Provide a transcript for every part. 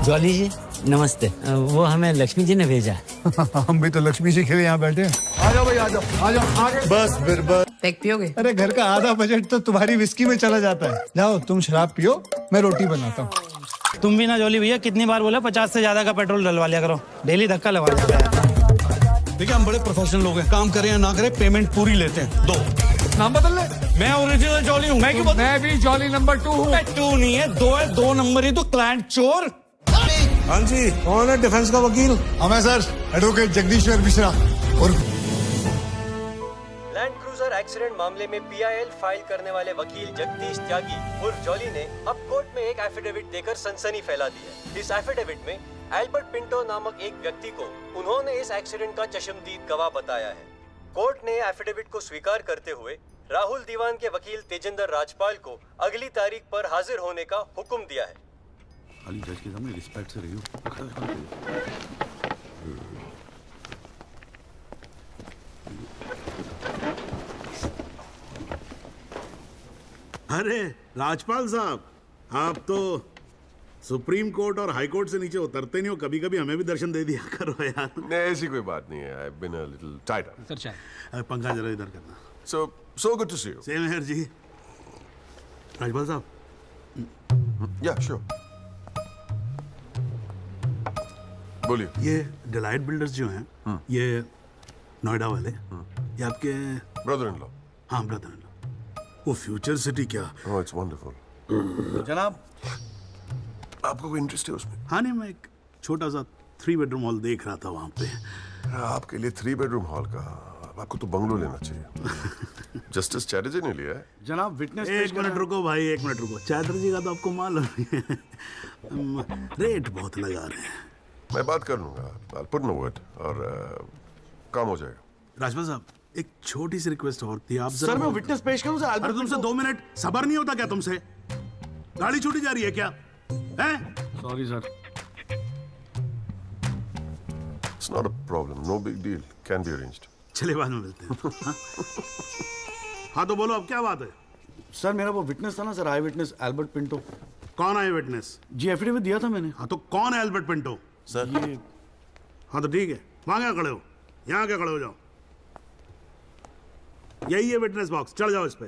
Jolly जी नमस्ते। वो हमें लक्ष्मी जी ने भेजा। हम भी तो लक्ष्मी जी के लिए यहाँ बैठे हैं। आ जाओ भाई, आ जाओ, आ जाओ आगे। बस फिर बस। पैक पियोगे? अरे घर का आधा बजट तो तुम्हारी विस्की में चला जाता है। जाओ तुम शराब पियो, मैं रोटी बनाता हूँ। तुम भी ना जॉली भैया, कितनी बार बोला 50 से ज्यादा का पेट्रोल डलवा लिया करो, डेली धक्का लगा जाता है। देखिए हम बड़े प्रोफेशनल लोग हैं, काम करें या ना करें पेमेंट पूरी लेते हैं। दो नाम बदल ले। मैं ओरिजिनल जॉली हूँ। मैं क्यों मैं भी जॉली नंबर 2 हूँ। 2 नहीं है, 2 है। 2 नंबर ही तो क्लाइंट चोर। हाँ जी, कौन है डिफेंस का वकील? हमें सर एडवोकेट जगदीश्वर मिश्रा। और लैंड क्रूजर एक्सीडेंट मामले में पीआईएल फाइल करने वाले वकील जगदीश त्यागी उर्फ जॉली ने अब कोर्ट में एक एफिडेविट देकर सनसनी फैला दी है। इस एफिडेविट में एल्बर्ट पिंटो नामक एक व्यक्ति को उन्होंने इस एक्सीडेंट का चश्मदीद गवाह बताया है। कोर्ट ने एफिडेविट को स्वीकार करते हुए राहुल दीवान के वकील तेजेंद्र राजपाल को अगली तारीख पर हाजिर होने का हुक्म दिया है। खाली जज के सामने रिस्पेक्ट से रही हो। अरे राजपाल साहब, आप तो सुप्रीम कोर्ट और हाई कोर्ट से नीचे उतरते नहीं हो, कभी कभी हमें भी दर्शन दे दिया करो यार। नहीं ऐसी कोई बात नहीं है। I've been a little tied up. Sir चाय। पंखा जरा इधर करना। So good to see you. Same here ji. Rajpal साहब। Yeah, sure. बोलिए। ये डिलाइट बिल्डर्स जो हैं, ये नोएडा वाले, ये आपके Brother-in-law. हाँ ब्रदर। वो फ्यूचर सिटी क्या? Oh, it's wonderful. जनाब, आपको कोई इंटरेस्ट है उसमें? हाँ नहीं, मैं एक छोटा सा 3 बेडरूम हॉल देख रहा था वहाँ पे। आपके लिए 3 बेडरूम हॉल का, आपको तो बंगलो लेना चाहिए। जस्टिस चैटर्जी ने लिया है। जनाब विटनेस। एक मिनट रुको भाई, एक मिनट रुको। चैटर्जी का तो आपको मालूम है, रेट बहुत लगा रहे हैं। मैं बात कर लूंगा। I'll put in a word और काम हो जाएगा। राजपाल साहब, एक छोटी सी रिक्वेस्ट और थी। आप सर मैं विटनेस पेश करूं सर? अरे तुमसे 2 मिनट सबर नहीं होता क्या तुमसे? गाड़ी छूटी जा रही है क्या? हैं? Sorry sir. It's not a problem. No big deal. Can be arranged. चलिए बाद में मिलते हैं। हाँ तो बोलो अब क्या बात है? सर मेरा वो विटनेस था ना सर, आई विटनेस एल्बर्ट पिंटो। कौन है विटनेस? जी एफिडेविट दिया था मैंने। हाँ तो कौन है एल्बर्ट पिंटो? सर ये। हाँ तो ठीक है, वहां क्या खड़े हो? यहाँ क्या खड़े हो जाओ। यही है विटनेस बॉक्स, चढ़ जाओ इस पे।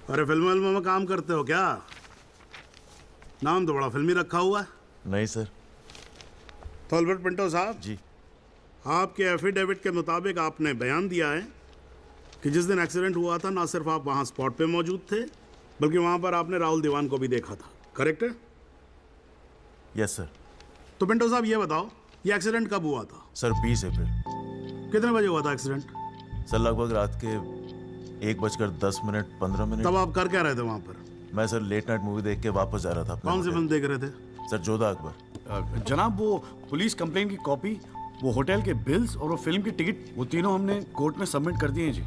अरे फिल्म में काम करते हो क्या? नाम तो बड़ा फिल्मी रखा हुआ है। नहीं सर। तो एल्बर्ट पिंटो साहब जी, आपके एफिडेविट के मुताबिक आपने बयान दिया है कि जिस दिन एक्सीडेंट हुआ था ना सिर्फ आप वहां स्पॉट पे मौजूद थे, बल्कि वहां पर आपने राहुल दीवान को भी देखा था, करेक्ट है? Yes sir. तो पिंटो साहब ये बताओ, ये एक्सीडेंट कब हुआ था? सर 20 अप्रैल। कितने बजे हुआ था एक्सीडेंट? सर लगभग रात के 1:10 तब आप कर क्या रहे थे वहां पर? मैं सर लेट नाइट मूवी देख के वापस जा रहा था अपने कौन सी फिल्म देख रहे थे? सर जोधा अकबर। जनाब वो पुलिस कंप्लेंट की कॉपी, वो होटल के बिल्स और वो फिल्म की टिकट, वो तीनों हमने कोर्ट में सबमिट कर दिए हैं जी।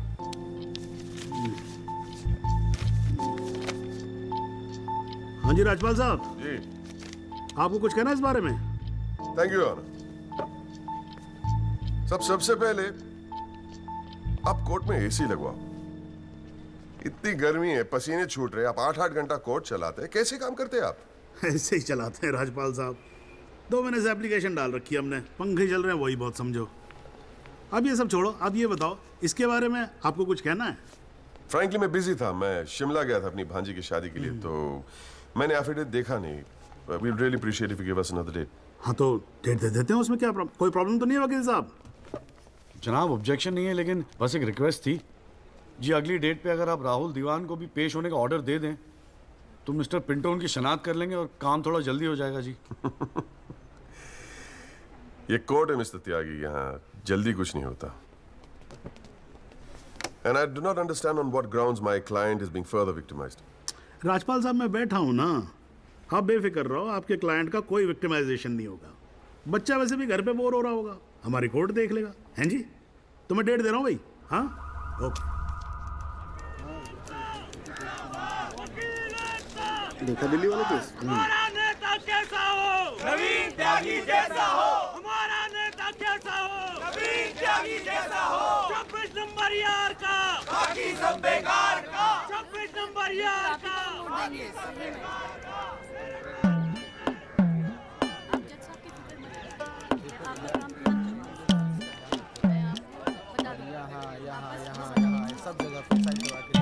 हाँ जी राजपाल साहब जी, आपको कुछ कहना है इस बारे में? Thank you honour. सबसे पहले आप कोर्ट में एसी लगवाओ। इतनी गर्मी है, पसीने छूट रहे, आप 8-8 घंटा कोर्ट चलाते हैं, कैसे काम करते हैं आप? ऐसे ही चलाते हैं राजपाल साहब। 2 महीने से एप्लीकेशन डाल रखी है हमने, पंखे चल रहे हैं, वही बहुत समझो। अब ये सब छोड़ो, अब ये बताओ इसके बारे में आपको कुछ कहना है? फ्रैंकली मैं बिजी था, मैं शिमला गया था अपनी भांजी की शादी के लिए, तो मैंने एफिडेविट देखा नहीं। We really appreciate if you give us another date. हाँ तो डेट दे देते हैं, उसमें क्या कोई प्रॉब्लम तो नहीं है वकील साहब? जनाब ऑब्जेक्शन नहीं है, लेकिन बस एक रिक्वेस्ट थी जी, अगली डेट पे अगर आप राहुल दीवान को भी पेश होने का ऑर्डर दे दें तो मिस्टर पिंटो उनकी शनाख्त कर लेंगे और काम थोड़ा जल्दी हो जाएगा जी। ये कोर्ट है मिस्टर त्यागी, यहाँ जल्दी कुछ नहीं होता। And I do not understand on what grounds my client is being further victimized. Rajpal साहब मैं बैठा हूँ ना, आप बेफिक्र रहो, आपके क्लाइंट का कोई विक्टिमाइजेशन नहीं होगा। बच्चा वैसे भी घर पे बोर हो रहा होगा, हमारी कोर्ट देख लेगा। हैं जी, तो मैं डेट दे रहा हूँ भाई। हाँ ओके। देखा दिल्ली वाला केस? हमारा नेता कैसा हो? नवीन त्यागी जैसा हो। हमारा नेता कैसा हो? नवीन त्यागी जैसा हो। 24 नंबर यार का, बाकी सब बेकार का। परिवार का। सब जगह पे साइड करवा के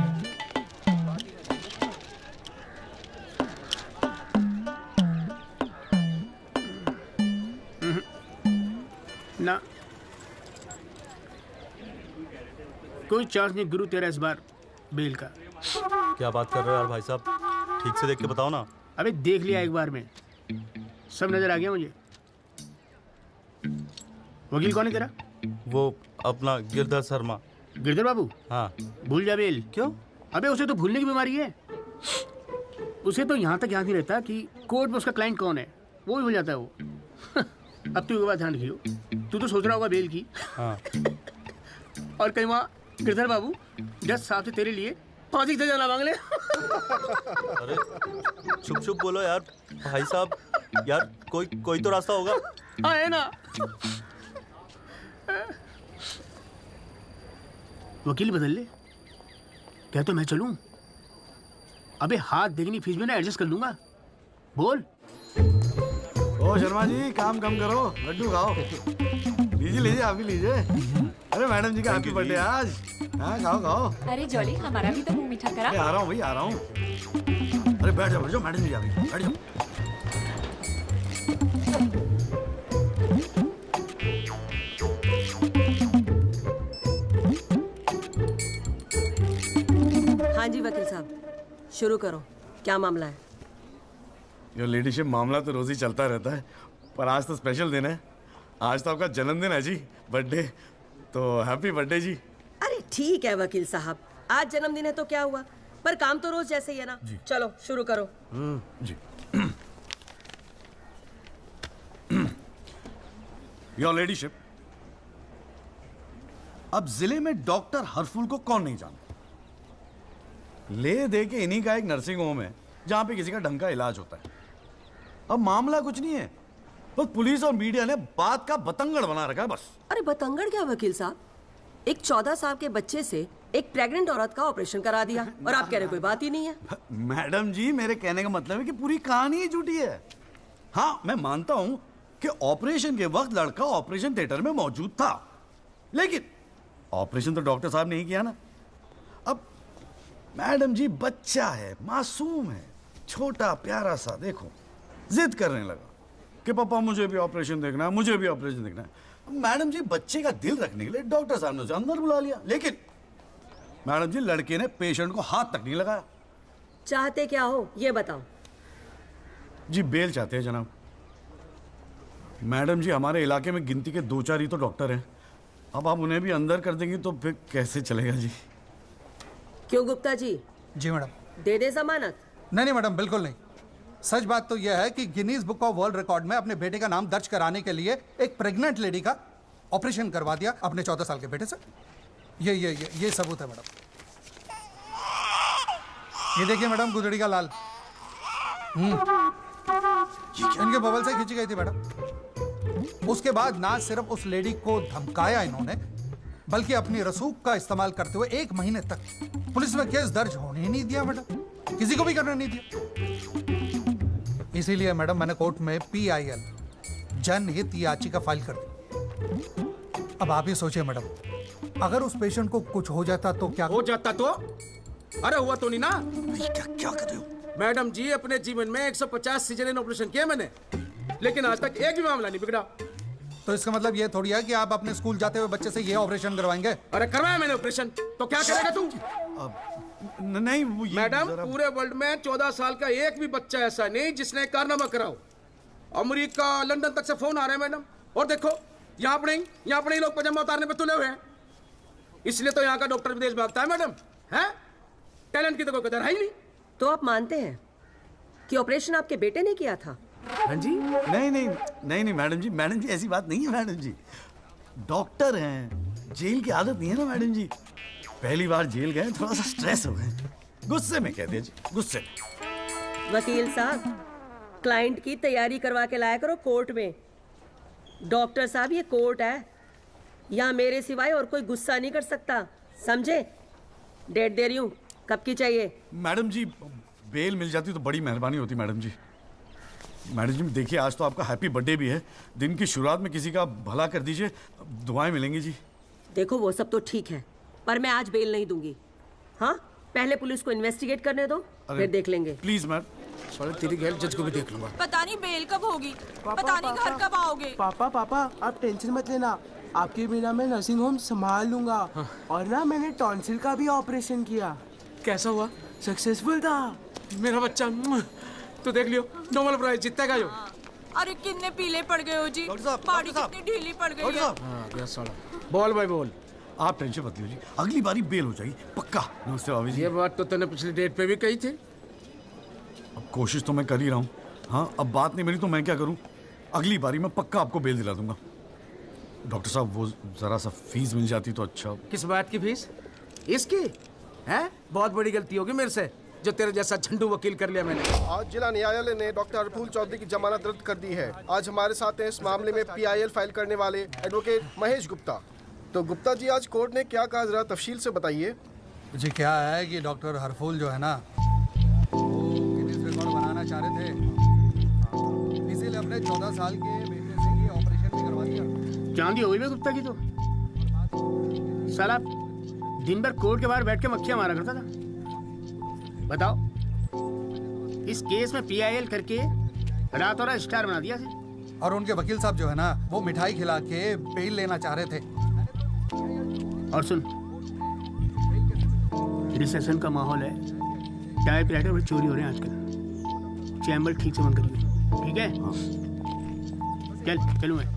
ना कोई चांस नहीं गुरु तेरा इस बार बेल का। क्या बात कर रहे हो यार भाई साहब, ठीक से देख के बताओ ना। अबे देख लिया एक बार में, सब नजर आ गया मुझे। वकील कौन है तेरा? वो अपना गिरधर शर्मा। गिरधर बाबू? हाँ। भूल जा बेल। क्यों? अबे उसे तो भूलने की बीमारी है। उसे तो यहाँ तक याद नहीं रहता कि कोर्ट में उसका क्लाइंट कौन है, वो भी भूल जाता है वो। अब तू एक बात ध्यान रखियो, तू तो सोच रहा होगा बेल की। हाँ। और कहीं वहाँ गिरधर बाबू जज साहब से तेरे लिए फांसी की सजा मांग ले। अरे चुप चुप बोलो यार भाई साहब, यार कोई तो रास्ता होगा। हाँ है ना। वकील बदल ले क्या तो मैं चलूं? अबे हाथ देखनी फीस में ना एडजस्ट कर लूंगा। बोल। ओ शर्मा जी काम कम करो, लड्डू खाओ। लीजिए लीजिए, आप भी लीजिए। अरे मैडम जी का हैप्पी बर्थडे आज। हाँ खाओ खाओ। अरे जॉली हमारा भी तो मुंह मीठा करा। आ रहा हूँ भाई, आ रहा हूँ। अरे बैठ जाओ मैडम जी, आ गई, बैठ जाओ। हाँ जी वकील साहब, शुरू करो, क्या मामला है? योर लेडीशिप, मामला तो रोज ही चलता रहता है, पर आज तो स्पेशल दिन है। आज तो आपका जन्मदिन है जी, बर्थडे, तो हैप्पी बर्थडे जी। अरे ठीक है वकील साहब, आज जन्मदिन है तो क्या हुआ, पर काम तो रोज जैसे ही है ना। चलो शुरू करो। जी। योर लेडीशिप, अब जिले में डॉक्टर हरफुल को कौन नहीं जानता? ले दे के इन्हीं का एक नर्सिंग होम है जहां पे किसी का ढंग का इलाज होता है। अब मामला कुछ नहीं है, बस पुलिस और मीडिया ने बात का बतंगड़ बना रखा है बस। अरे बतंगड़ क्या वकील साहब, एक 14 साल के बच्चे से एक प्रेग्नेंट औरत का ऑपरेशन करा दिया और आप कह रहे कोई बात ही नहीं है। मैडम जी मेरे कहने का मतलब है कि पूरी कहानी ही झूठी है। हाँ मैं मानता हूं कि ऑपरेशन के वक्त लड़का ऑपरेशन थिएटर में मौजूद था, लेकिन ऑपरेशन तो डॉक्टर साहब ने ही किया ना। अब मैडम जी बच्चा है, मासूम है, छोटा प्यारा सा, देखो जिद करने लगा कि पापा मुझे भी ऑपरेशन देखना है, मुझे भी ऑपरेशन देखना है। मैडम जी बच्चे का दिल रखने के लिए डॉक्टर साहब ने उसे अंदर बुला लिया, लेकिन मैडम जी लड़के ने पेशेंट को हाथ तक नहीं लगाया। चाहते क्या हो ये बताओ? जी बेल चाहते हैं जनाब। मैडम जी हमारे इलाके में गिनती के 2-4 ही तो डॉक्टर हैं, अब आप उन्हें भी अंदर कर देंगी तो फिर कैसे चलेगा जी? क्यों गुप्ता जी? जी मैडम। दे दे जमानत? नहीं मैडम, बिल्कुल नहीं। सच बात तो यह है कि Guinness book of world record में अपने बेटे का नाम दर्ज कराने के लिए एक प्रेग्नेंट लेडी का ऑपरेशन करवा दिया अपने 14 साल के बेटे से। ये सबूत है मैडम। ये देखिए मैडम, गुदड़ी का लाल इनके बबल से खींची गई थी मैडम। उसके बाद ना सिर्फ उस लेडी को धमकाया इन्होंने, बल्कि अपनी रसूख का इस्तेमाल करते हुए 1 महीने तक पुलिस में केस दर्ज होने ही नहीं दिया मैडम, किसी को भी करने नहीं दिया। इसीलिए मैडम मैंने कोर्ट में PIL जनहित याचिका फाइल कर दी। अब आप ही सोचिए मैडम, अगर उस पेशेंट को कुछ हो जाता तो क्या हो जाता? तो अरे हुआ तो नहीं ना। क्या कर रहे हो मैडम जी? अपने जीवन में 150 सिजेरियन ऑपरेशन किए मैंने, लेकिन आज तक एक भी मामला नहीं बिगड़ा। तो इसका मतलब ये थोड़ी है कि आप अपने स्कूल जाते हुए बच्चे से ये ऑपरेशन करवाएंगे? अरे करवाया मैंने ऑपरेशन, तो क्या करेगा तू? नहीं मैडम, पूरे वर्ल्ड में 14 साल का एक भी बच्चा ऐसा नहीं जिसने कारनामा कराओ। अमेरिका, लंदन तक से फोन आ रहे हैं मैडम, और देखो यहाँ पर ही लोग पजामा उतारने पे तुले हुए हैं। इसलिए तो यहाँ का डॉक्टर विदेश भागता है मैडम। है टैलेंट की तो कोई कदर है ही नहीं। तो आप मानते हैं कि ऑपरेशन आपके बेटे ने किया था? हाँ जी। नहीं मैडम जी ऐसी बात नहीं है मैडम जी। डॉक्टर हैं, जेल की आदत नहीं है ना मैडम जी। पहली बार जेल गए, थोड़ा सा स्ट्रेस हो गए, गुस्से में कह दीजिए, गुस्से में। वकील साहब, क्लाइंट की तैयारी करवा के लाया करो कोर्ट में। डॉक्टर साहब ये कोर्ट है, यहाँ मेरे सिवाय और कोई गुस्सा नहीं कर सकता, समझे? डेट दे रही हूँ, कब की चाहिए? मैडम जी बेल मिल जाती तो बड़ी मेहरबानी होती मैडम जी। मैडम जी देखिए आज तो आपका हैप्पी बर्थडे भी है, दिन की शुरुआत में किसी का भला कर दीजिए, दुआएं मिलेंगी जी। देखो वो सब तो ठीक है, पर मैं आज बेल नहीं दूंगी। हाँ, पहले पुलिस को इन्वेस्टिगेट करने दो, फिर देख लेंगे। Please ma'am. साले तेरी गैल जज को भी देख लूंगा। पता नहीं बेल कब होगी, पता नहीं घर कब आओगे। पापा पापा आप टेंशन मत लेना, आपके बिना मैं नर्सिंग होम संभाल लूंगा। और ना मैंने टॉन्सिल का भी ऑपरेशन किया। कैसा हुआ? सक्सेसफुल था। मेरा बच्चा तो देख लियो, नोबेल प्राइज जीतेगा जो। अरे कितने पीले पड़ गए हो जी, बॉडी कितनी ढीली पड़ गई है। हाँ गया साला। बोल भाई बोल। आप टेंशन मत लीजिए, अगली बारी बेल हो जाएगी पक्का। नमस्ते भाभी जी। ये बात तो तूने पिछली डेट पे भी कही थी। अब कोशिश तो मैं कर ही रहा हूँ। हाँ अब बात नहीं मिली तो मैं क्या करूँ, अगली बारी मैं पक्का आपको बेल दिला दूंगा। डॉक्टर साहब वो जरा सा फीस मिल जाती तो अच्छा। किस बात की फीस? इसकी है? बहुत बड़ी गलती होगी मेरे से जो तेरे जैसा झंडू वकील कर लिया मैंने। आज जिला न्यायालय ने डॉक्टर हरफूल चौधरी की जमानत रद्द कर दी है। आज हमारे साथ हैं इस मामले में PIL फाइल करने वाले एडवोकेट महेश गुप्ता। तो गुप्ता जी आज कोर्ट ने क्या कहा, जरा तफसील से बताइए। जी क्या है कि डॉक्टर हरफूल जो है ना वो गिनीज रिकॉर्ड बनाना चाह रहे थे, इसीलिए अपने 14 साल के बेटे से ये ऑपरेशन भी करवा दिया। चांदी हो गई है गुप्ता की तो। साला दिन भर कोर्ट के बाहर बैठ के मक्खियां मारा करता था। बताओ, इस केस में PIL करके रातों रात स्टार बना दिया था। और उनके वकील साहब जो है ना वो मिठाई खिला के बेल लेना चाह रहे थे। और सुन, रिसेशन का माहौल है, टायर प्लेटर में चोरी हो रहे हैं आजकल। चैम्बर ठीक से बंद करिए, ठीक है? चलूँ मैं।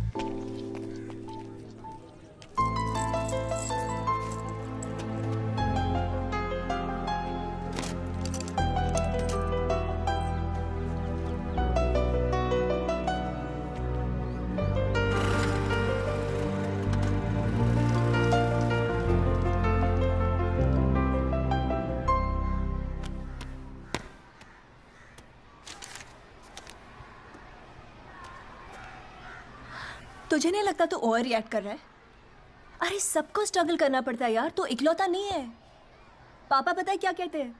तुझे नहीं लगता तू ओवर रिएक्ट कर रहा है? अरे सबको स्ट्रगल करना पड़ता है यार, तो इकलौता नहीं है। पापा पता है क्या कहते हैं?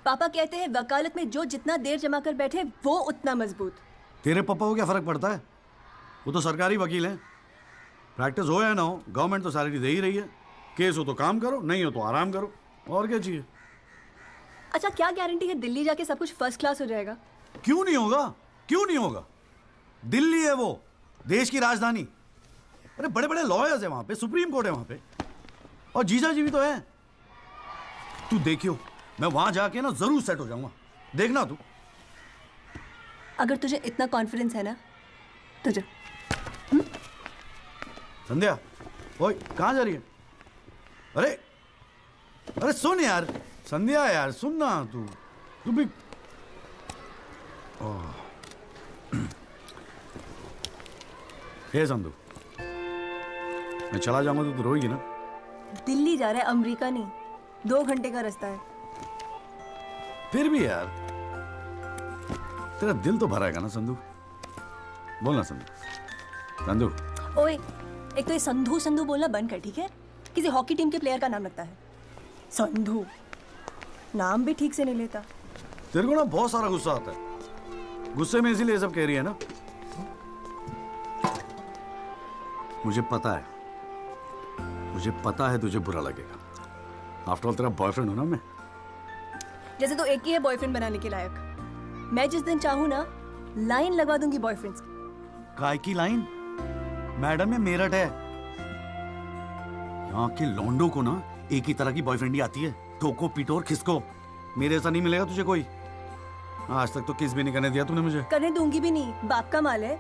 पापा कहते हैं वकालत में जो जितना देर जमा कर बैठे वो उतना मजबूत। तेरे पापा को क्या फर्क पड़ता है, वो तो सरकारी वकील हैं। प्रैक्टिस हो या ना हो गवर्नमेंट तो सैलरी दे ही रही है। केस हो तो काम करो, नहीं हो तो आराम करो, और क्या चाहिए। अच्छा क्या गारंटी है दिल्ली जाके सब कुछ फर्स्ट क्लास हो जाएगा? क्यों नहीं होगा, क्यों नहीं होगा। दिल्ली है वो देश की राजधानी। अरे बड़े बड़े लॉयर्स है वहां पे, सुप्रीम कोर्ट है वहां पे, और जीजा जी भी तो है। तू देखियो मैं वहां जाके ना जरूर सेट हो जाऊंगा, देखना तू। अगर तुझे इतना कॉन्फिडेंस है ना तो जा। संध्या, ओए कहाँ जा रही है? अरे अरे सुन यार संध्या, यार सुन ना, तू भी। हे संधू, मैं चला जाऊंगा तो तू रोएगी ना? दिल्ली जा रहा है, अमेरिका नहीं। 2 घंटे का रास्ता है। फिर भी यार तेरा दिल तो भरा है ना संधू, बोल ना संधू। संधू ओए, एक तो ये संधू संधू बोलना बंद कर, ठीक है? किसी हॉकी टीम के प्लेयर का नाम लगता है संधू, नाम भी ठीक से नहीं लेता। तेरे को ना बहुत सारा गुस्सा आता है, गुस्से में इसीलिए सब कह रही है ना। मुझे पता है तुझे बुरा लगेगा। आफ्टर ऑल तेरा बॉयफ्रेंड हूं ना मैं। जैसे तो एक ही है बॉयफ्रेंड बनाने के लायक। मैं जिस दिन चाहूँ ना लाइन लगवा दूंगी बॉयफ्रेंड्स की। काय की लाइन? मैडम ये मेरठ है, यहाँ के लौंडों को ना एक ही तरह की बॉयफ्रेंड ही आती है, ठोको पीटो और खिसको। मेरे ऐसा नहीं मिलेगा तुझे कोई। आज तक तो किस भी नहीं करने दिया तूने मुझे। करने दूंगी भी नहीं, बाप का माल है।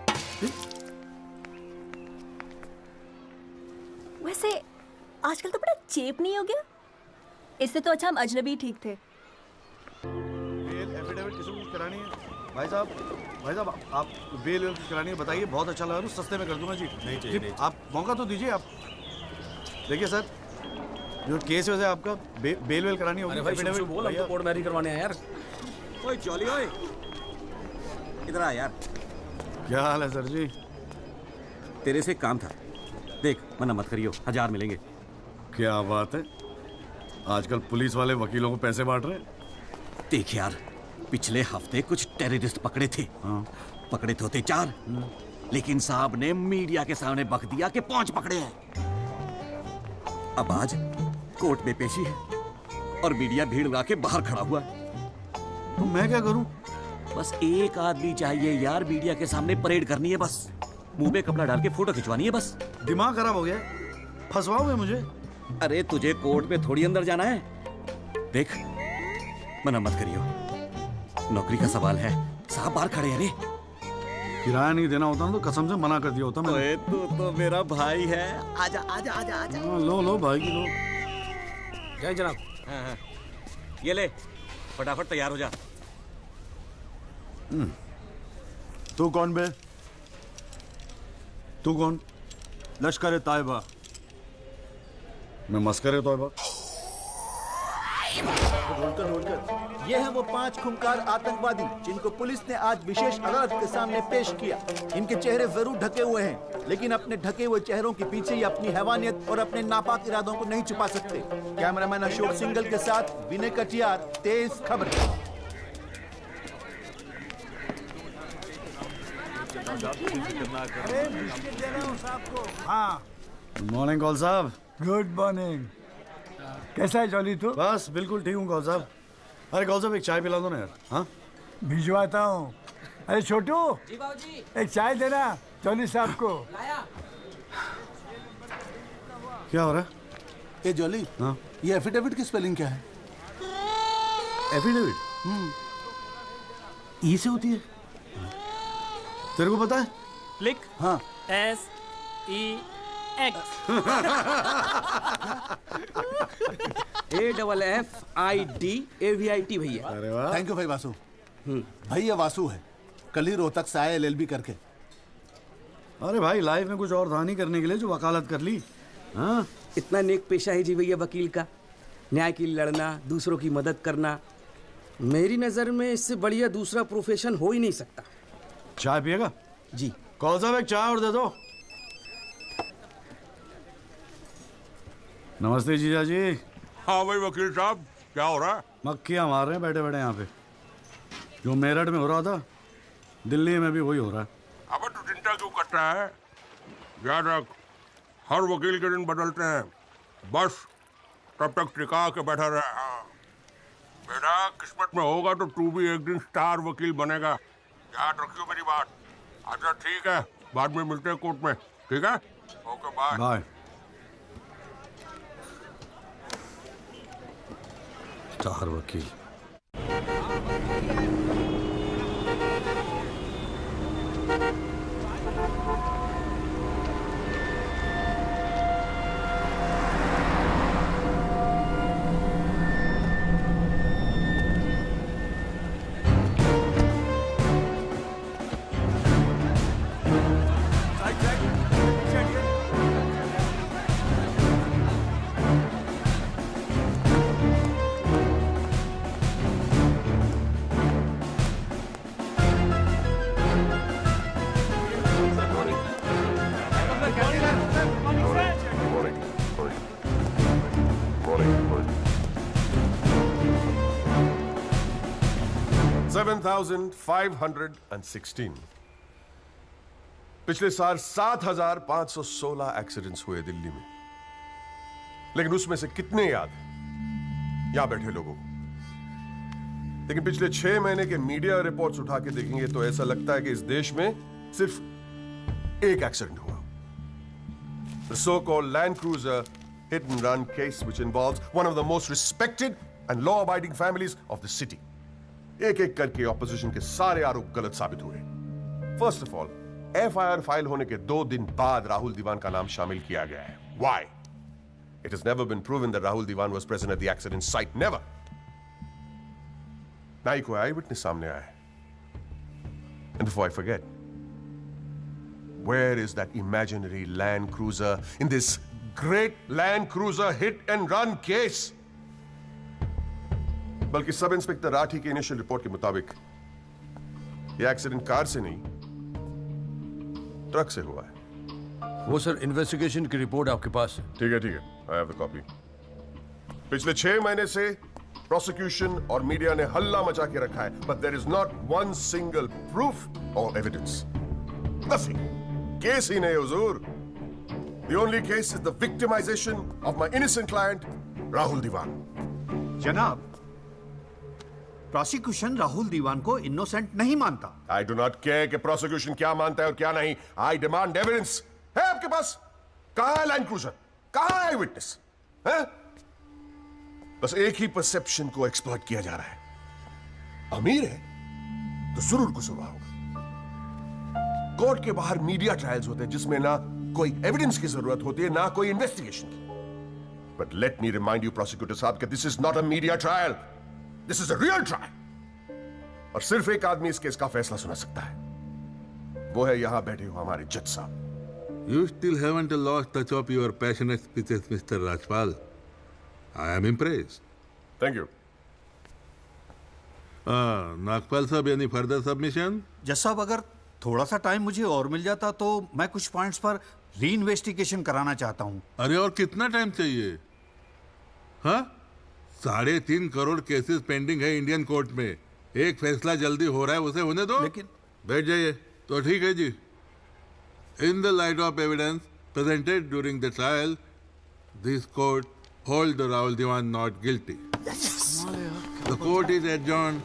वैसे आजकल तो बड़ा चेप नहीं हो गया? इससे तो अच्छा हम अजनबी ठीक थे। बेल एफिडेविट किसी को करानी है? भाई साहब आप बेल करानी है बताइए, बहुत अच्छा लगा, सस्ते में कर दूंगा जी। नहीं, आप मौका तो दीजिए। आप देखिए सर, जो केस वैसे आपका बेल वेल करानी होगी। अरे भाई शुभ बोल, हम तो कोर्ट मैरिज करवाने हैं यार। ओए जॉली, ओए इधर आ यार। क्या हाल है सर जी? तेरे से काम था, देख मना मत करियो, 1000 मिलेंगे। क्या बात है, आजकल पुलिस वाले वकीलों को पैसे बांट रहे हैं। देख यार, पिछले हफ्ते कुछ टेररिस्ट पकड़े थे। पकड़े तो थे 4, लेकिन साहब ने मीडिया के सामने बक दिया कि 5 पकड़े हैं। अब आज कोर्ट में पेशी है और मीडिया भीड़ उड़ा के बाहर खड़ा हुआ है। तो मैं क्या करूं? बस एक आदमी चाहिए यार, मीडिया के सामने परेड करनी है बस। मुंह पे कपड़ा डाल के फोटो खिंचवानी है बस। दिमाग खराब हो गया, फंसवाओगे मुझे? अरे तुझे कोर्ट में थोड़ी अंदर जाना है। देख, मना मत करियो, नौकरी का सवाल है। साहब बाहर खड़े हैं रे। किराया नहीं देना होता ना तो कसम से मना कर दिया होता मैं। ओए तू तो मेरा भाई है। आजा आजा आजा आजा। लो भाई की लो। जय जनाब। हाँ। ये ले, फटाफट तैयार हो जा। तू कौन बे? तू कौन? लश्कर तायबा। मैं मस्कर तौबा। ये हैं वो 5 खूंखार आतंकवादी जिनको पुलिस ने आज विशेष अदालत के सामने पेश किया। इनके चेहरे जरूर ढके हुए हैं, लेकिन अपने ढके हुए चेहरों के पीछे ये अपनी हैवानियत और अपने नापाक इरादों को नहीं छुपा सकते। कैमरामैन अशोक सिंगल के साथ विनय कटियार, तेज खबर। हाँ। गुड मॉर्निंग कौल साहब। Good morning. कैसा है जॉली तू? बस बिल्कुल ठीक हूँ कौल साहब। अरे कौल साहब एक चाय पिला दो ना यार। हाँ भिजवाता हूँ। अरे छोटू, एक चाय देना जॉली साहब को। क्या हो रहा है? ए जॉली, हाँ? ये एफिडेविट की स्पेलिंग क्या है? एफिडेविट ई से होती है। तेरे को पता है? लिख। हाँ। SEX AFFIDAVIT भैया। अरे वाह, थैंक यू भाई वासु। भाई ये वासु है, कल ही रोहतक से आया LLB करके। अरे भाई लाइफ में कुछ और था नहीं करने के लिए जो वकालत कर ली। हाँ, इतना नेक पेशा है जी भैया वकील का, न्याय के लिए लड़ना, दूसरों की मदद करना। मेरी नजर में इससे बढ़िया दूसरा प्रोफेशन हो ही नहीं सकता। चाय पिएगा? जी। कौन साहब एक चाय और दे दो। नमस्ते जीजा जी। हाँ भाई वकील साहब, क्या हो रहा है? मक्खियाँ मार रहे हैं बैठे बैठे यहाँ पे। जो मेरठ में हो रहा था दिल्ली में भी वही हो रहा है। अबे तू चिंता क्यों करता है? याद रख, हर वकील के दिन बदलते हैं, बस तब तक टिका के बैठा रहे। हाँ बेटा, किस्मत में होगा तो तू भी एक दिन स्टार वकील बनेगा। याद रखियो मेरी बात। अच्छा ठीक है, बाद में मिलते हैं कोर्ट में, ठीक है? Okay bye. बाय। स्टार वकील। $7,516। पिछले साल 7,516 एक्सीडेंट्स हुए दिल्ली में, लेकिन उसमें से कितने याद हैं यहां बैठे लोगों को? लेकिन पिछले 6 महीने के मीडिया रिपोर्ट्स उठा के देखेंगे तो ऐसा लगता है कि इस देश में सिर्फ एक एक्सीडेंट हुआ। The so-called Land Cruiser hit and run case, which involves one of the most respected and law-abiding families of the city. एक एक करके ऑपोजिशन के सारे आरोप गलत साबित हुए। First of all, FIR file होने के 2 दिन बाद राहुल दीवान का नाम शामिल किया गया है। Why? It has never been proven that Rahul Diwan was present at the accident site. Never. ना ही कोई आई विटनेस सामने आया है। And before I forget, where is that imaginary Land Cruiser in this great Land Cruiser hit and run case? बल्कि sub inspector Rathi की initial report के मुताबिक यह एक्सीडेंट कार से नहीं, ट्रक से हुआ है। वो सर इन्वेस्टिगेशन की रिपोर्ट आपके पास है? ठीक है, आई हैव द कॉपी। पिछले 6 महीने से प्रोसिक्यूशन और मीडिया ने हल्ला मचा के रखा है, but there is not one single proof और एविडेंस। नथिंग। केस ही नहीं हुजूर। The only case is the victimisation of my innocent client Rahul Dewan. जनाब, प्रोसिक्यूशन राहुल दीवान को इनोसेंट नहीं मानता। आई डू नॉट केयर कि प्रोसिक्यूशन क्या मानता है और क्या नहीं। I demand evidence. है आपके पास? कहां है लाइन क्रूजर? कहां है विटनेस? है? बस एक ही परसेप्शन को एक्सप्लॉइट किया जा रहा है। अमीर है तो जरूर कुछ हुआ होगा। कोर्ट के बाहर मीडिया ट्रायल्स होते हैं जिसमें ना कोई एविडेंस की जरूरत होती है ना कोई इन्वेस्टिगेशन की। But let me remind you prosecutor साहब कि this is not a media trial, this is a real trial. और सिर्फ एक आदमी इस केस का फैसला सुना सकता है, वो है यहां बैठे हुए हमारे जज साहब। You still haven't lost touch of your passionate speeches, Mr. Rajpal. I am impressed. Thank you. Nagpal साहब, any further submission? जज साहब, अगर थोड़ा सा टाइम मुझे और मिल जाता तो मैं कुछ पॉइंट्स पर री इन्वेस्टिगेशन कराना चाहता हूँ। अरे और कितना टाइम चाहिए? हाँ, 3.5 करोड़ केसेस पेंडिंग है इंडियन कोर्ट में। एक फैसला जल्दी हो रहा है, उसे होने दो। लेकिन बैठ जाइए। तो ठीक है जी। In the light of evidence presented during the trial, this court holds Rahul Diwan not guilty. Yes. The court is adjourned.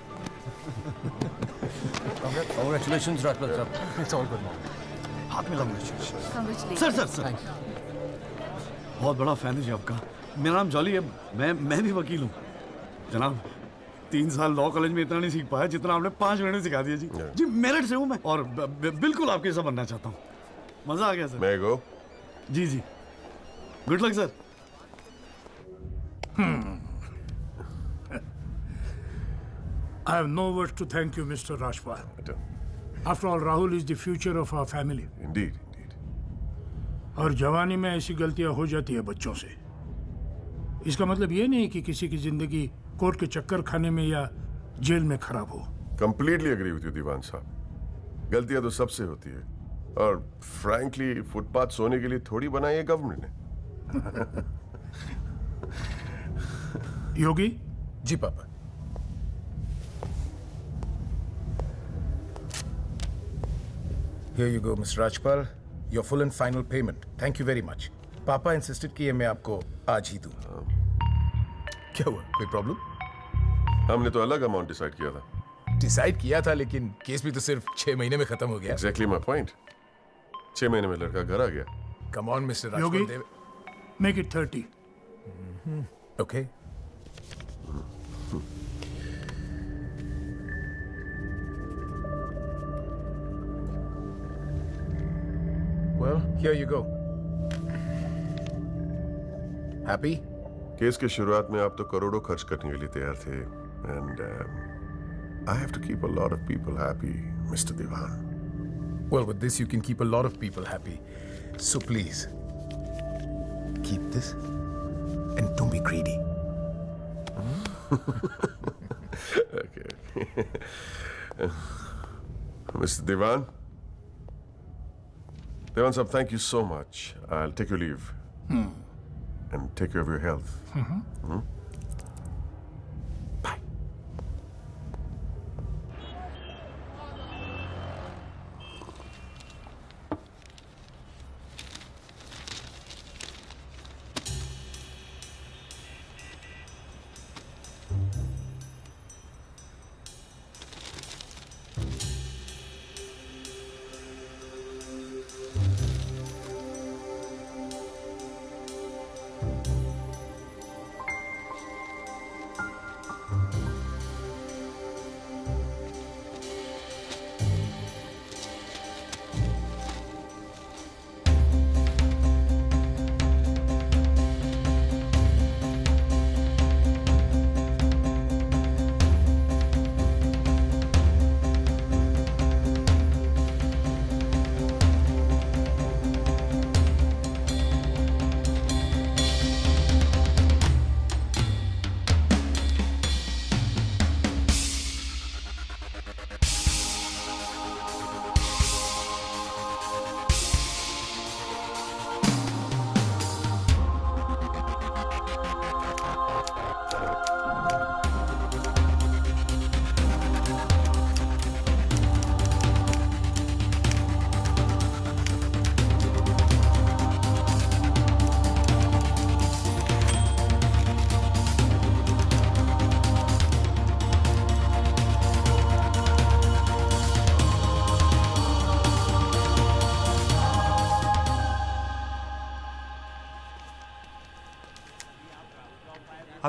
Congratulations, Rajpal sir. It's all good now. हाथ मिला। Congratulations. सर बहुत बड़ा फैन है जी आपका। मेरा नाम jolly है, मैं भी वकील हूँ जनाब। 3 साल लॉ कॉलेज में इतना नहीं सीख पाया जितना आपने 5 मिनट में सिखा दिया जी। जी मेरिट से हूँ मैं और बिल्कुल आपके जैसा बनना चाहता हूँ। मजा आ गया सर। मैं गो। जी जी, good luck sir. I have no words to thank you, Mr. Rajpal. After all, Rahul is the future of our family. Indeed, indeed. और जवानी में ऐसी गलतियां हो जाती है बच्चों से। इसका मतलब ये नहीं कि किसी की जिंदगी कोर्ट के चक्कर खाने में या जेल में खराब हो। कंप्लीटली एग्री विद यू दीवान साहब। गलतियां तो सबसे होती है और फ्रैंकली फुटपाथ सोने के लिए थोड़ी बनाई है गवर्नमेंट ने। योगी जी पापा। Here you go, Mr. Rajpal. Your full and final payment. Thank you very much. पापा इंसिस्टेड कि मैं आपको आज ही दूं। क्या हुआ, कोई प्रॉब्लम? हमने तो अलग अमाउंट डिसाइड किया था। डिसाइड किया था, लेकिन केस भी तो सिर्फ 6 महीने में खत्म हो गया। Exactly my point. 6 महीने में लड़का घर आ गया। Come on, Mr. Yogi, Rajpal. make it 30. Okay. Well, here you go. Happy? Case के शुरुआत में आप तो करोड़ों खर्च करने के लिए तैयार थे and I have to keep a lot of people happy, Mr. Diwan. Well, with this you can keep a lot of people happy. So please, keep this and don't be greedy. Okay. Mr. Diwan? Diwan sahab, thank you so much. I'll take your leave. And take care of your health. Bye.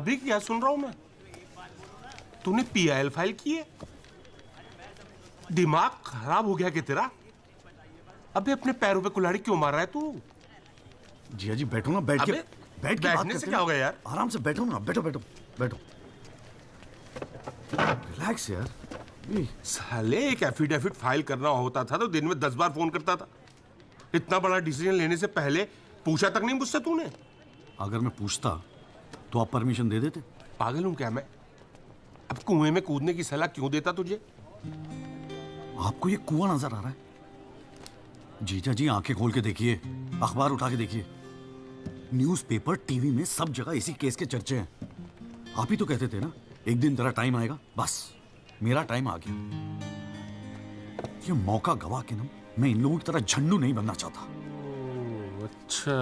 अभी क्या सुन रहा हूं मैं? तूने PIL file की है? दिमाग खराब हो गया क्या तेरा? अबे अपने पैरों पे कुल्हाड़ी क्यों मार रहा है तू? जिया जी बैठो ना, बैठ के बैठने से क्या होगा यार? आराम से बैठो ना, बैठो बैठो बैठो, रिलैक्स यार। साले एक एफिडेविट फाइल करना होता था तो दिन में 10 बार फोन करता था। इतना बड़ा डिसीजन लेने से पहले पूछा तक नहीं मुझसे तूने? अगर मैं पूछता तो आप परमिशन दे देते? पागल हूं क्या मैं? अब कुएं में कूदने की सलाह क्यों देता तुझे? आपको ये कुआं नजर आ रहा है? जीजा जी आंखें खोल के देखिए, अखबार उठा के देखिए, न्यूज़पेपर, टीवी में सब जगह इसी केस के चर्चे हैं। आप ही तो कहते थे ना एक दिन तेरा टाइम आएगा। बस मेरा टाइम आ गया। ये मौका गवा के ना मैं इन लोगों की तरह झंडू नहीं बनना चाहता। अच्छा,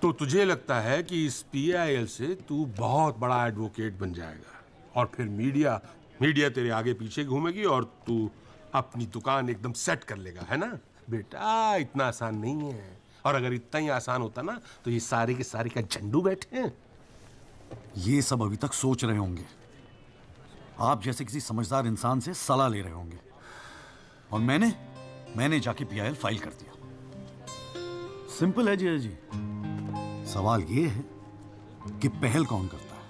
तो तुझे लगता है कि इस पीआईएल से तू बहुत बड़ा एडवोकेट बन जाएगा और फिर मीडिया तेरे आगे पीछे घूमेगी और तू अपनी दुकान एकदम सेट कर लेगा, है ना? बेटा इतना आसान नहीं है, और अगर इतना ही आसान होता ना तो ये सारे के सारे का झंडू बैठे हैं। ये सब अभी तक सोच रहे होंगे, आप जैसे किसी समझदार इंसान से सलाह ले रहे होंगे, और मैंने जाके पीआईएल फाइल कर दिया। सिंपल है जी जी, सवाल ये है कि पहल कौन करता है।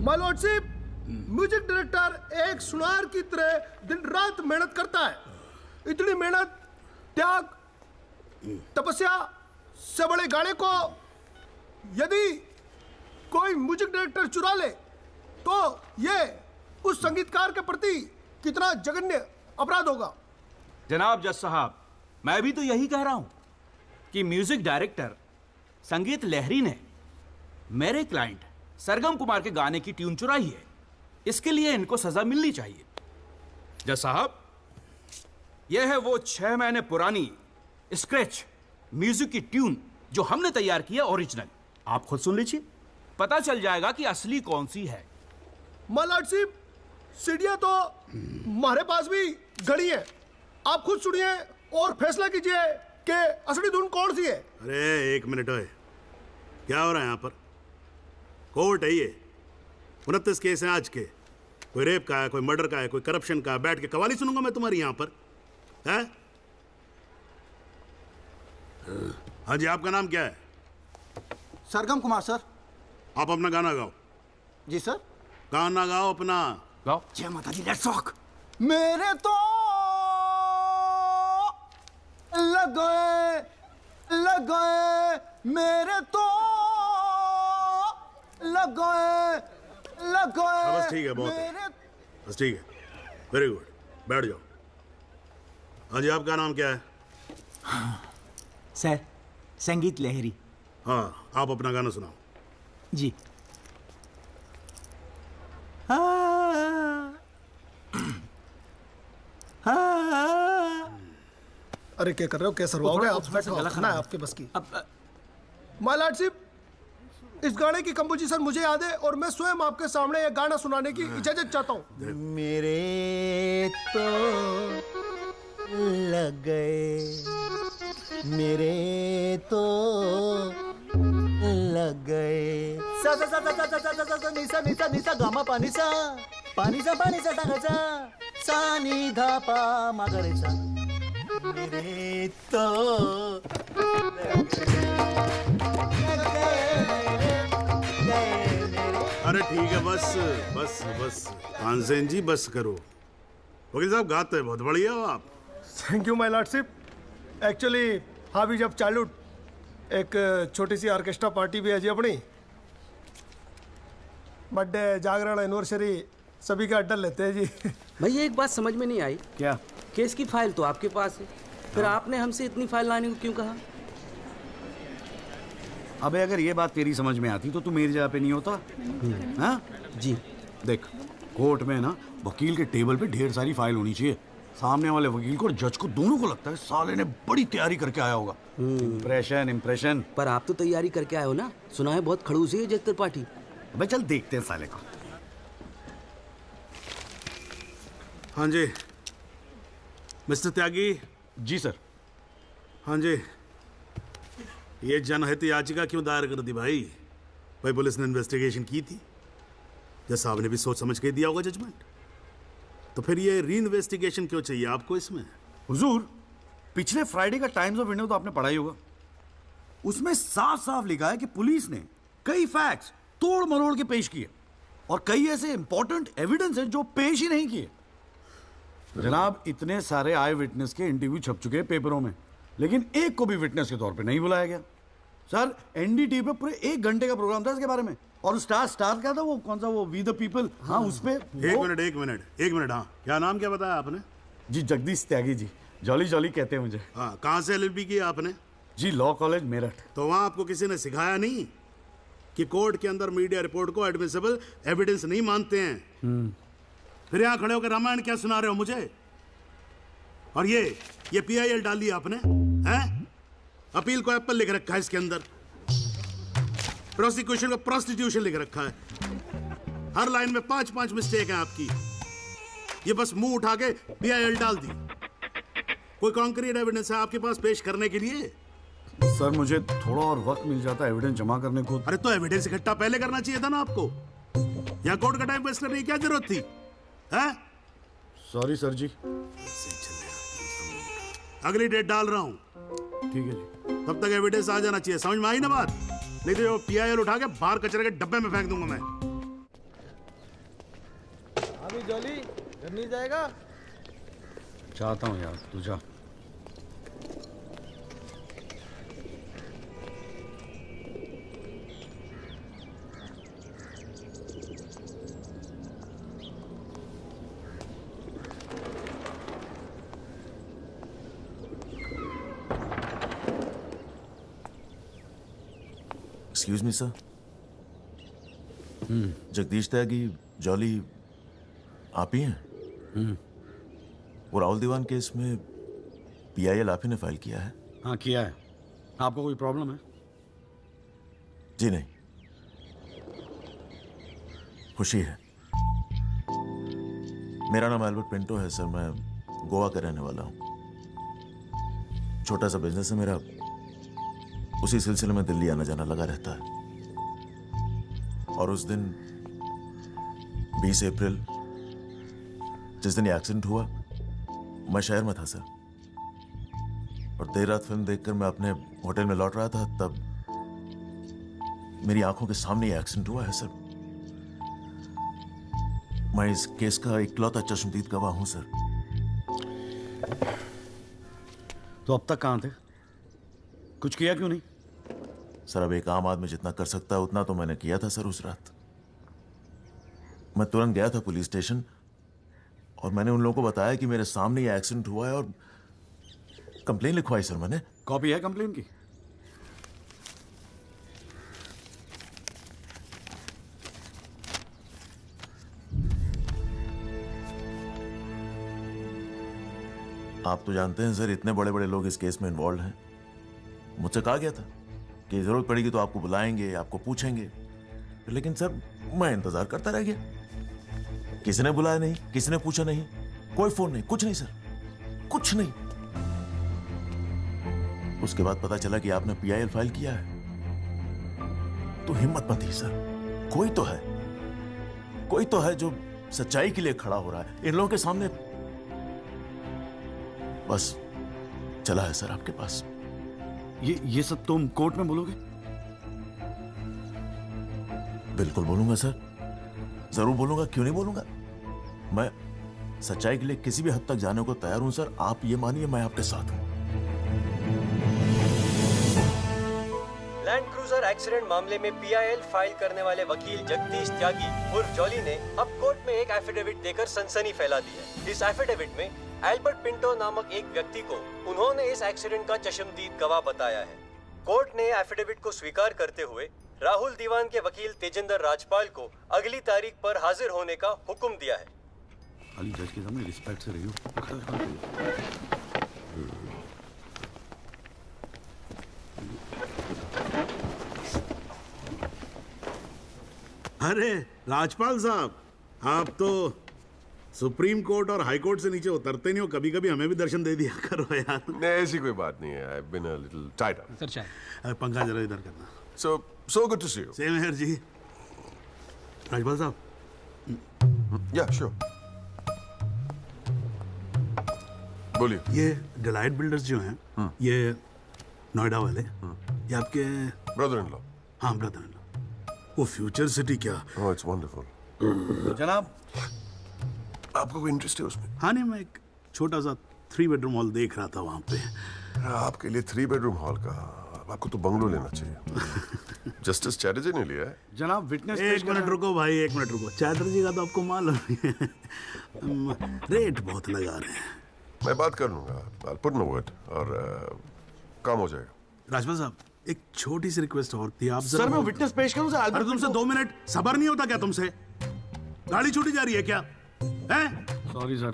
माय लॉर्डशिप, म्यूजिक डायरेक्टर एक सुनार की तरह दिन रात मेहनत करता है। इतनी मेहनत, त्याग, तपस्या से बड़े गाने को यदि कोई म्यूजिक डायरेक्टर चुरा ले तो ये उस संगीतकार के प्रति कितना जघन्य अपराध होगा। जनाब जज साहब, मैं भी तो यही कह रहा हूं कि म्यूजिक डायरेक्टर संगीत लहरी ने मेरे क्लाइंट सरगम कुमार के गाने की ट्यून चुराई है। इसके लिए इनको सजा मिलनी चाहिए। जज साहब, यह है वो 6 महीने पुरानी स्क्रैच म्यूजिक की ट्यून जो हमने तैयार की है ओरिजिनल। आप खुद सुन लीजिए, पता चल जाएगा कि असली कौन सी है। माय लॉर्डशिप, सीढ़ियां तो हमारे पास भी घड़ी है। आप खुद सुनिए और फैसला कीजिए कि असली धुन कौन सी है। अरे एक मिनट है, क्या हो रहा है यहाँ पर? कोर्ट है ये, 29 केस हैं आज के। कोई रेप का है, कोई मर्डर का है, कोई करप्शन का है। बैठ के कवाली सुनूंगा मैं तुम्हारी यहाँ पर, है? हाँ जी, आपका नाम क्या है? सरगम कुमार सर। आप अपना गाना गाओ। जी सर। गाना गाओ अपना। गाओ। जय माता दी, लेट्स रॉक। मेरे तो लग गए मेरे तो लग गए बस ठीक है, बहुत है, बस ठीक है, वेरी गुड, बैठ जाओ। हाँ जी, आपका नाम क्या है? सर, संगीत लहरी। हाँ, आप अपना गाना सुनाओ। जी। अरे क्या कर रहे हो, कैसे रुआओगे आप? खाना है आपके बस की। माय लॉर्डशिप, इस गाने की कंपोजिशन मुझे याद है और मैं स्वयं आपके सामने ये गाना सुनाने की इजाजत चाहता हूँ। मेरे तो लग गए, मेरे तो लग गए। सा सा सा सा सा सा सा सा सा निसा निसा निसा गामा पानी सा पानी सा सा सा नी धा पा मा गा रे सा। मेरे तो अरे ठीक है, बस बस बस तानसेन जी, बस करो। वकील साहब, गाते हैं बहुत बढ़िया हो आप। Thank you my lordship. Actually हाँ भी जब चालू एक छोटी सी ऑर्केस्ट्रा पार्टी भी है जी अपनी। बर्थडे, जागरण, एनिवर्सरी सभी का अड्डा लेते हैं जी। भैया एक बात समझ में नहीं आई। क्या? केस की फाइल तो आपके पास है, फिर आपने हमसे इतनी फाइल लाने को क्यों कहा? अबे अगर ये बात तेरी समझ में आती तो तू मेरी जगह पे नहीं होता। हाँ जी। देख, कोर्ट में ना वकील के टेबल पे ढेर सारी फाइल होनी चाहिए। सामने वाले वकील को और जज को दोनों को लगता है साले ने बड़ी तैयारी करके आया होगा। इम्प्रेशन। पर आप तो तैयारी करके आए हो ना, सुना है बहुत खड़ूस है जज त्रिपाठी। अबे चल देखते हैं साले को। हाँ जी मिस्टर त्यागी। जी सर। हाँ जी, ये जनहित याचिका क्यों दायर कर दी भाई? भाई पुलिस ने इन्वेस्टिगेशन की थी, जज साहब ने भी सोच समझ के दिया होगा जजमेंट, तो फिर ये री इन्वेस्टिगेशन क्यों चाहिए आपको इसमें? हुजूर, पिछले फ्राइडे का टाइम्स ऑफ इंडिया तो आपने पढ़ा ही होगा। उसमें साफ साफ लिखा है कि पुलिस ने कई फैक्ट्स तोड़ मरोड़ के पेश किए और कई ऐसे इंपॉर्टेंट एविडेंस हैं जो पेश ही नहीं किए। जनाब, इतने सारे आई विटनेस के इंटरव्यू छप चुके हैं पेपरों में, लेकिन एक को भी विटनेस के तौर पे नहीं बुलाया गया। सर, एनडीटीवी पे पूरे 1 घंटे का प्रोग्राम था इसके बारे में, और स्टार क्या था वो, कौन सा वो, वी द पीपल, हाँ उस पे एक मिनट, हाँ क्या नाम क्या बताया आपने? जी जगदीश त्यागी जी, जॉली कहते हैं मुझे। हाँ, कहाँ से LLB की आपने? जी लॉ कॉलेज मेरठ। तो वहाँ आपको किसी ने सिखाया नहीं कि कोर्ट के अंदर मीडिया रिपोर्ट को एडमिसिबल एविडेंस नहीं मानते हैं? फिर यहाँ खड़े होकर रामायण क्या सुना रहे हो मुझे? और ये PIL डाल दिया आपने, हैं? अपील को एप्पल लिख रखा है इसके अंदर, प्रोसिक्यूशन को प्रोस्टिट्यूशन लिख रखा है। हर लाइन में 5-5 मिस्टेक है आपकी। ये बस मुंह उठा के PIL डाल दी। कोई कॉन्क्रीट एविडेंस है आपके पास पेश करने के लिए? सर, मुझे थोड़ा और वक्त मिल जाता है एविडेंस जमा करने को। अरे तो एविडेंस इकट्ठा पहले करना चाहिए था ना आपको। यहाँ कोर्ट का टाइम वेस्ट करने की क्या जरूरत थी, हैं? सॉरी सर जी। अगली डेट डाल रहा हूँ। ठीक है जी। तब तक एविडेंस आ जाना चाहिए, समझ में आई ना बात? नहीं तो जो PIL उठा के बाहर कचरे के डब्बे में फेंक दूंगा मैं। अभी जॉली घर नहीं जाएगा? चाहता हूँ यार, तू जा। Excuse me sir. Jagdish Tyagi, Jolly आप ही हैं? वो राहुल दीवान केस में PIL आप ही ने फाइल किया है? हाँ किया है। आपको कोई प्रॉब्लम है? जी नहीं, खुशी है। मेरा नाम एल्बर्ट पिंटो है सर, मैं गोवा का रहने वाला हूँ। छोटा सा बिजनेस है मेरा, उसी सिलसिले में दिल्ली आना जाना लगा रहता है। और उस दिन 20 अप्रैल जिस दिन ये एक्सीडेंट हुआ, मैं शहर में था सर, और देर रात फिल्म देखकर मैं अपने होटल में लौट रहा था, तब मेरी आंखों के सामने ये एक्सीडेंट हुआ है सर। मैं इस केस का इकलौता चश्मदीद गवाह हूं सर। तो अब तक कहां थे? कुछ किया क्यों नहीं? सर, अब एक आम आदमी जितना कर सकता है उतना तो मैंने किया था सर। उस रात मैं तुरंत गया था पुलिस स्टेशन, और मैंने उन लोगों को बताया कि मेरे सामने ये एक्सीडेंट हुआ है, और कंप्लेन लिखवाई सर मैंने। कॉपी है कंप्लेन की? आप तो जानते हैं सर, इतने बड़े बड़े लोग इस केस में इन्वॉल्व हैं। मुझसे कहा गया था कि जरूरत पड़ेगी तो आपको बुलाएंगे, आपको पूछेंगे, लेकिन सर मैं इंतजार करता रह गया। किसी ने बुलाया नहीं, किसी ने पूछा नहीं, कोई फोन नहीं, कुछ नहीं सर, कुछ नहीं। उसके बाद पता चला कि आपने PIL फाइल किया है, तो हिम्मत मत ही सर। कोई तो है जो सच्चाई के लिए खड़ा हो रहा है इन लोगों के सामने। बस चला है सर आपके पास। ये सब तुम कोर्ट में बोलोगे? बिल्कुल बोलूंगा सर, जरूर बोलूंगा, क्यों नहीं बोलूंगा। मैं सच्चाई के लिए किसी भी हद तक जाने को तैयार हूं सर। आप ये मानिए, मैं आपके साथ हूं। लैंड क्रूजर एक्सीडेंट मामले में PIL फाइल करने वाले वकील जगदीश त्यागी उर्फ जॉली ने अब कोर्ट में एक एफिडेविट देकर सनसनी फैला दी है। इस एफिडेविट में एल्बर्ट पिंटो नामक एक व्यक्ति को उन्होंने इस एक्सीडेंट का चश्मदीद गवाह बताया है। कोर्ट ने एफिडेविट को स्वीकार करते हुए राहुल दीवान के वकील तेजिंदर राजपाल को अगली तारीख पर हाजिर होने का हुक्म दिया है। अली जज के सामने रिस्पेक्ट से रहियो। अरे राजपाल साहब, आप तो सुप्रीम कोर्ट और हाई कोर्ट से नीचे उतरते नहीं हो, कभी कभी हमें भी दर्शन दे दिया करो यार। नहीं, ऐसी कोई बात नहीं है। I've been a little tied up. Sir चाय। पंखा जरा इधर करना। So good to see you. Same here ji. Rajpal साहब। Yeah, sure. बोलिए। ये डिलाइट बिल्डर्स जो हैं, ये नोएडा वाले, ये आपके ब्रदर इन लॉ। हाँ, ब्रदर इन लॉ। वो फ्यूचर सिटी क्या? Oh, it's wonderful. जनाब, आपको कोई इंटरेस्ट है उसमें? हाँ नहीं, मैं एक छोटा सा 3 बेडरूम हॉल देख रहा था वहाँ पे। आपके लिए 3 बेडरूम हॉल का, आपको तो बंगलो लेना चाहिए। जस्टिस चैटर्जी ने लिया है। जनाब विटनेस। एक मिनट रुको भाई, एक मिनट रुको। चैटर्जी का तो आपको मालूम है, रेट बहुत लगा रहे हैं। मैं बात कर लूंगा, I'll put in a word और काम हो जाएगा। राजपाल साहब, एक छोटी सी रिक्वेस्ट और थी आप। सर मैं विटनेस पेश करूं सर? अरे तुमसे 2 मिनट सबर नहीं होता क्या तुमसे? गाड़ी छूटी जा रही है क्या? हैं? Sorry sir.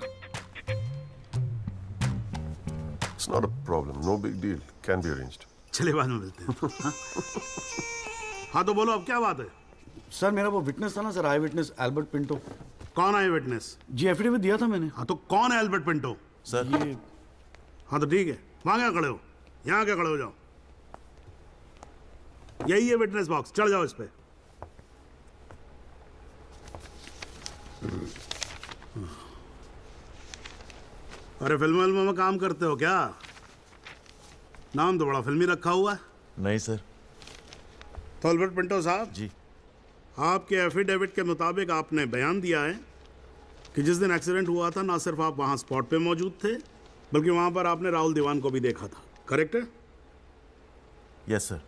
It's not a problem, no big deal, can be arranged. चलिए बाद में मिलते हैं। हाँ तो बोलो, अब क्या बात है? सर मेरा वो विटनेस था ना सर, आई विटनेस एल्बर्ट पिंटो। कौन आई विटनेस? जी एफिडेविट दिया था मैंने। हाँ तो कौन है एल्बर्ट पिंटो? सर ये। हाँ तो ठीक है, वहां क्या खड़े हो? यहाँ क्या खड़े हो जाओ। यही है विटनेस बॉक्स, चढ़ जाओ इस पे। अरे फिल्म में काम करते हो क्या? नाम तो बड़ा फिल्मी रखा हुआ है। नहीं सर। तो एल्बर्ट पिंटो साहब जी, आपके एफिडेविट के मुताबिक आपने बयान दिया है कि जिस दिन एक्सीडेंट हुआ था ना सिर्फ आप वहां स्पॉट पे मौजूद थे, बल्कि वहां पर आपने राहुल दीवान को भी देखा था, करेक्ट है? Yes sir.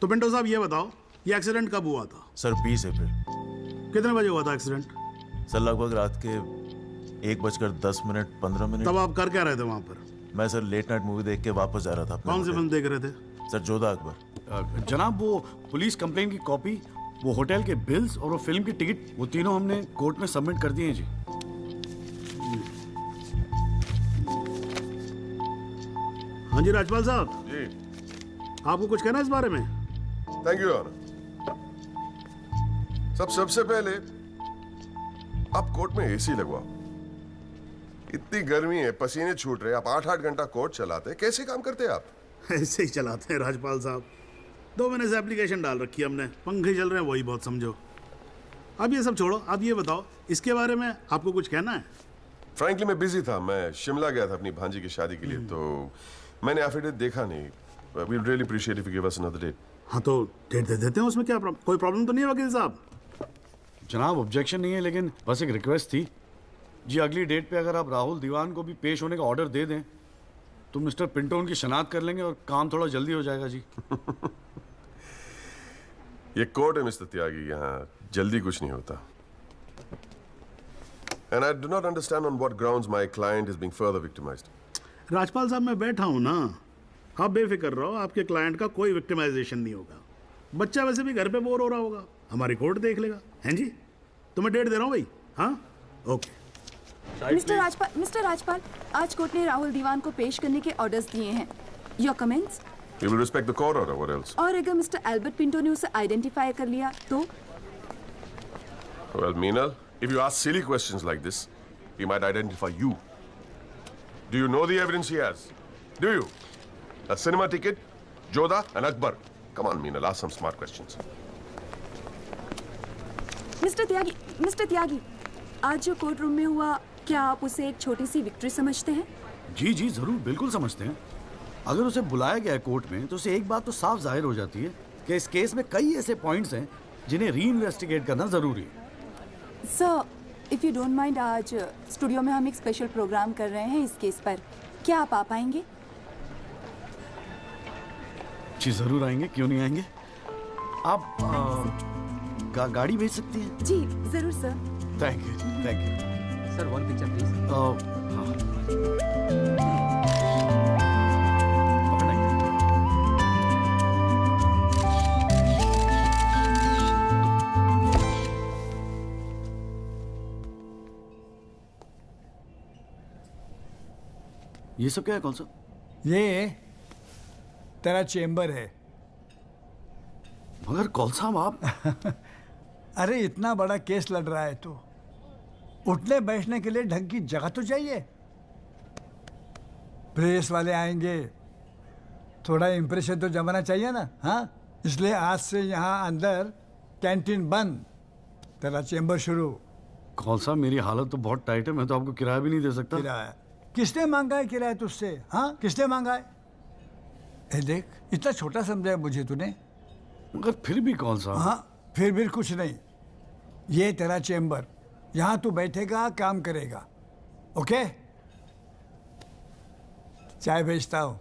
तो पिंटो साहब ये बताओ, ये एक्सीडेंट कब हुआ था? सर 20 अप्रैल। कितने बजे हुआ था एक्सीडेंट? सर लगभग रात के 1:10 तब आप कर क्या रहे थे वहां पर? मैं सर लेट नाइट मूवी देख के वापस जा रहा था। कौन सी फिल्म देख रहे थे? सर जोधा अकबर। जनाब वो पुलिस कंप्लेन की कॉपी, वो होटल के बिल्स और वो फिल्म की टिकट, वो तीनों हमने कोर्ट में सबमिट कर दिए हैं जी। हाँ जी राजपाल साहब जी, आपको कुछ कहना है इस बारे में? Thank you honour. सबसे पहले आप कोर्ट में एसी लगवाओ। इतनी गर्मी है, पसीने छूट रहे, आप 8-8 घंटा कोर्ट चलाते हैं, कैसे काम करते हैं आप? ऐसे ही चलाते हैं राजपाल साहब। 2 महीने से एप्लीकेशन डाल रखी है हमने, पंखे चल रहे हैं, वही बहुत समझो। अब ये सब छोड़ो, अब ये बताओ इसके बारे में आपको कुछ कहना है? फ्रैंकली मैं बिजी था, मैं शिमला गया था अपनी भांजी की शादी के लिए, तो मैंने एफिडेविट देखा नहीं। We really appreciate if you give us another date. हाँ तो डेट दे देते हैं, उसमें क्या कोई प्रॉब्लम तो नहीं है वकील साहब? जनाब ऑब्जेक्शन नहीं है, लेकिन बस एक रिक्वेस्ट थी जी, अगली डेट पे अगर आप राहुल दीवान को भी पेश होने का ऑर्डर दे दें तो मिस्टर पिंटो उनकी शनाख्त कर लेंगे और काम थोड़ा जल्दी हो जाएगा जी। ये कोर्ट है मिस्टर त्यागी, यहाँ जल्दी कुछ नहीं होता। And I do not understand on what grounds my client is being further victimized. Rajpal साहब मैं बैठा हूं ना, आप बेफिक्र रहो, आपके क्लाइंट का कोई विक्टिमाइजेशन नहीं होगा। बच्चा वैसे भी घर पे बोर हो रहा होगा, हमारी कोर्ट देख लेगा। हैं जी, तो मैं डेट दे रहा हूँ भाई। हाँ ओके। मिस्टर राजपाल, आज कोर्ट ने राहुल दीवान को पेश करने के ऑर्डर्स दिए हैं। Your comments? We will respect the court order. What else? और अगर मिस्टर एल्बर्ट पिंटो ने उसे आइडेंटिफाई कर लिया तो? Well, Meenal, if you ask silly questions like this, he might identify you. Do you know the evidence he has? Do you? A cinema ticket, Jodha and Akbar. Come on, Meenal, ask some smart questions. Mister Tyagi, आज जो court room में हुआ, क्या आप उसे एक छोटी सी victory समझते हैं? जी जी जरूर, बिल्कुल समझते हैं। अगर उसे बुलाया गया है कोर्ट में तो उसे एक बात तो साफ जाहिर हो जाती है कि इस केस में कई ऐसे पॉइंट्स हैं जिन्हें री इन्वेस्टिगेट करना जरूरी है। Sir, if you don't mind, आज स्टूडियो में हम एक स्पेशल प्रोग्राम कर रहे हैं इस केस पर, क्या आप आ पाएंगे? जी जरूर आएंगे, क्यों नहीं आएंगे। आप गाड़ी भेज सकती हैं? जी जरूर sir. Thank you, thank you sir. 1 picture please. ये सब क्या है? कौन सा? ये तेरा चेम्बर है। मगर कौन सा आप? अरे इतना बड़ा केस लड़ रहा है तो उठने बैठने के लिए ढंग की जगह तो चाहिए। प्रेस वाले आएंगे, थोड़ा इंप्रेशन तो जमाना चाहिए ना। हाँ, इसलिए आज से यहाँ अंदर कैंटीन बंद, तेरा चेंबर शुरू। कौन सा, मेरी हालत तो बहुत टाइट है, मैं तो आपको किराया भी नहीं दे सकता। किराया किसने मांगा है? किराया तुझसे? हाँ, किसने मांगा है? ए देख, इतना छोटा समझा मुझे तूने। मगर फिर भी कौन सा? हाँ, फिर भी कुछ नहीं। ये तेरा चेंबर, यहाँ तू बैठेगा, काम करेगा। ओके, चाय भेजता हूँ।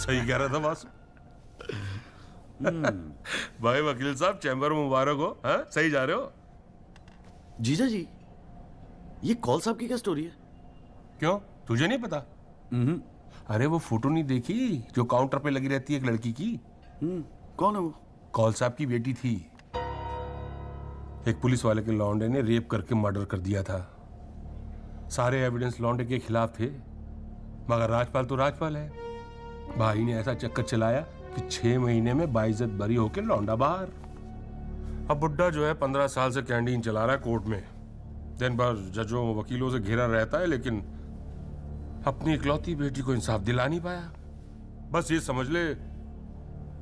सही कह रहा था बॉस। भाई वकील साहब, चैम्बर मुबारक हो। हाँ, सही जा रहे हो। जीजा जी, ये कॉल साहब की क्या स्टोरी है? क्यों, तुझे नहीं पता? अरे वो फोटो नहीं देखी जो काउंटर पे लगी रहती है एक लड़की की? कौन है वो? कॉल साहब की बेटी थी। एक पुलिस वाले के लौंडे ने रेप करके मर्डर कर दिया था। सारे एविडेंस लौंडे के खिलाफ थे, मगर राजपाल तो राजपाल है। भाई ने ऐसा चक्कर चलाया कि 6 महीने में बाइज्जत बरी होके लौंडा बाहर। अब बुड्ढा जो है 15 साल से कैंटीन चला रहा है कोर्ट में। दिन भर जजों वकीलों से घिरा रहता है, लेकिन अपनी इकलौती बेटी को इंसाफ दिला नहीं पाया। बस ये समझ ले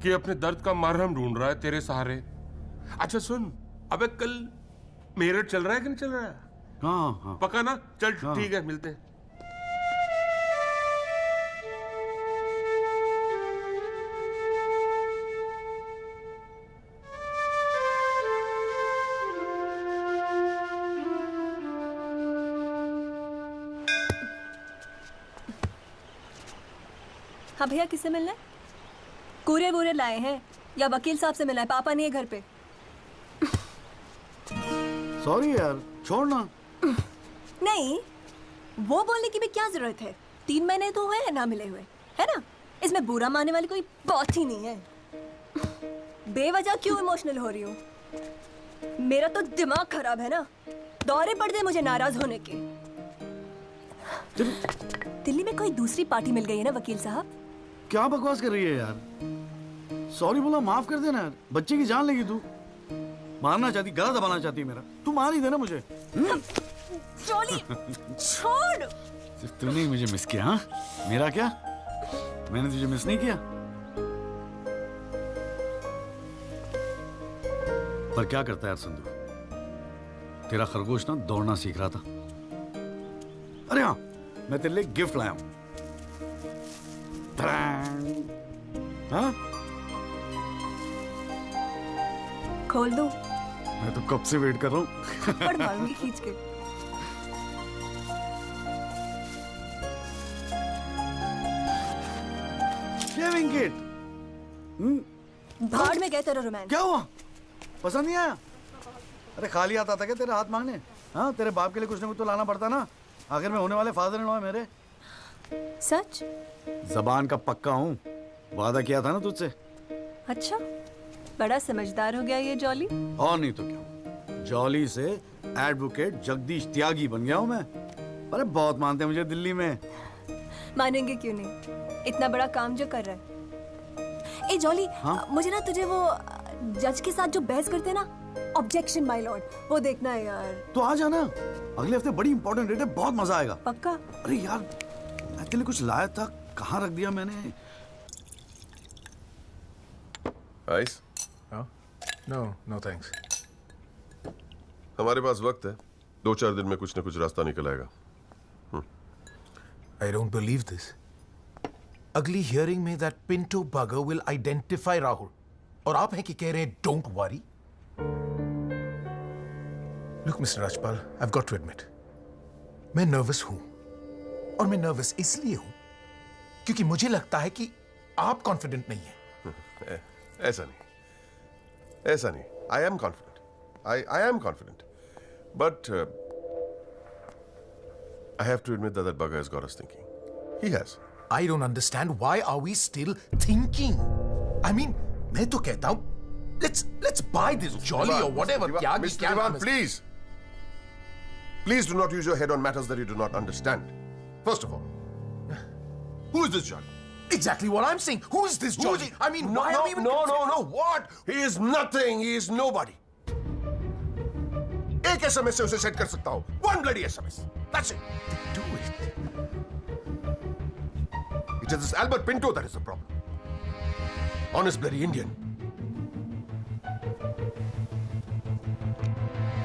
कि अपने दर्द का मरहम ढूंढ रहा है तेरे सहारे। अच्छा सुन, अबे कल मेरठ चल रहा है कि नहीं चल रहा है? हाँ। पक्का ना? चल ठीक है, मिलते हैं। हाँ भैया, किससे मिलना है? कूरे वूरे लाए हैं या वकील साहब से मिलना है? पापा नहीं है घर पे। सॉरी यार, छोड़ना। नहीं, वो बोलने की भी क्या जरूरत है? 3 महीने तो हुए हैं ना मिले हुए, है ना? इसमें बुरा मानने वाली कोई बात ही नहीं है। बेवजह क्यों इमोशनल हो रही हूँ? मेरा तो दिमाग खराब है ना, दौरे पड़ गए मुझे नाराज होने के। दिल्ली में कोई दूसरी पार्टी मिल गई है ना वकील साहब? क्या बकवास कर रही है यार? सॉरी बोला, माफ कर देना यार। बच्चे की जान लेगी तू। मारना चाहती, गला दबाना चाहती है मेरा। तू मार ही देना मुझे। जॉली, छोड़। सिर्फ तूने ही मुझे मिस किया? हाँ, मेरा क्या? मैंने तुझे मिस नहीं किया। पर क्या करता है यार संधू, तेरा खरगोश ना दौड़ना सीख रहा था। अरे हाँ, मैं तेरे लिए गिफ्ट लाया हूं। हाँ? खोल दो। मैं तो कब से वेट कर रहा हूँ। थप्पड़ मारूंगी खींच के। Shaving kit. भाड़ में गए तेरा रोमांस। क्या हुआ? पसंद नहीं आया? अरे खाली आता था क्या तेरे हाथ मांगने? हाँ, तेरे बाप के लिए कुछ ना कुछ तो लाना पड़ता ना। आखिर में होने वाले फादर इन लॉ है मेरे। सच? जबान का पक्का हूँ, वादा किया था ना तुझसे। अच्छा, बड़ा समझदार हो गया ये जॉली। और नहीं तो क्या, जॉली से एडवोकेट जगदीश त्यागी बन गया हूँ मैं। अरे बहुत मानते हैं मुझे दिल्ली में। मानेंगे क्यों नहीं, इतना बड़ा काम जो कर रहा है। ए जॉली, हाँ? मुझे ना तुझे वो जज के साथ जो बहस करते हैं ना, ऑब्जेक्शन माय लॉर्ड, वो देखना है यार। तो आ जाना, अगले हफ्ते बड़ी इंपॉर्टेंट डेट है, बहुत मजा आएगा। पक्का? अरे यार, मैं तेरे लिए कुछ लाया था, कहाँ रख दिया मैंने? आइस? No thanks. हमारे पास वक्त है, 2-4 दिन में कुछ न कुछ रास्ता निकल आएगा। I don't believe this. अगली हियरिंग में that Pinto bugger will identify Rahul. और आप हैं कि कह रहे हैं don't worry? Look, Mr. Rajpal, I've got to admit, मैं नर्वस हूं। और मैं नर्वस इसलिए हूं क्योंकि मुझे लगता है कि आप कॉन्फिडेंट नहीं हैं। ऐसा नहीं। I am confident. I am confident. But I have to admit that bugger has got us thinking. He has. I don't understand why are we still thinking? I mean, मैं तो कहता हूं, let's Let's buy this jolly or whatever. Mr. Diwan, please. Please do not use your head on matters that you do not understand. First of all, who is this Jolly? Exactly what I'm saying. Who is this Jolly? I mean, why are we even... No. What? He is nothing. He is nobody. एक SMS से उसे set कर सकता हूँ. One bloody SMS. That's it. Do it. It is this Albert Pinto that is the problem. Honest bloody Indian.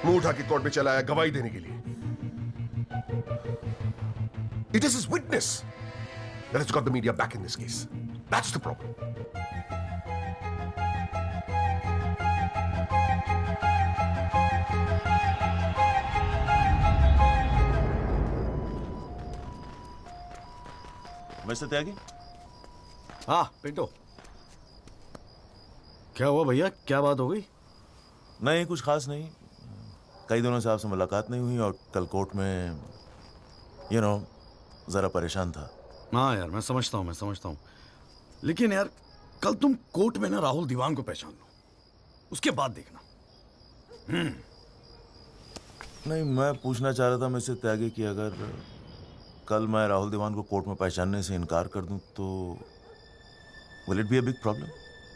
मुंह उठा के court में चला आया गवाही देने के लिए. It is his witness that has got the media back in this case. That's the problem. Mister Tyagi? हाँ पिंटो, क्या हुआ भैया? क्या बात हो गई? नहीं, कुछ खास नहीं. कई दिनों से आपसे मुलाकात नहीं हुई और कल कोर्ट में जरा परेशान था. हाँ यार, मैं समझता हूँ. लेकिन यार, कल तुम कोर्ट में ना राहुल दीवान को पहचान लो, उसके बाद देखना. नहीं, मैं पूछना चाह रहा था मिस्टर त्यागी कि अगर कल मैं राहुल दीवान को कोर्ट में पहचानने से इनकार कर दूं तो will it be a big problem?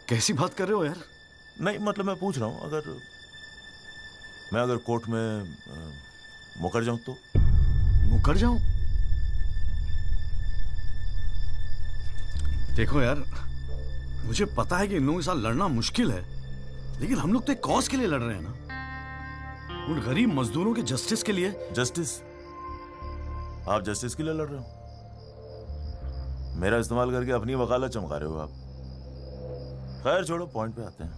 कैसी बात कर रहे हो यार? नहीं, मतलब मैं पूछ रहा हूं, अगर कोर्ट में मुकर जाऊं तो? मुकर जाऊं? देखो यार, मुझे पता है कि इन लोगों के साथ लड़ना मुश्किल है, लेकिन हम लोग तो एक कॉज के लिए लड़ रहे हैं ना, उन गरीब मजदूरों के जस्टिस के लिए. जस्टिस? आप जस्टिस के लिए लड़ रहे हो? मेरा इस्तेमाल करके अपनी वकालत चमका रहे हो आप. खैर छोड़ो, पॉइंट पे आते हैं.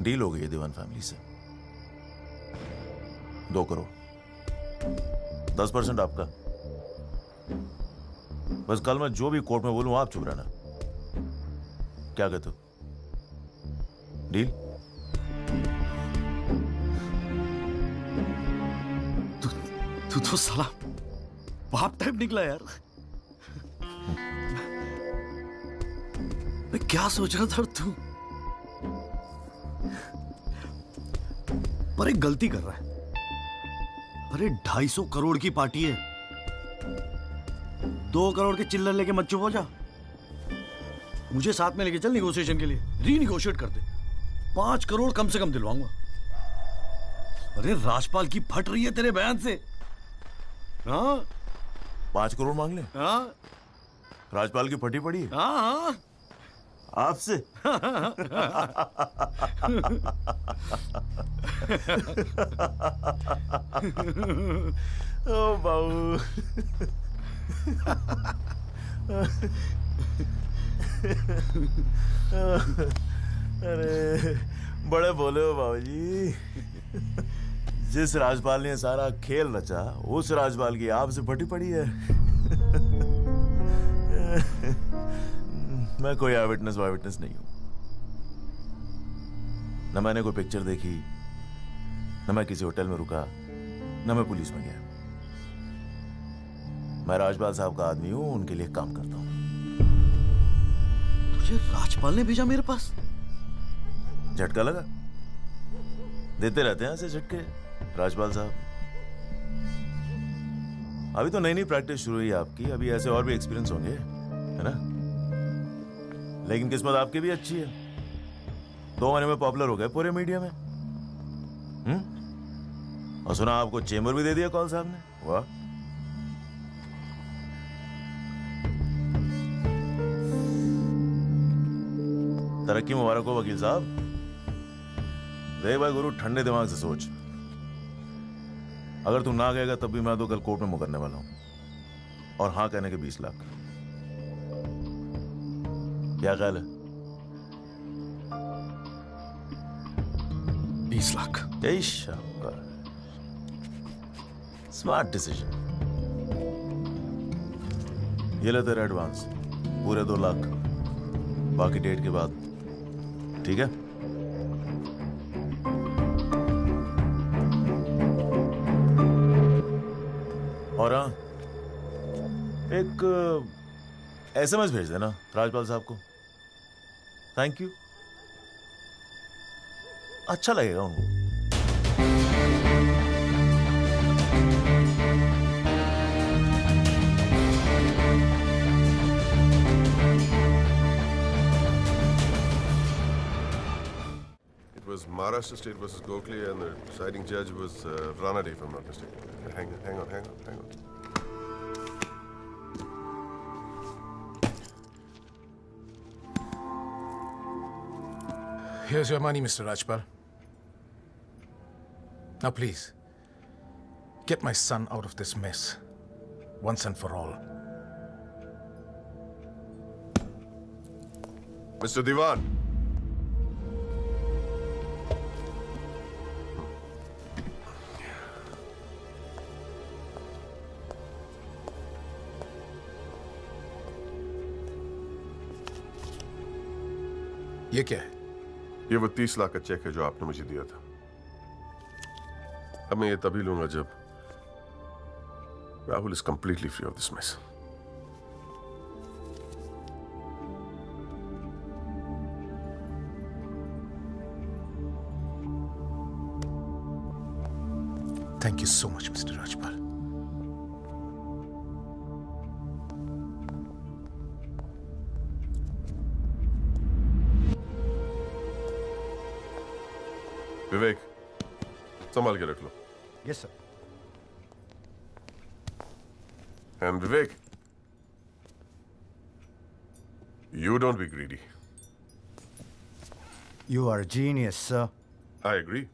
डील हो गई है दीवान फैमिली से. 2 करोड़, 10% आपका. बस कल मैं जो भी कोर्ट में बोलूं आप चुप रहना. क्या कहते हो? डील? तू तो साला बाप टाइप निकला यार. मैं क्या सोच रहा था तू? पर एक गलती कर रहा है. अरे 250 करोड़ की पार्टी है. 2 करोड़ के चिल्लर लेके मत चुप हो जा. मुझे साथ में लेके चल निगोशिएशन के लिए. रीनिगोशिएट कर दे. 5 करोड़ कम से कम दिलवाऊंगा. अरे राजपाल की फट रही है तेरे बयान से. हाँ, 5 करोड़ मांग ले? हाँ, राजपाल की फटी पड़ी है? हाँ. आपसे? ओ बाबू. अरे बड़े बोले हो बाबूजी. जिस राजपाल ने सारा खेल रचा, उस राजपाल की आपसे फटी पड़ी है. मैं कोई आई विटनेस नहीं हूं. न मैंने कोई पिक्चर देखी, न मैं किसी होटल में रुका, न मैं पुलिस में गया. मैं राजपाल साहब का आदमी हूं, उनके लिए काम करता हूं. तुझे राजपाल ने भेजा मेरे पास? झटका लगा? देते रहते हैं ऐसे झटके राजपाल साहब. अभी तो नई प्रैक्टिस शुरू हुई है आपकी. अभी ऐसे और भी एक्सपीरियंस होंगे, है ना? लेकिन किस्मत आपकी भी अच्छी है. 2 महीने में पॉपुलर हो गए पूरे मीडिया में. और सुना आपको चेंबर भी दे दिया कौल साहब ने. वाह. तरक्की मुबारक हो वकील साहब. देख भाई गुरु, ठंडे दिमाग से सोच. अगर तू ना गएगा तब भी मैं तो कल कोर्ट में मुकरने वाला हूं. और हाँ कहने के 20 लाख. क्या ख्याल है? 20 लाख. Smart decision. ये ले तेरा एडवांस, पूरे 2 लाख. बाकी डेट के बाद. ठीक है? और हाँ, एक SMS भेज देना राजपाल साहब को. Thank you. अच्छा लगेगा उनको। It was Maharashtra State versus Gokhale, and the deciding judge was Ranade, if I'm not mistaken. Hang on. Here's your money, Mr. Rajpal. Now, please, get my son out of this mess, once and for all. Mr. Diwan. ये क्या है? ये वो 30 लाख का check है जो आपने मुझे दिया था। अब मैं ये तभी लूंगा जब Rahul is completely free of this mess. Thank you so much, Mr. Rajpal. Vivek, संभाल के रख लो। Yes sir. And Vivek, you don't be greedy. You are a genius, sir. I agree.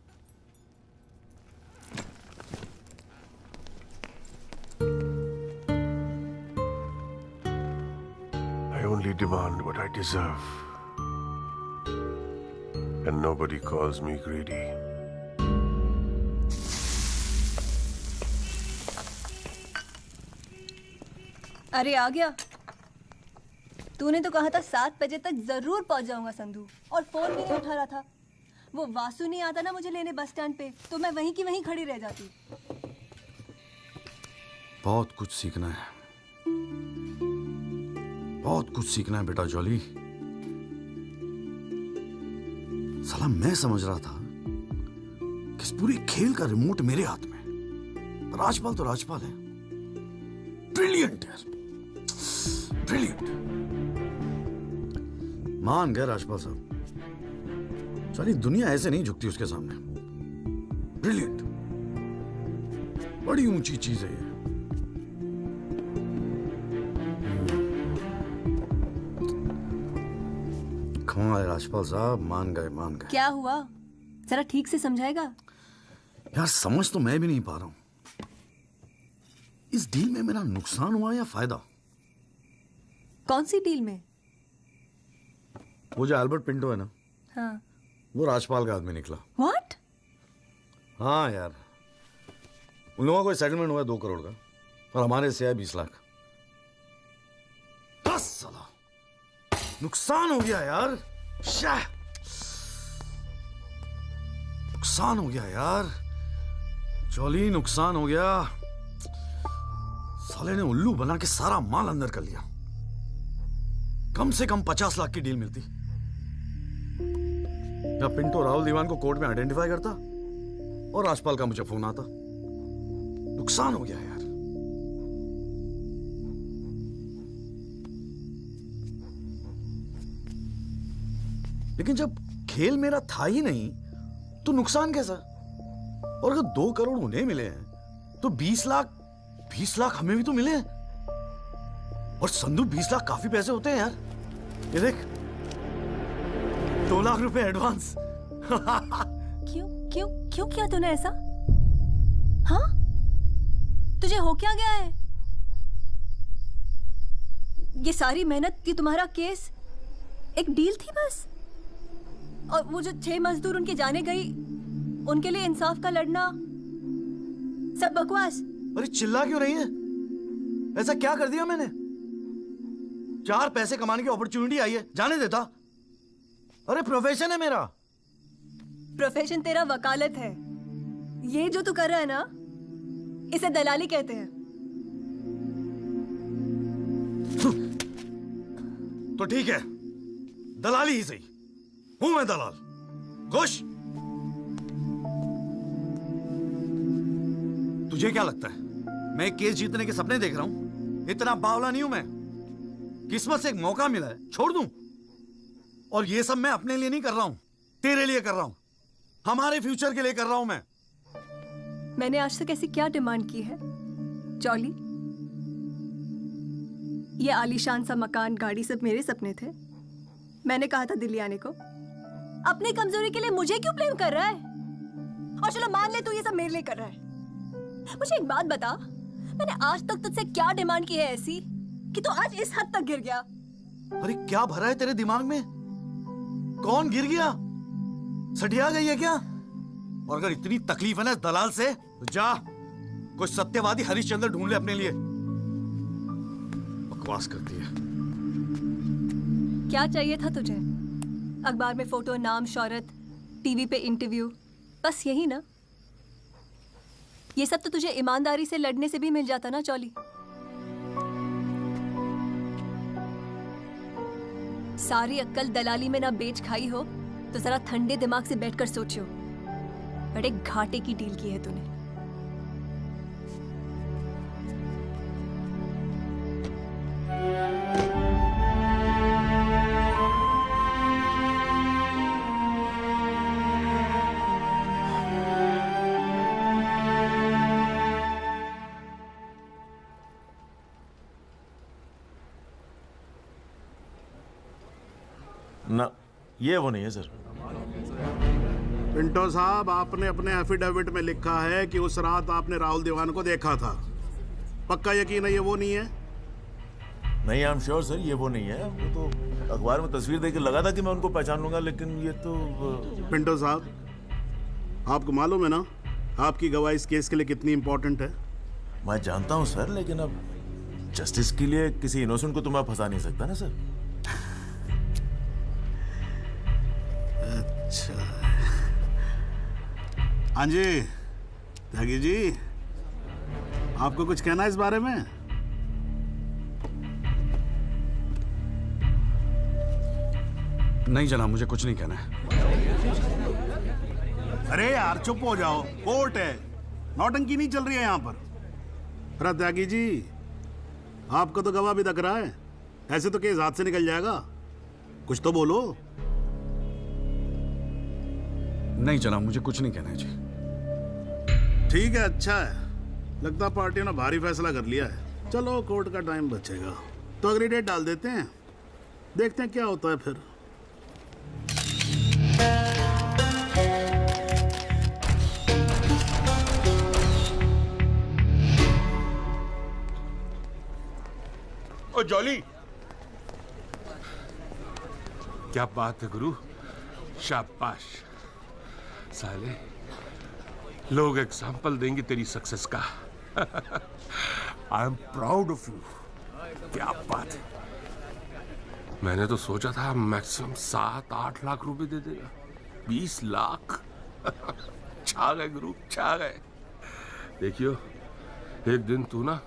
I only demand what I deserve. And nobody calls me greedy. अरे आ गया। तूने तो कहा था 7 बजे तक जरूर पहुंच जाऊंगा संधू, और फोन भी नहीं उठा रहा था। वो वासु नहीं आता ना मुझे लेने बस स्टैंड पे, तो मैं वहीं की वहीं खड़ी रह जाती। बहुत कुछ सीखना है, बहुत कुछ सीखना है बेटा जॉली। साला मैं समझ रहा था कि इस पूरे खेल का रिमोट मेरे हाथ में। राजपाल तो राजपाल है, ब्रिलियंट है, ब्रिलियंट। मान गए राजपाल साहब, सारी दुनिया ऐसे नहीं झुकती उसके सामने। ब्रिलियंट, बड़ी ऊंची चीज है ये। कमाल है राजपाल साहब, मान गए मान गए। क्या हुआ, जरा ठीक से समझाएगा? यार समझ तो मैं भी नहीं पा रहा हूं, इस डील में मेरा नुकसान हुआ या फायदा? कौन सी डील में? वो जो एल्बर्ट पिंटो है ना, हाँ। वो राजपाल का आदमी निकला। What? हाँ यार, उन लोगों को सेटलमेंट हुआ 2 करोड़ का, और हमारे से आया 20 लाख। बस साला नुकसान हो गया यार, नुकसान हो गया यार, जॉली नुकसान हो गया। साले ने उल्लू बना के सारा माल अंदर कर लिया। कम से कम 50 लाख की डील मिलती। या पिंटो राहुल दीवान को कोर्ट में आइडेंटिफाई करता और राजपाल का मुझे फोन आता। नुकसान हो गया यार। लेकिन जब खेल मेरा था ही नहीं तो नुकसान कैसा? और अगर 2 करोड़ उन्हें मिले हैं तो 20 लाख हमें भी तो मिले हैं। और संधू 20 लाख काफी पैसे होते हैं यार। ये देख, 2 लाख रुपए एडवांस। क्यों किया तूने ऐसा? हाँ, तुझे हो क्या गया है? ये सारी मेहनत की, तुम्हारा केस एक डील थी बस। और वो जो 6 मजदूर उनके जाने गई, उनके लिए इंसाफ का लड़ना सब बकवास। अरे चिल्ला क्यों रही है? ऐसा क्या कर दिया मैंने? 4 पैसे कमाने की अपॉर्चुनिटी आई है, जाने देता? अरे प्रोफेशन है मेरा। प्रोफेशन तेरा वकालत है। ये जो तू कर रहा है ना, इसे दलाली कहते हैं। तो ठीक है, दलाली ही सही। हूं मैं दलाल? खुश? तुझे क्या लगता है मैं केस जीतने के सपने देख रहा हूं? इतना बावला नहीं हूं मैं। किस्मत से एक मौका मिला है, छोड़ दूं? और ये सब मैं अपने लिए नहीं कर रहा हूं, तेरे लिए कर रहा हूं, हमारे फ्यूचर के लिए कर रहा हूं मैं। मैंने आज तक ऐसी क्या डिमांड की है जॉली? ये आलीशान सा मकान, गाड़ी सब मेरे सपने थे। मैंने कहा था दिल्ली आने को। अपनी कमजोरी के लिए मुझे क्यों ब्लेम कर रहा है? और चलो मान ले तू ये सब मेरे लिए कर रहा है। मुझे एक बात बता, मैंने आज तक तुझसे क्या डिमांड की है ऐसी कि तू आज इस हद तक गिर गया? अरे क्या भरा है तेरे दिमाग में? कौन गिर गया? सटिया गई है क्या? और अगर इतनी तकलीफ है ना इस दलाल से, तो जा कोई सत्यवादी हरिश्चंद्र ढूंढ ले अपने लिए। बकवास करती है। क्या चाहिए था तुझे? अखबार में फोटो, नाम, शोहरत, टीवी पे इंटरव्यू, बस यही ना? ये सब तो तुझे ईमानदारी से लड़ने से भी मिल जाता ना चौली। सारी अक्कल दलाली में ना बेच खाई हो तो जरा ठंडे दिमाग से बैठकर सोचो। बड़े घाटे की डील की है तूने। ना, ये वो नहीं है सर। पिंटो साहब, आपने अपने एफिडेविट में लिखा है कि उस रात आपने राहुल दीवान को देखा था। पक्का यकीन है ये वो नहीं है? नहीं, आई एम श्योर सर, ये वो नहीं है। वो तो अखबार में तस्वीर देख के लगा था कि मैं उनको पहचान लूंगा, लेकिन ये तो पिंटो साहब, आपको मालूम है ना आपकी गवाही इस केस के लिए कितनी इंपॉर्टेंट है? मैं जानता हूँ सर, लेकिन अब जस्टिस के लिए किसी इनोसेंट को तो मैं फंसा नहीं सकता ना सर। अच्छा, हाँ जी त्यागी जी, आपको कुछ कहना है इस बारे में? नहीं जनाब, मुझे कुछ नहीं कहना है। अरे यार चुप हो जाओ, कोर्ट है, नौटंकी नहीं चल रही है यहाँ पर। अरे त्यागी जी, आपको तो गवाह भी दिख रहा है, ऐसे तो केस हाथ से निकल जाएगा, कुछ तो बोलो। नहीं जनाब, मुझे कुछ नहीं कहना है जी। ठीक है, अच्छा है, लगता पार्टी ने भारी फैसला कर लिया है। चलो कोर्ट का टाइम बचेगा तो अगली डेट डाल देते हैं, देखते हैं क्या होता है फिर। ओ जॉली, क्या बात है गुरु, शाबाश। साले लोग एग्जाम्पल देंगे तेरी सक्सेस का। I am proud of you. क्या बात है। मैंने तो सोचा था मैक्सिमम 7-8 लाख रुपए दे देगा। 20 लाख। छा गए गुरु, छा गए। देखियो, एक दिन तू ना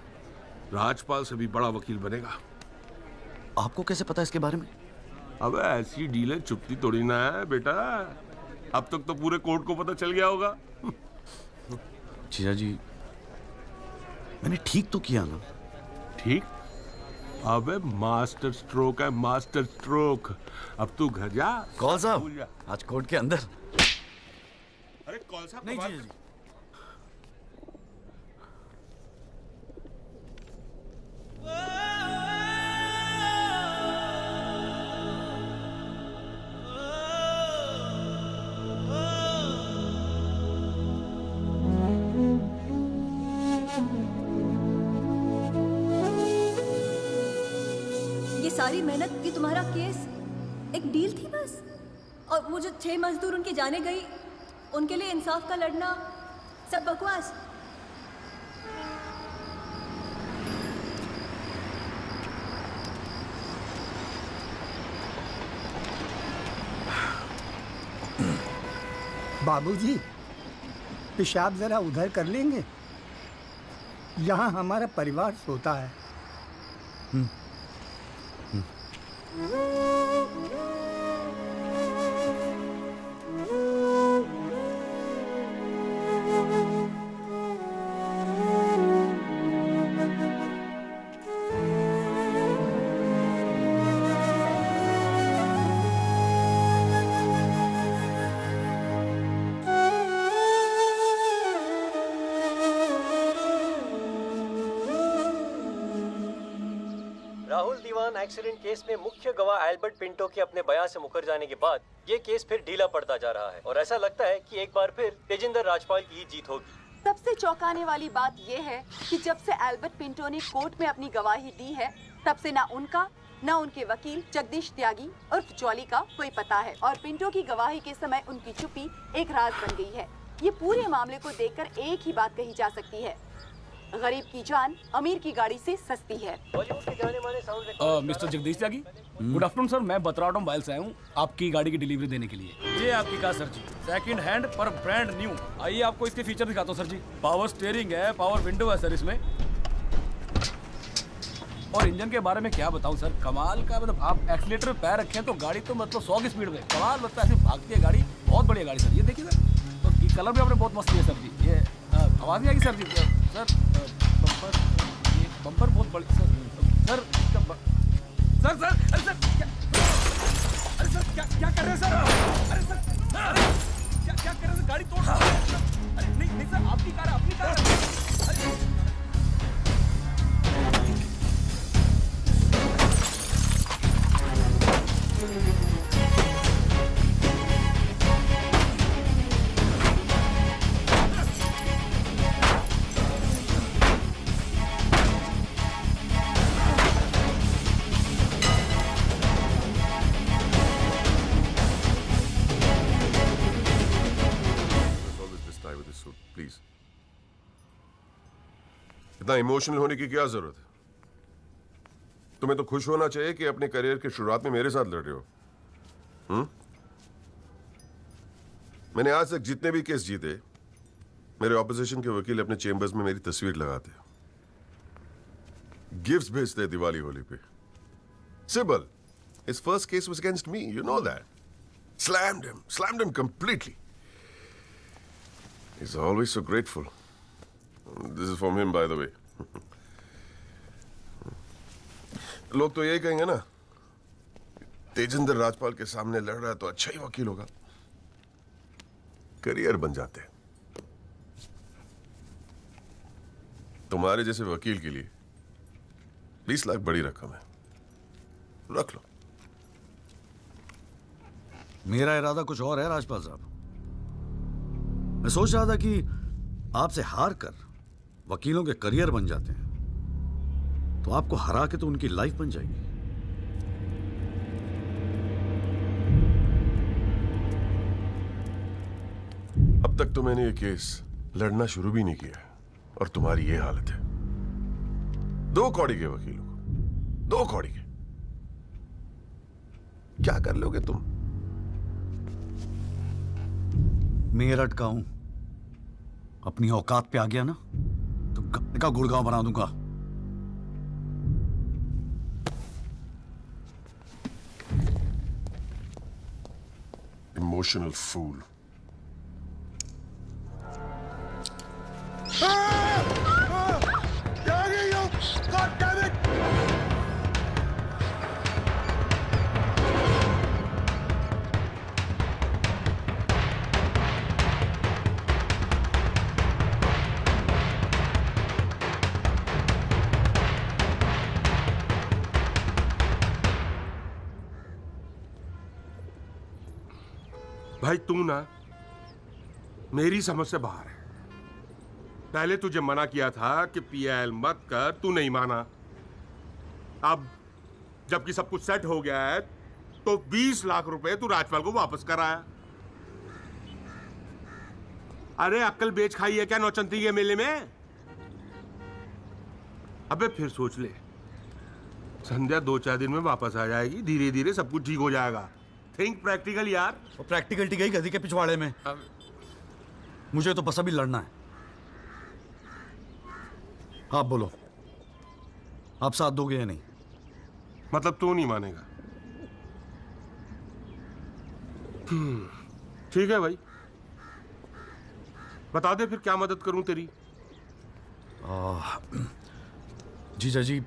राजपाल से भी बड़ा वकील बनेगा। आपको कैसे पता इसके बारे में? अब ऐसी डीलें चुपती थोड़ी ना है बेटा। अब तक तो पूरे कोर्ट को पता चल गया होगा। जीजा जी, मैंने ठीक तो किया ना? ठीक? अबे मास्टर स्ट्रोक है, मास्टर स्ट्रोक। अब तू घर जा। कौल साहब, आज कोर्ट के अंदर। अरे कौल साहब नहीं जीजा जी। सारी मेहनत की तुम्हारा केस एक डील थी बस? और वो जो 6 मजदूर उनके जाने गई, उनके लिए इंसाफ का लड़ना सब बकवास? बाबूजी, पेशाब जरा उधर कर लेंगे? यहाँ हमारा परिवार सोता है। एक्सीडेंट केस में मुख्य गवाह एल्बर्ट पिंटो के अपने बयान से मुकर जाने के बाद ये केस फिर ढीला पड़ता जा रहा है और ऐसा लगता है कि एक बार फिर तेजिंदर राजपाल की ही जीत होगी। सबसे चौंकाने वाली बात यह है कि जब से एल्बर्ट पिंटो ने कोर्ट में अपनी गवाही दी है, तब से ना उनका न उनके वकील जगदीश त्यागी उर्फ जॉली का कोई पता है और पिंटो की गवाही के समय उनकी चुप्पी एक राज बन गई है। ये पूरे मामले को देखकर एक ही बात कही जा सकती है, गरीब की जान अमीर की गाड़ी से सस्ती है। मिस्टर जगदीश त्यागी, गुड आफ्टरनून सर। मैं बतराटो मोबाइल से आया हूँ आपकी गाड़ी की डिलीवरी देने के लिए। ये आपकी कार सर जी, सेकंड हैंड पर ब्रांड न्यू। आइए आपको इसके फीचर दिखाता हूँ सर जी। पावर स्टीयरिंग है, पावर विंडो है सर इसमें, और इंजन के बारे में क्या बताऊं सर, कमाल का। मतलब आप एक्सीलेटर पे पैर रखें तो गाड़ी तो मतलब 100 की स्पीड में कमाल लगता है, ऐसे भागती है गाड़ी। बहुत बढ़िया गाड़ी सर, ये देखिए सर। तो ये कलर भी आपने बहुत मस्त किया सर जी। ये आवाज़ नहीं आएगी सर जी। सर बम्पर, ये बम्पर बहुत बड़ी सर। सर सर सर अरे सर क्या, अरे सर क्या कर रहे हैं सर? अरे सर क्या कर रहे हैं सर? गाड़ी तोड़ रहा है। अरे नहीं सर, आपकी कार है, अपनी कार है। प्लीज, इतना इमोशनल होने की क्या जरूरत है? तुम्हें तो खुश होना चाहिए कि अपने करियर की शुरुआत में मेरे साथ लड़ रहे हो। मैंने आज तक जितने भी केस जीते, मेरे ऑपोजिशन के वकील अपने चेंबर्स में मेरी तस्वीर लगाते, गिफ्ट्स भेजते दिवाली होली पे। Sibal, his first case was against me, you know that. Slammed him completely. He's always so grateful. This is from him, by the way. लोग तो यही कहेंगे ना, तेजिंदर राजपाल के सामने लड़ रहा है तो अच्छा ही वकील होगा। करियर बन जाते हैं। तुम्हारे जैसे वकील के लिए 20 लाख बड़ी रकम है, रख लो। मेरा इरादा कुछ और है राजपाल साहब। मैं सोच रहा था कि आपसे हार कर वकीलों के करियर बन जाते हैं तो आपको हरा के तो उनकी लाइफ बन जाएगी। अब तक तो मैंने ये केस लड़ना शुरू भी नहीं किया और तुम्हारी ये हालत है। 2 कौड़ी के वकीलों को, 2 कौड़ी के, क्या कर लोगे तुम? मेरठ का हूं, अपनी औकात पे आ गया ना तो गप्पे का गुड़गांव बना दूंगा। Emotional fool. भाई तू ना मेरी समझ से बाहर है। पहले तुझे मना किया था कि पीएल मत कर, तू नहीं माना। अब जबकि सब कुछ सेट हो गया है तो 20 लाख रुपए तू राजपाल को वापस कराया। अरे अक्ल बेच खाई है क्या नौचंती के मेले में? अबे फिर सोच ले, संध्या 2-4 दिन में वापस आ जाएगी, धीरे धीरे सब कुछ ठीक हो जाएगा। थिंक प्रैक्टिकल यार। और प्रैक्टिकलिटी गई गधी के पिछवाड़े में। मुझे तो बस अभी लड़ना है। आप बोलो, आप साथ दोगे या नहीं? मतलब तू नहीं मानेगा? ठीक है भाई, बता दे फिर क्या मदद करूं तेरी। जीजा जी,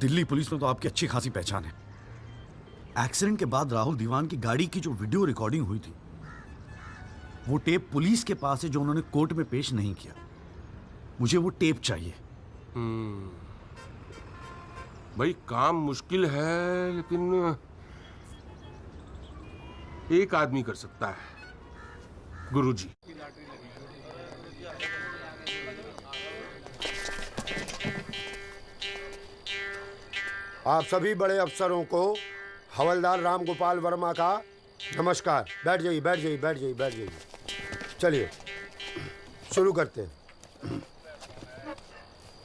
दिल्ली पुलिस में तो आपकी अच्छी खासी पहचान है। एक्सीडेंट के बाद राहुल दीवान की गाड़ी की जो वीडियो रिकॉर्डिंग हुई थी, वो टेप पुलिस के पास है जो उन्होंने कोर्ट में पेश नहीं किया। मुझे वो टेप चाहिए। भाई काम मुश्किल है, लेकिन एक आदमी कर सकता है, गुरुजी। आप सभी बड़े अफसरों को हवलदार राम गोपाल वर्मा का नमस्कार। बैठ जाइए, बैठ जाइए, बैठ जाइए, बैठ जाइए। चलिए शुरू करते हैं।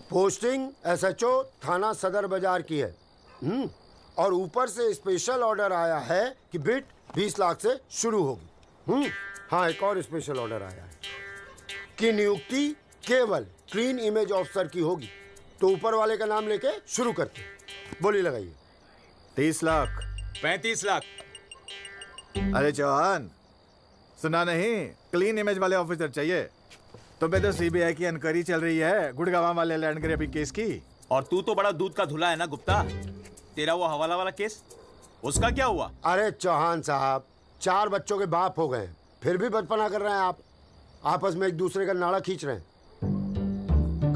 पोस्टिंग एसएचओ थाना सदर बाजार की है। और ऊपर से स्पेशल ऑर्डर आया है कि बिट 20 लाख से शुरू होगी। हाँ, एक और स्पेशल ऑर्डर आया है कि नियुक्ति केवल क्लीन इमेज ऑफिसर की होगी। तो ऊपर वाले का नाम लेके शुरू करते हैं। बोली लगाइए। 30 लाख 35 लाख। अरे चौहान, सुना नहीं? क्लीन इमेज वाले ऑफिसर चाहिए। तो बे तो सीबीआई की इंक्वायरी चल रही है गुड़गांव वाले लैंड ग्रैबिंग केस की। और तू तो बड़ा दूध का धुला है ना गुप्ता। तेरा वो हवाला वाला केस, उसका क्या हुआ? अरे चौहान साहब, 4 बच्चों के बाप हो गए, फिर भी बचपना कर रहे हैं आप। आपस में एक दूसरे का नाड़ा खींच रहे हैं।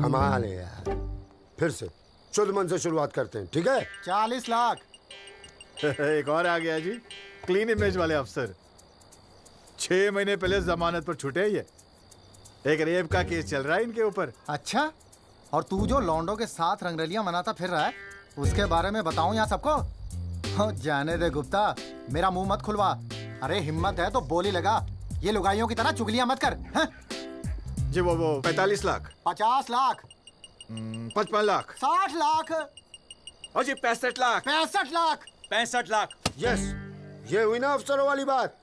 कमाल है यार। फिर से शुद्ध मन से शुरुआत करते हैं, ठीक है? 40 लाख। एक और आ गया जी, क्लीन इमेज वाले अफसर। 6 महीने पहले जमानत पर छूटे। ये एक रेप का केस चल रहा है इनके ऊपर। अच्छा, और तू जो लौंडों के साथ रंगरलियां मनाता फिर रहा है, उसके बारे में बताऊं यहाँ सबको? हो जाने दे गुप्ता, मेरा मुंह मत खुलवा। अरे हिम्मत है तो बोली लगा, ये लुगाइयों की तरह चुगलियां मत कर। हैं? जी वो 45 लाख 50 लाख 55 लाख 60 लाख और जी 65 लाख 65 लाख 65 लाख। यस, ये हुई ना अफसरों वाली बात।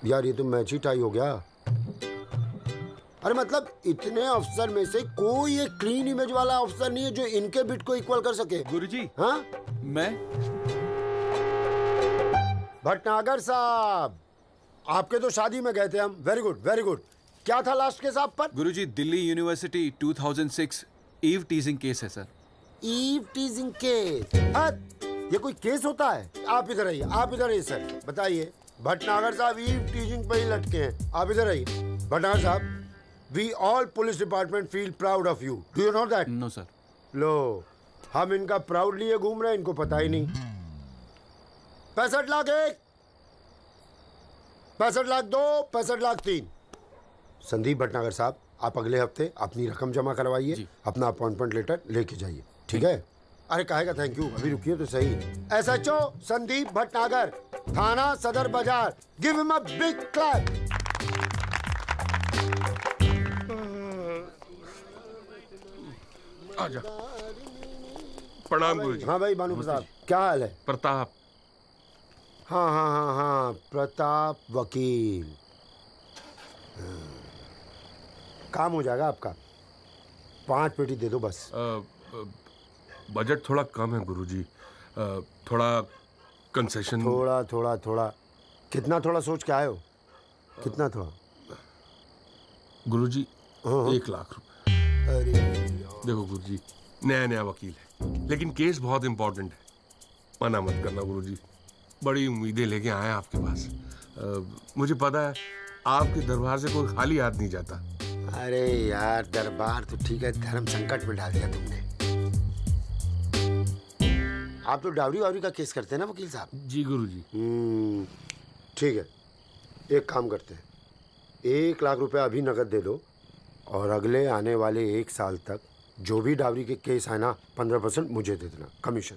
यार ये तो मैच ही टाई हो गया। अरे मतलब इतने अफसर में से कोई एक क्लीन इमेज वाला अफसर नहीं है जो इनके बिट को इक्वल कर सके। गुरुजी, हाँ? मैं भटनागर साहब, आपके तो शादी में गए थे हम। Very good, very good. क्या था लास्ट केस आप पर? Guruji, Delhi university 2006 eve teasing case है सर। Eve teasing case? ये कोई केस होता है? आप इधर आइए, आप इधर आइए सर, बताइए। भटनागर साहब ईव टीजिंग पे ही लटके हैं। आप इधर आइए। भटनागर साहब, we all police department feel proud of you. Do you know that? No sir. लो, हम इनका प्राउड लिए घूम रहे हैं, इनको पता ही नहीं। 65 लाख 1, 65 लाख 2, 65 लाख 3। संदीप भटनागर साहब, आप अगले हफ्ते अपनी रकम जमा करवाइए, अपना अपॉइंटमेंट लेटर लेके जाइए, ठीक है? अरे काहेगा थैंक यू, अभी रुकिए तो सही। एसएचओ संदीप भटनागर, थाना सदर बाजार, give him a big clap. आजा। प्रणाम गुरुजी। हाँ भाई भानु प्रताप, क्या हाल है? प्रताप। हाँ हाँ हाँ हाँ, प्रताप वकील। काम हो जाएगा आपका। 5 पेटी दे दो बस। बजट थोड़ा कम है गुरुजी, थोड़ा कंसेशन। थोड़ा थोड़ा थोड़ा कितना थोड़ा सोच के आए हो? कितना थोड़ा? गुरुजी 1 लाख रुपए। अरे देखो गुरुजी, नया नया वकील है, लेकिन केस बहुत इंपॉर्टेंट है। मना मत करना गुरुजी, बड़ी उम्मीदें लेके आए आपके पास। मुझे पता है आपके दरबार से कोई खाली हाथ नहीं जाता। अरे यार, दरबार तो ठीक है, धर्म संकट में डाल दिया तुमने। आप तो डावरी वावरी का केस करते हैं ना वकील साहब? जी गुरुजी। ठीक है, एक काम करते हैं, 1 लाख रुपए अभी नकद दे दो, और अगले आने वाले 1 साल तक जो भी डावरी के केस है ना, 15% मुझे दे देना कमीशन।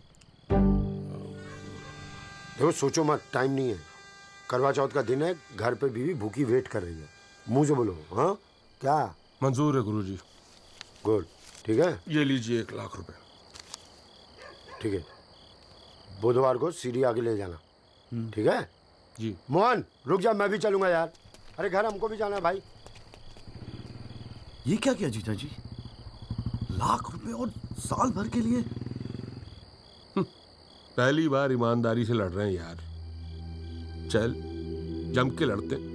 देखो सोचो मत, टाइम नहीं है। करवा चौथ का दिन है, घर पे बीवी भूखी वेट कर रही है। मुंह से बोलो। हाँ क्या? मंजूर है गुरुजी। गुड, ठीक है। ये लीजिए 1 लाख रुपए। ठीक है, बुधवार को सीढ़ी आगे ले जाना, ठीक है? जी। मोहन रुक जा, मैं भी चलूंगा यार। अरे घर हमको भी जाना है भाई। ये क्या किया जीजा जी? लाख रुपए और साल भर के लिए? पहली बार ईमानदारी से लड़ रहे हैं यार। चल जम के लड़ते।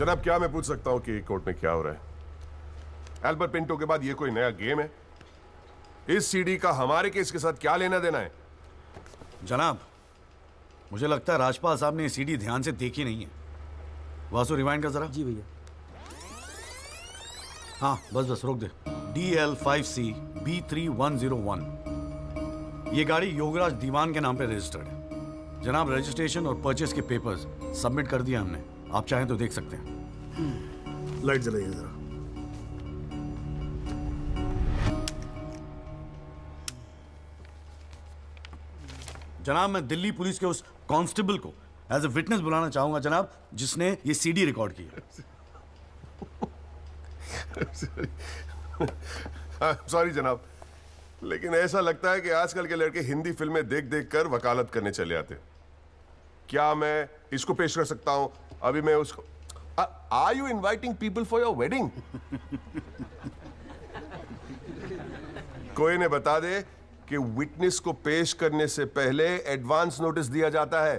जनाब, क्या मैं पूछ सकता हूं कि कोर्ट में क्या हो रहा है? एल्बर्ट पिंटो के बाद ये कोई नया गेम है? इस सीडी का हमारे केस के साथ क्या लेना देना है? जनाब, मुझे लगता है राजपाल साहब ने ये सीडी ध्यान से देखी नहीं है। वासु रिवाइंड कर जरा। जी भैया। हाँ बस रोक दे। DL5C B3101, ये गाड़ी योगराज दीवान के नाम पे रजिस्टर्ड है। जनाब, रजिस्ट्रेशन और परचेस के पेपर्स सबमिट कर दिए हमने, आप चाहें तो देख सकते हैं। लाइट जलाइए जरा। जनाब, मैं दिल्ली पुलिस के उस कांस्टेबल को एज ए विटनेस बुलाना चाहूंगा जनाब, जिसने ये सीडी रिकॉर्ड की है। सॉरी जनाब, लेकिन ऐसा लगता है कि आजकल के लड़के हिंदी फिल्में देख देख कर वकालत करने चले आते। क्या मैं इसको पेश कर सकता हूं? अभी मैं उसको are you inviting people for your wedding? कोई ने बता दे कि विटनेस को पेश करने से पहले एडवांस नोटिस दिया जाता है,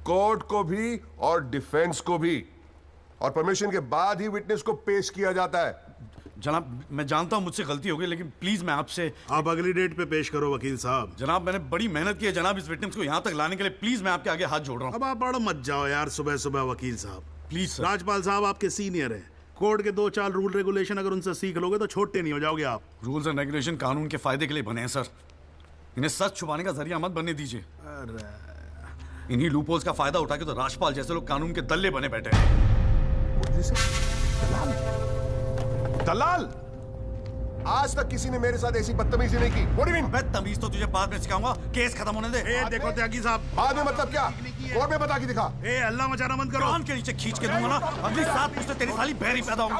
कोर्ट को भी और डिफेंस को भी, और परमिशन के बाद ही विटनेस को पेश किया जाता है। जनाब, मैं जानता हूं मुझसे गलती हो गई, लेकिन प्लीज मैं आपसे। आप अगली डेट पे पेश करो वकील साहब। जनाब, मैंने बड़ी मेहनत की है जनाब इस विटनेस को यहां तक लाने के लिए, प्लीज मैं आपके आगे हाथ जोड़ रहा हूं। अब आप बड़ा मत जाओ यार सुबह सुबह वकील साहब। Please sir. राजपाल साहब आपके सीनियर हैं, कोर्ट के 2-4 रूल रेगुलेशन अगर उनसे सीख लोगे तो छोटे नहीं हो जाओगे आप। रूल्स एंड रेगुलेशन कानून के फायदे के लिए बने हैं सर, इन्हें सच छुपाने का जरिया मत बनने दीजिए। इन्हीं लूपहोल्स का फायदा उठा के तो राजपाल जैसे लोग कानून के दल्ले बने बैठे हैं। दलाल? आज तक किसी ने मेरे साथ ऐसी बदतमीजी नहीं की। What do you mean? मैं तमीज तो तुझे बाद में सिखाऊंगा, केस खत्म होने दे। देखो त्यागी साहब, बाद में मतलब क्या? कोर्ट में बता के दिखा। हल्ला मचाना बंद करो। कान के नीचे खींच के दूंगा ना, अगली 7 पुश्तें तेरी साली बहरी पैदा होंगी।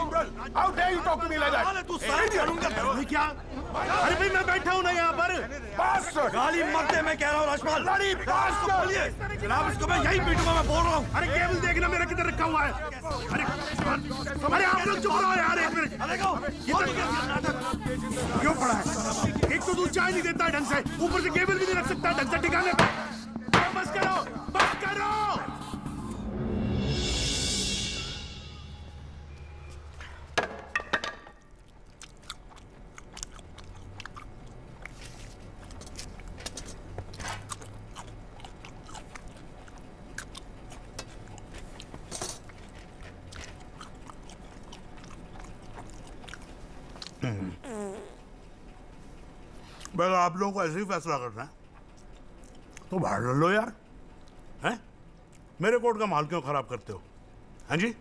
How dare you talk to me like that? तू साले कानून का क्या? अरे भाई मैं बैठा हूँ ना यहाँ पर। गाली मत दे, मैं कह रहा हूँ राजपाल। जनाब, इसको मैं यही पीटूंगा, मैं बोल रहा हूँ। अरे केबल देखना मेरा किधर रखा हुआ है। अरे आप लोग चुप रहो यार एक मिनट। क्यों पड़ा है? एक तो तू चाय नहीं देता ढंग से, ऊपर से केबल भी नहीं रख सकता ढंग से ठिकाने पे। बस करो, बस करो। अगर आप लोगों को ऐसे ही फैसला करना है तो बाहर लड़ लो यार, हैं? मेरे कोर्ट का माहौल क्यों खराब करते हो? हाँ जी।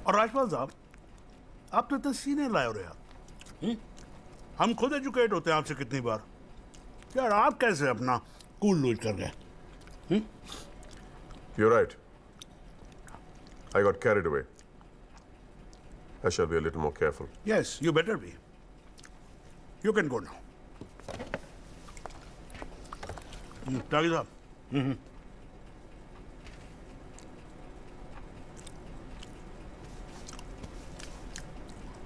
और राजपाल साहब, आप तो इतने सीनियर लाए हो रहे यार। हम खुद एजुकेट होते हैं आपसे कितनी बार यार, आप कैसे अपना कूल लूज कर गए? You're right. I got carried away. I shall be a little more careful. Yes, you better be. You can go now. त्यागी साहब।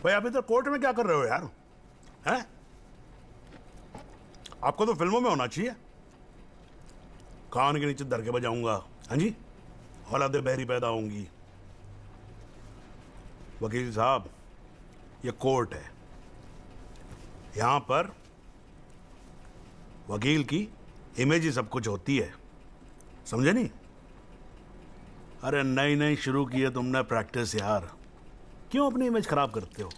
भाई आप इधर कोर्ट में क्या कर रहे हो यार? हैं? आपको तो फिल्मों में होना चाहिए। कान के नीचे दर के बजाऊंगा, हाँ जी, औलादे बहरी पैदा होंगी। वकील साहब, ये कोर्ट है, यहां पर वकील की इमेज ही सब कुछ होती है, समझे नहीं? अरे नई नई शुरू की है तुमने प्रैक्टिस यार, क्यों अपनी इमेज खराब करते हो?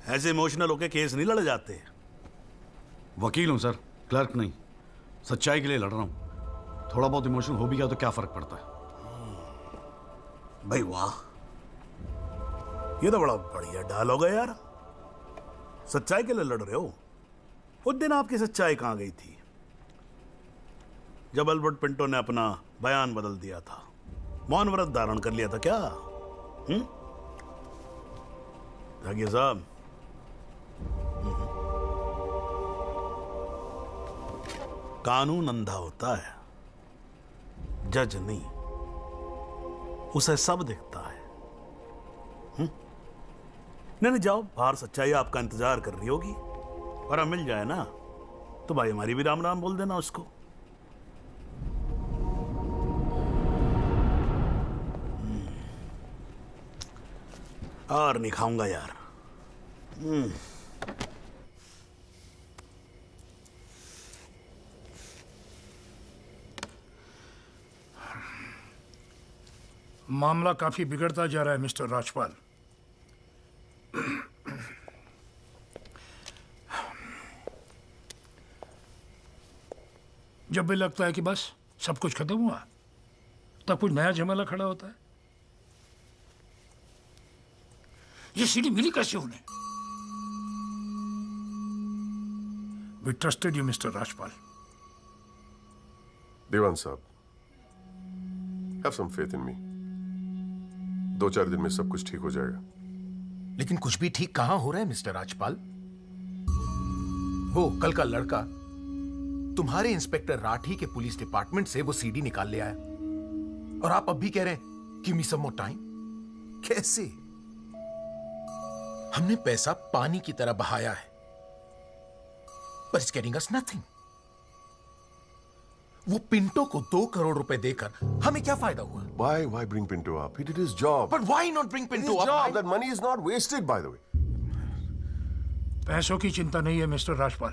ऐसे इमोशनल होके केस नहीं लड़े जाते। वकील हूं सर, क्लर्क नहीं। सच्चाई के लिए लड़ रहा हूं। थोड़ा बहुत इमोशनल हो भी गया तो क्या फर्क पड़ता है? भाई वाह, ये तो बड़ा बढ़िया डायलॉग है यार। सच्चाई के लिए लड़ रहे हो? उस दिन आपकी सच्चाई कहां गई थी जब एल्बर्ट पिंटो ने अपना बयान बदल दिया था, मौन व्रत धारण कर लिया था क्या? जागिर साहब, कानून अंधा होता है, जज नहीं, उसे सब दिखता है। नहीं जाओ बाहर, सच्चाई आपका इंतजार कर रही होगी, और अब मिल जाए ना तो भाई हमारी भी राम राम बोल देना उसको। और नहीं खाऊंगा यार। मामला काफी बिगड़ता जा रहा है मिस्टर राजपाल। जब भी लगता है कि बस सब कुछ खत्म हुआ, तब कुछ नया झमेला खड़ा होता है। ये सीढ़ी मिली कैसे उन्हें? We trusted you, Mr. Rajpal. देवान साहब, have some faith in me। 2-4 दिन में सब कुछ ठीक हो जाएगा। लेकिन कुछ भी ठीक कहां हो रहा है मिस्टर राजपाल? वो कल का लड़का तुम्हारे इंस्पेक्टर राठी के पुलिस डिपार्टमेंट से वो सीडी निकाल ले आया, और आप अब भी कह रहे हैं गिव मी सम मोर टाइम। कैसे? हमने पैसा पानी की तरह बहाया है, but it's getting us nothing। वो पिंटो को 2 करोड़ रुपए देकर हमें क्या फायदा हुआ? Why bring Pinto up? He did his job। But why not bring Pinto up? Job, that money is not wasted, by the way। पैसों की चिंता नहीं है मिस्टर राजपाल,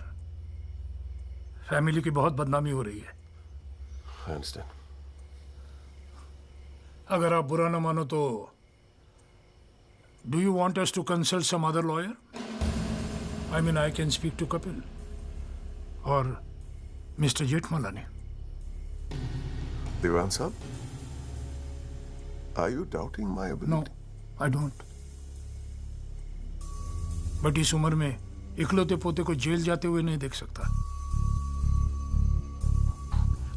फैमिली की बहुत बदनामी हो रही है। I understand। अगर आप बुरा न मानो तो do you want us to consult some other lawyer? I mean, I can speak to Kapil or Mr. Jetmalani। देवान साहब, are you doubting my ability? No, I don't। But इस उम्र में इकलौते पोते को जेल जाते हुए नहीं देख सकता।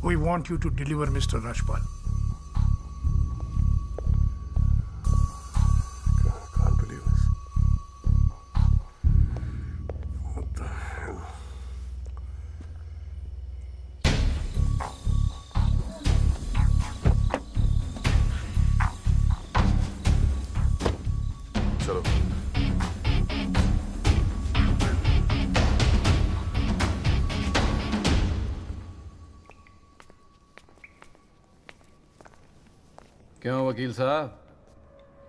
We want you to deliver, Mr. Rajpal. Can't believe this। What the hell? चलो। क्यों वकील साहब,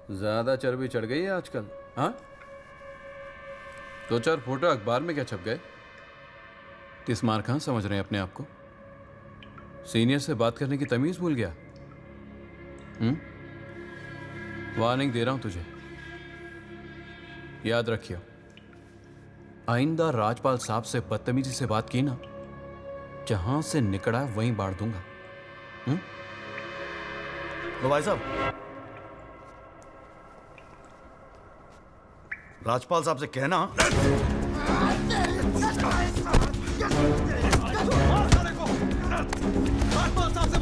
ज्यादा चर्बी चढ़ गई है आजकल? हाँ, 2-4 फोटो अखबार में क्या छप गए? किस मार खां समझ रहे हैं अपने आप को? सीनियर से बात करने की तमीज भूल गया? वार्निंग दे रहा हूं तुझे, याद रखियो, आइंदा राजपाल साहब से बदतमीजी से बात की ना, जहां से निकला वहीं बांट दूंगा। तो भाई साहब, राजपाल साहब से कहना राजपाल साहब से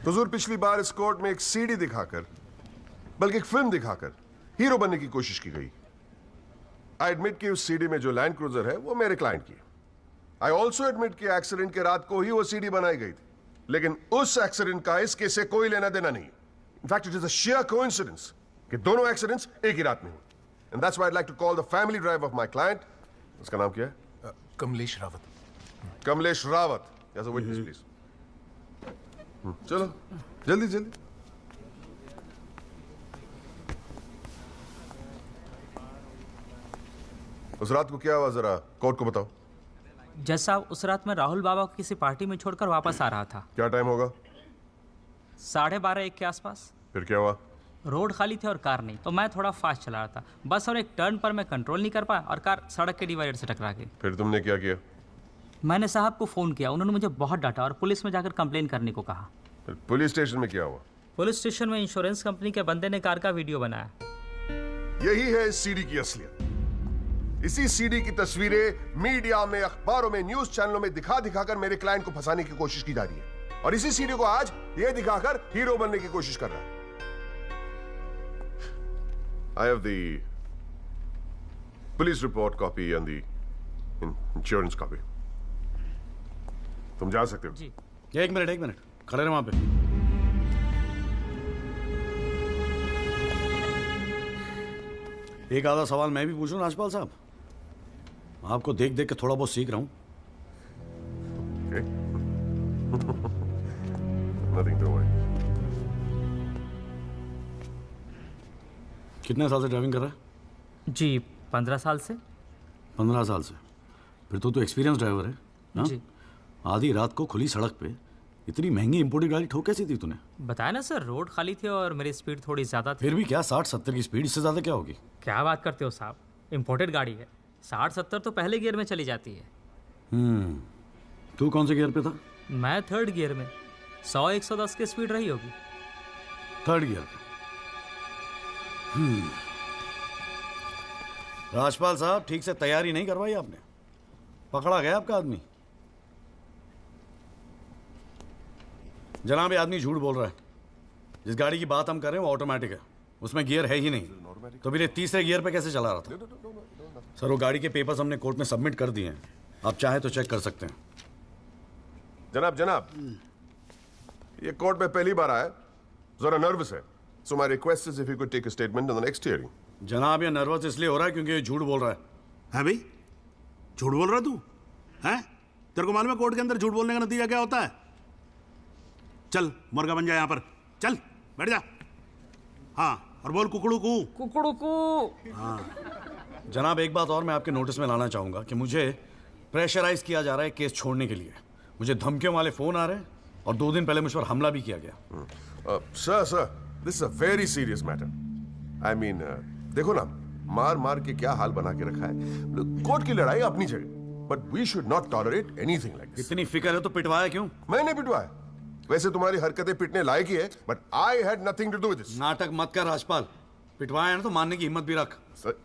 हुजूर, पिछली बार इस कोर्ट में एक सीडी दिखाकर, बल्कि एक फिल्म दिखाकर हीरो बनने की कोशिश की गई। आई एडमिट कि उस सीडी में जो लैंड क्रूजर है वो मेरे क्लाइंट की। आई ऑल्सो एडमिट कि एक्सीडेंट के रात को ही वो सीडी बनाई गई थी, लेकिन उस एक्सीडेंट का इस केस से कोई लेना देना नहीं। In fact it is a sheer coincidence कि दोनों एक्सीडेंट्स एक ही रात में हुए। And that's why I like to call the family drive of my client. उसका नाम क्या है? Kamlesh Rawat. Kamlesh Rawat, as a witness please. चलो जल्दी जल्दी। उस रात को क्या हुआ, जरा कोर्ट को बताओ। जज साहब, उस रात मैं राहुल बाबा को किसी पार्टी में छोड़कर वापस आ रहा था। क्या टाइम होगा? 12:30-1 के आसपास। फिर क्या हुआ? रोड खाली थे और कार नहीं, तो मैं थोड़ा फास्ट चला रहा था बस, और एक टर्न पर मैं कंट्रोल नहीं कर पाया और कार सड़क के डिवाइडर से टकरा गई। फिर तुमने क्या किया? मैंने साहब को फ़ोन किया, उन्होंने मुझे बहुत डांटा और पुलिस में जाकर कंप्लेन करने को कहा। फिर पुलिस स्टेशन में क्या हुआ? पुलिस स्टेशन में इंश्योरेंस कंपनी के बंदे ने कार का वीडियो बनाया। यही है इस सीडी की असलियत। इसी सीडी की तस्वीरें मीडिया में, अखबारों में, न्यूज चैनलों में दिखा दिखाकर मेरे क्लाइंट को फंसाने की कोशिश की जा रही है, और इसी सीडी को आज ये दिखाकर हीरो बनने की कोशिश कर रहा है। I have the police report copy and the insurance copy. तुम जा सकते हो। जी। एक मिनट खड़े रहे वहां पे। एक आधा सवाल मैं भी पूछूं राजपाल साहब? आपको देख देख के थोड़ा बहुत सीख रहा हूं। Nothing to worry. कितने साल से ड्राइविंग कर रहा है? जी 15 साल से। 15 साल से? फिर तो एक्सपीरियंस ड्राइवर है ना? जी। आधी रात को खुली सड़क पे इतनी महंगी इंपोर्टेड गाड़ी ठोक कैसी थी तूने? बताया ना सर, रोड खाली थी और मेरी स्पीड थोड़ी ज़्यादा थी। फिर भी क्या 60-70 की स्पीड, इससे ज़्यादा क्या होगी? क्या बात करते हो साहब, इंपोर्टेड गाड़ी है, 60-70 तो पहले गियर में चली जाती है। तू कौन से गियर पे था? मैं थर्ड गियर में, 100-110 की स्पीड रही होगी। थर्ड गियर पे। राजपाल साहब, ठीक से तैयारी नहीं करवाई आपने, पकड़ा गया आपका आदमी। जनाब, ये आदमी झूठ बोल रहा है। जिस गाड़ी की बात हम कर रहे हैं वो ऑटोमेटिक है, उसमें गियर है ही नहीं, तो फिर ये तीसरे गियर पे कैसे चला रहा था? सर, वो गाड़ी के पेपर्स हमने कोर्ट में सबमिट कर दिए हैं, आप चाहे तो चेक कर सकते हैं। जनाब, ये कोर्ट में पहली बार आया, जरा नर्वस है, so my request is if you could take a statement in the next hearing. जनाब, ये नर्वस इसलिए हो रहा है क्योंकि ये झूठ बोल रहा है। है भाई, झूठ बोल रहा तू? हैं? तेरे को मालूम है कोर्ट के अंदर झूठ बोलने का नतीजा क्या होता है? चल मुर्गा बन जा यहाँ पर, चल बैठ जा। हाँ, और बोल कुकड़ू कू। कुकड़ू कू। हाँ। जनाब, एक बात और मैं आपके नोटिस में लाना चाहूंगा कि मुझे प्रेशराइज किया जा रहा है केस छोड़ने के लिए। मुझे धमकियों वाले फोन आ रहे हैं और 2 दिन पहले मुझ पर हमला भी किया गया। Sir, this is a very serious matter. I mean, देखो ना, मार मार के क्या हाल बना के रखा है। कोर्ट की लड़ाई अपनी जगह, but we should not tolerate anything like this. इतनी फिक्र है तो पिटवाया क्यों? मैंने पिटवाया? वैसे तुम्हारी हरकतें पिटने लायक ही है, but I had nothing to do with this. नाटक मत कर राजपाल, पिटवाया ना तो मानने की हिम्मत भी रख।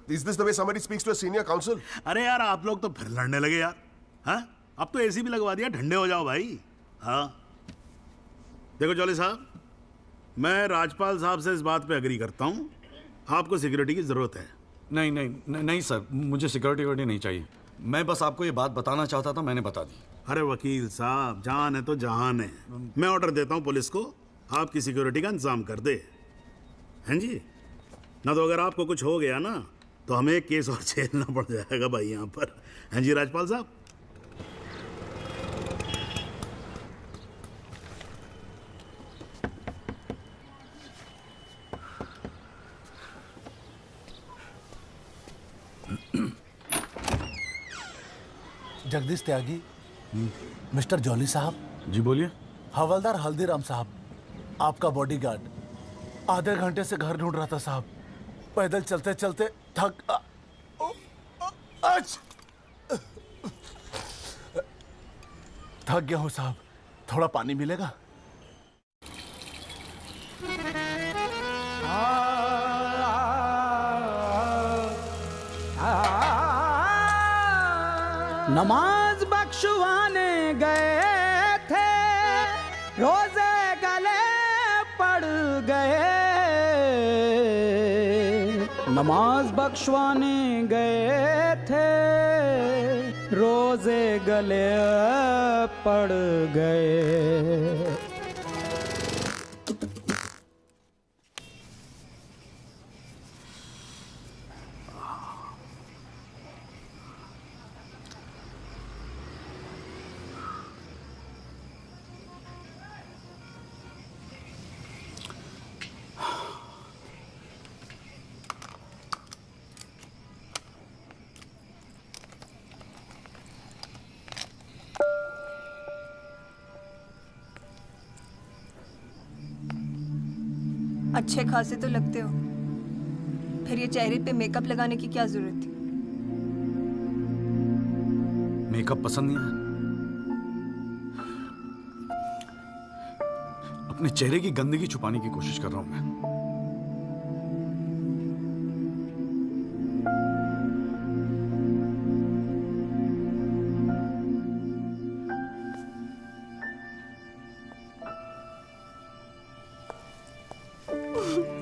Is this the way somebody speaks to a senior counsel? अरे यार, आप लोग तो फिर लड़ने लगे यार। हाँ, अब तो एसी भी लगवा दिया, ठंडे हो जाओ भाई। हाँ, देखो जॉली साहब, मैं राजपाल साहब से इस बात पे एग्री करता हूँ, आपको सिक्योरिटी की जरूरत है। नहीं सर, मुझे सिक्योरिटी नहीं चाहिए। मैं बस आपको ये बात बताना चाहता था, मैंने बता दी। अरे वकील साहब, जान है तो जहान है। मैं ऑर्डर देता हूँ पुलिस को, आपकी सिक्योरिटी का इंतजाम कर दे। हैं जी? ना तो अगर आपको कुछ हो गया ना तो हमें एक केस और झेलना पड़ जाएगा भाई यहाँ पर। हैं जी राजपाल साहब? जगदीश त्यागी, मिस्टर जॉली साहब। जी बोलिए। हवलदार हल्दीराम साहब, आपका बॉडीगार्ड। आधे घंटे से घर ढूंढ रहा था साहब, पैदल चलते चलते थक गया हूँ साहब, थोड़ा पानी मिलेगा? नमाज बख्शवाने गए थे, रोजे गले पड़ गए। नमाज बख्शवाने गए थे, रोजे गले पड़ गए। अच्छे खासे तो लगते हो, फिर ये चेहरे पे मेकअप लगाने की क्या जरूरत थी? मेकअप पसंद नहीं है? अपने चेहरे की गंदगी छुपाने की कोशिश कर रहा हूं मैं।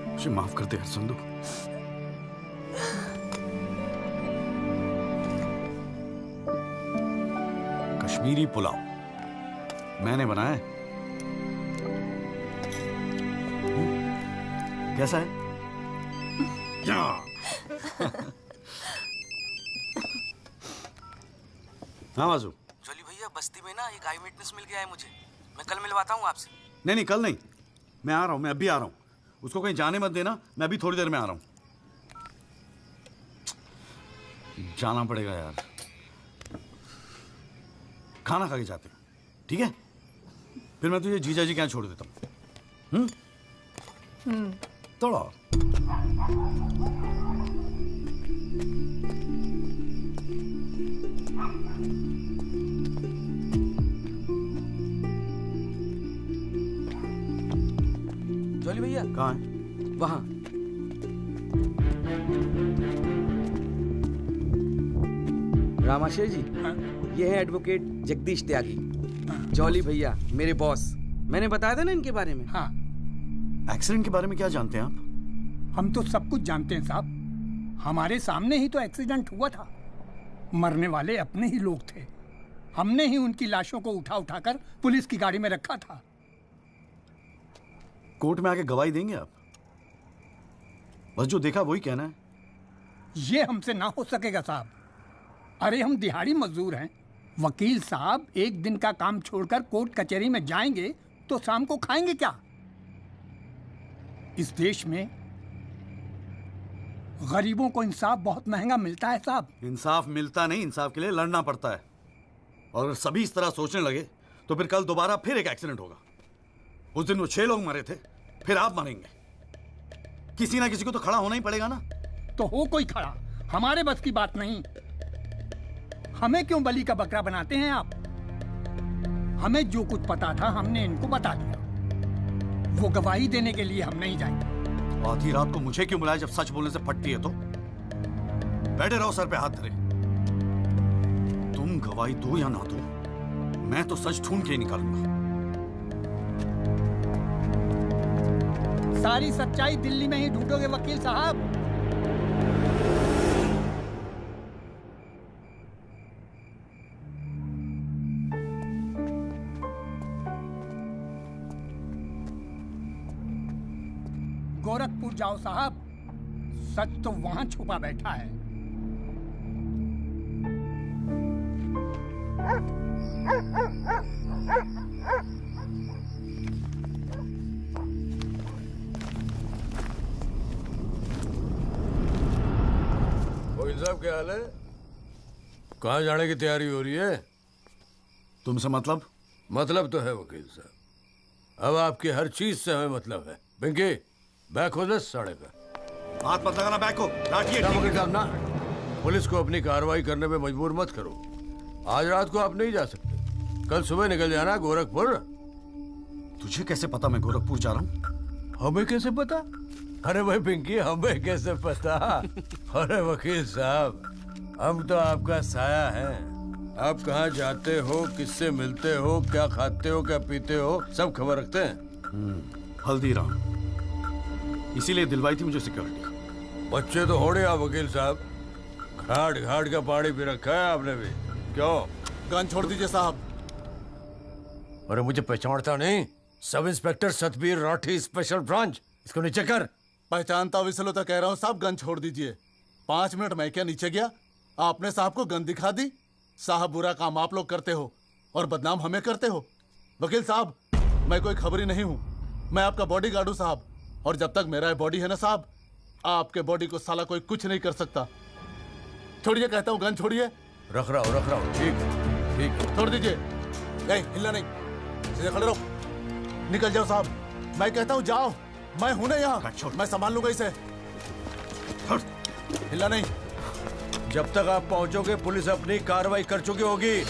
मुझे माफ कर दे हर संदू। कश्मीरी पुलाव मैंने बनाया है। कैसा है? हाँ बाजू। जॉली भैया, बस्ती में ना एक आई विटनेस मिल गया है मुझे, मैं कल मिलवाता हूँ आपसे। नहीं नहीं, कल नहीं, मैं आ रहा हूँ, मैं अभी आ रहा हूँ। उसको कहीं जाने मत देना, मैं अभी थोड़ी देर में आ रहा हूँ। जाना पड़ेगा यार, खाना खा के जाते हैं, ठीक है? फिर मैं तुझे जीजा जी के यहाँ छोड़ देता हूँ। थोड़ा जॉली भैया कहाँ है? वहां। रामाशय जी, ये है एडवोकेट जगदीश त्यागी। जॉली भैया मेरे बॉस, मैंने बताया था ना इनके बारे में। हाँ। एक्सीडेंट के बारे में क्या जानते हैं आप? हम तो सब कुछ जानते हैं साहब, हमारे सामने ही तो एक्सीडेंट हुआ था। मरने वाले अपने ही लोग थे, हमने ही उनकी लाशों को उठा उठाकर पुलिस की गाड़ी में रखा था। कोर्ट में आके गवाही देंगे आप? बस जो देखा वही कहना है। ये हमसे ना हो सकेगा साहब, अरे हम दिहाड़ी मजदूर हैं। वकील साहब एक दिन का काम छोड़कर कोर्ट कचहरी में जाएंगे तो शाम को खाएंगे क्या? इस देश में गरीबों को इंसाफ बहुत महंगा मिलता है साहब। इंसाफ मिलता नहीं, इंसाफ के लिए लड़ना पड़ता है। और अगर सभी इस तरह सोचने लगे तो फिर कल दोबारा फिर एक एक्सीडेंट होगा। उस दिन वो 6 लोग मरे थे, फिर आप मरेंगे। किसी ना किसी को तो खड़ा होना ही पड़ेगा ना। तो हो कोई खड़ा, हमारे बस की बात नहीं। हमें क्यों बलि का बकरा बनाते हैं आप? हमें जो कुछ पता था हमने इनको बता दिया। वो गवाही देने के लिए हम नहीं जाएंगे। आधी रात को मुझे क्यों बुलाया जब सच बोलने से फटती है? तो बैठे रहो सर पे हाथ धरे। तुम गवाही दो या ना दो, मैं तो सच ढूंढ के ही निकालूंगा। सारी सच्चाई दिल्ली में ही ढूंढोगे वकील साहब। गोरखपुर जाओ साहब, सच तो वहां छुपा बैठा है। वकील साहब क्या हाल है? कहाँ जाने की तैयारी हो रही है? तुमसे मतलब? मतलब तो है वकील साहब, अब आपकी हर चीज से हमें मतलब है। पिंकी बैक हो 10 साढ़े का। हाथ मत लगाना बैक को, लाठिए। वकील साहब ना, पुलिस को अपनी कार्रवाई करने में मजबूर मत करो। आज रात को आप नहीं जा सकते, कल सुबह निकल जाना गोरखपुर। तुझे कैसे पता मैं गोरखपुर जा रहा हूँ? हमें कैसे पता? अरे भाई पिंकी, हमें कैसे पता? अरे वकील साहब, हम तो आपका साया है। आप कहाँ जाते हो, किससे मिलते हो, क्या खाते हो, क्या पीते हो, सब खबर रखते हैं। हल्दीराम, इसीलिए दिलवाई थी मुझे सिक्योरिटी। बच्चे तो होड़े आप वकील साहब, घाट घाट का पानी पी रखा है आपने भी। क्यों? गन छोड़ दीजिए साहब। अरे मुझे पहचानता नहीं? Sub inspector Satbir Rathi, special branch. इसको नीचे कर। पहचानता हूँ इसलिए तो कह रहा हूँ साहब, गन छोड़ दीजिए। 5 मिनट मैं क्या नीचे गया, आपने साहब को गन दिखा दी। साहब बुरा काम आप लोग करते हो और बदनाम हमें करते हो। वकील साहब, मैं कोई खबरी नहीं हूँ, मैं आपका बॉडीगार्ड हूँ साहब। और जब तक मेरा बॉडी है ना साहब, आपके बॉडी को साला कोई कुछ नहीं कर सकता। छोड़िए कहता हूँ, गन छोड़िए। रख रहा हूँ। ठीक है। छोड़ दीजिए। नहीं हिलना नहीं, सीधे खड़े रहो। निकल जाओ साहब, मैं कहता हूँ जाओ। मैं हूं ना यहाँ, मैं संभाल लूंगा इसे। हिला नहीं। जब तक आप पहुंचोगे पुलिस अपनी कार्रवाई कर चुकी होगी।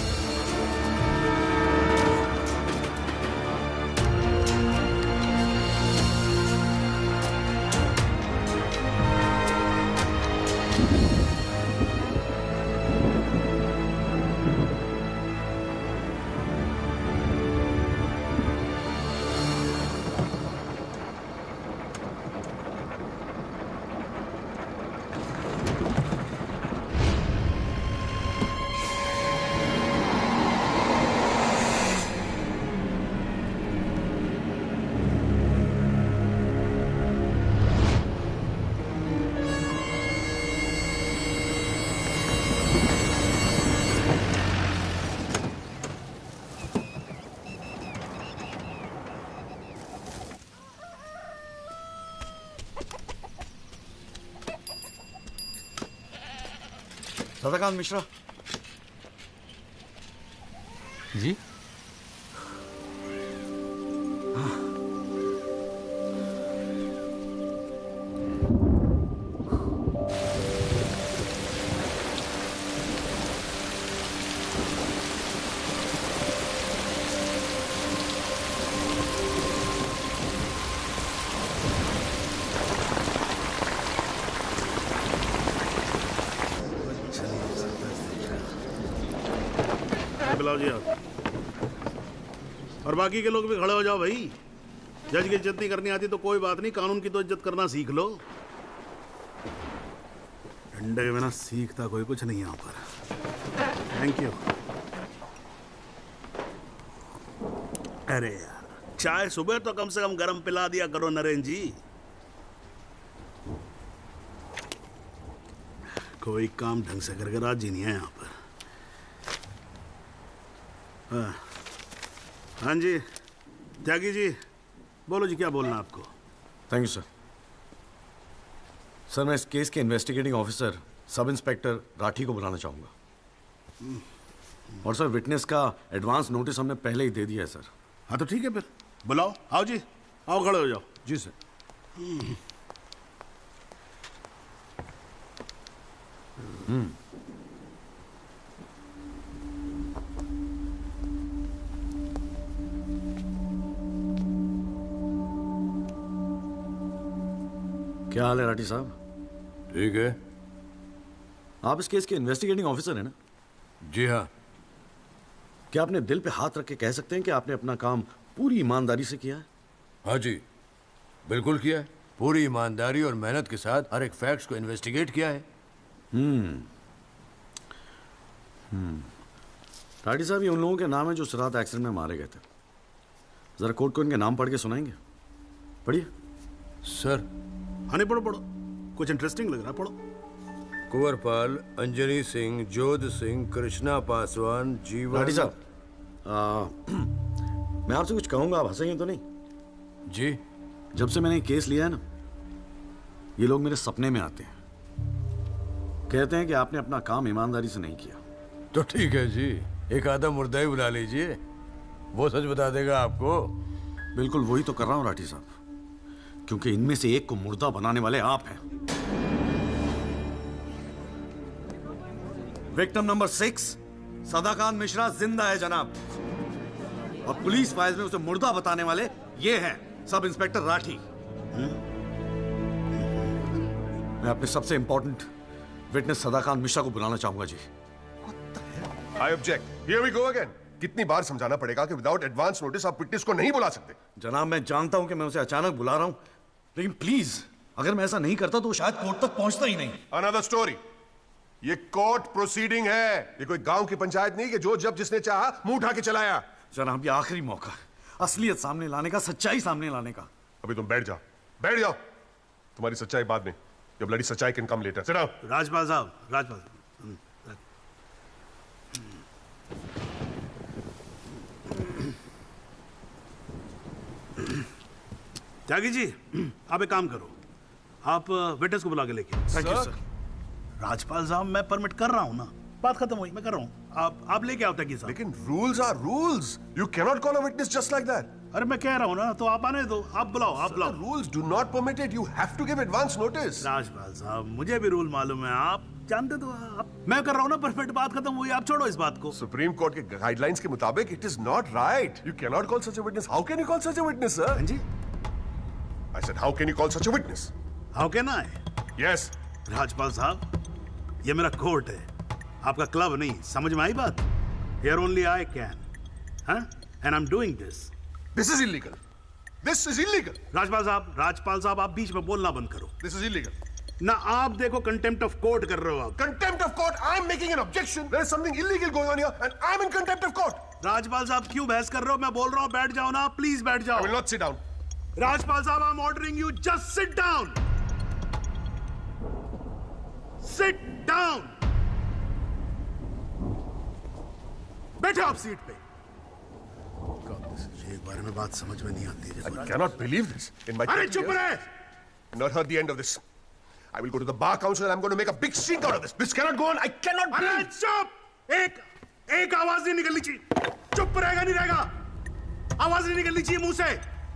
सदाकांत मिश्रा जी। बुलाओ जी आप। और बाकी के लोग भी खड़े हो जाओ भाई। जज की इज्जत नहीं करनी आती तो कोई बात नहीं, कानून की तो इज्जत करना सीख लो। डंडे के बिना सीखता कोई कुछ नहीं यहाँ पर। Thank you. अरे यार, चाय सुबह तो कम से कम गर्म पिला दिया करो नरेन जी। कोई काम ढंग से करके राजी नहीं है यहाँ पर। हाँ जी त्यागी जी, बोलो जी, क्या बोलना है आपको? Thank you sir. सर मैं इस केस के investigating officer sub inspector Rathi को बुलाना चाहूँगा। और सर विटनेस का एडवांस नोटिस हमने पहले ही दे दिया है सर। हाँ तो ठीक है, फिर बुलाओ। आओ जी, आओ खड़े हो जाओ। जी सर। क्या हाल है राठी साहब? ठीक है। आप इस केस के इन्वेस्टिगेटिंग ऑफिसर हैं ना? जी हाँ। क्या आपने दिल पे हाथ रख के कह सकते हैं कि आपने अपना काम पूरी ईमानदारी से किया है? हाँ जी, बिल्कुल किया है। पूरी ईमानदारी और मेहनत के साथ हर एक फैक्ट्स को इन्वेस्टिगेट किया है। राठी साहब, ये उन लोगों के नाम है जो इस रात एक्सीडेंट में मारे गए थे। जरा कोर्ट को इनके नाम पढ़ के सुनाएंगे? पढ़िए। सर। हाँ नहीं, पढ़ो पढ़ो, कुछ इंटरेस्टिंग लग रहा है, पढ़ो। कुंवरपाल, अंजनी सिंह, जोध सिंह, कृष्णा पासवान, जीवन। राठी साहब, मैं आपसे कुछ कहूंगा, आप हंसेंगे तो नहीं? जी। जब से मैंने केस लिया है ना, ये लोग मेरे सपने में आते हैं, कहते हैं कि आपने अपना काम ईमानदारी से नहीं किया। तो ठीक है जी, एक आधा मुर्दा ही बुला लीजिए, वो सच बता देगा आपको। बिल्कुल वही तो कर रहा हूं राठी साहब, क्योंकि इनमें से एक को मुर्दा बनाने वाले आप हैं। विक्टिम नंबर 6 सदाकांत मिश्रा जिंदा है जनाब, और पुलिस फाइल्स में उसे मुर्दा बताने वाले ये हैं सब इंस्पेक्टर राठी। मैं अपने सबसे इंपॉर्टेंट विटनेस सदाकांत मिश्रा को बुलाना चाहूंगा जी। I object. Here we go again. कितनी बार समझाना पड़ेगा कि विदाउट एडवांस नोटिस आप विटनेस को नहीं बुला सकते? जनाब मैं जानता हूं कि मैं उसे अचानक बुला रहा हूं, लेकिन प्लीज अगर मैं ऐसा नहीं करता तो शायद कोर्ट तक पहुंचता ही नहीं। Another story. ये कोर्ट प्रोसीडिंग है, ये कोई गांव की पंचायत नहीं कि जो जब जिसने चाहा मुंह उठा के चलाया। जनाब ये आखिरी मौका है असलियत सामने लाने का, सच्चाई सामने लाने का। अभी तुम बैठ जाओ, बैठ जाओ। तुम्हारी सच्चाई बाद में, जब लड़ी सच्चाई can come later. Sit down. Rajpal साहब, राजपाल साहब। त्यागी जी, आप एक काम करो, आप विटनेस को बुला के लेके। Thank you sir. राजपाल साहब मैं परमिट कर रहा हूं ना, बात खत्म हुई, मैं कर रहा हूं। आप लेके आओ त्यागी साहब। लेकिन rules are rules, you can not call a witness just like that. अरे मैं कह रहा हूँ ना, तो आप आने दो, आप बुलाओ, आप बुलाओ। Rules do not permit it, you have to give advance notice. Rajpal साहब, मुझे भी रूल मालूम है, आप जानते तो आप। मैं कर रहा हूँ ना, परफेक्ट, बात खत्म हुई, आप छोड़ो इस बात को। सुप्रीम कोर्ट के गाइडलाइंस के मुताबिक it is not right. You can not call such a witness. How can you call such a witness, sir? हाँ जी, I said how can you call such a witness? How can I? Yes Rajpal साहब, ये मेरा court है, आपका club नहीं। समझ में आई बात? Here only I can, huh? And I'm doing this. This is illegal. This is illegal. Rajpal साहब, आप बीच में बोलना बंद करो। This is illegal. ना आप देखो कंटेम्प्ट ऑफ कोर्ट कर रहे हो आप। Contempt of court. I'm making an objection. There is something illegal going on here, and I'm in contempt of court. Rajpal साहब क्यों बहस कर रहे हो? मैं बोल रहा हूँ, बैठ जाओ ना, प्लीज बैठ जाओ। I will not sit down. Rajpal साहब, I'm ordering you, just sit down. Sit down. बैठो आप सीट पे। एक बार में बात समझ में नहीं आती है। I cannot believe this. In my अरे चुप रहे! I've not heard the end of this. I will go to the bar council and I'm going to make a big stink out of this. This cannot go on. I cannot अरे breathe. चुप! एक आवाज नहीं निकलनी चाहिए। चुप रहेगा नहीं रहेगा। आवाज नहीं निकलनी चाहिए मुंह से।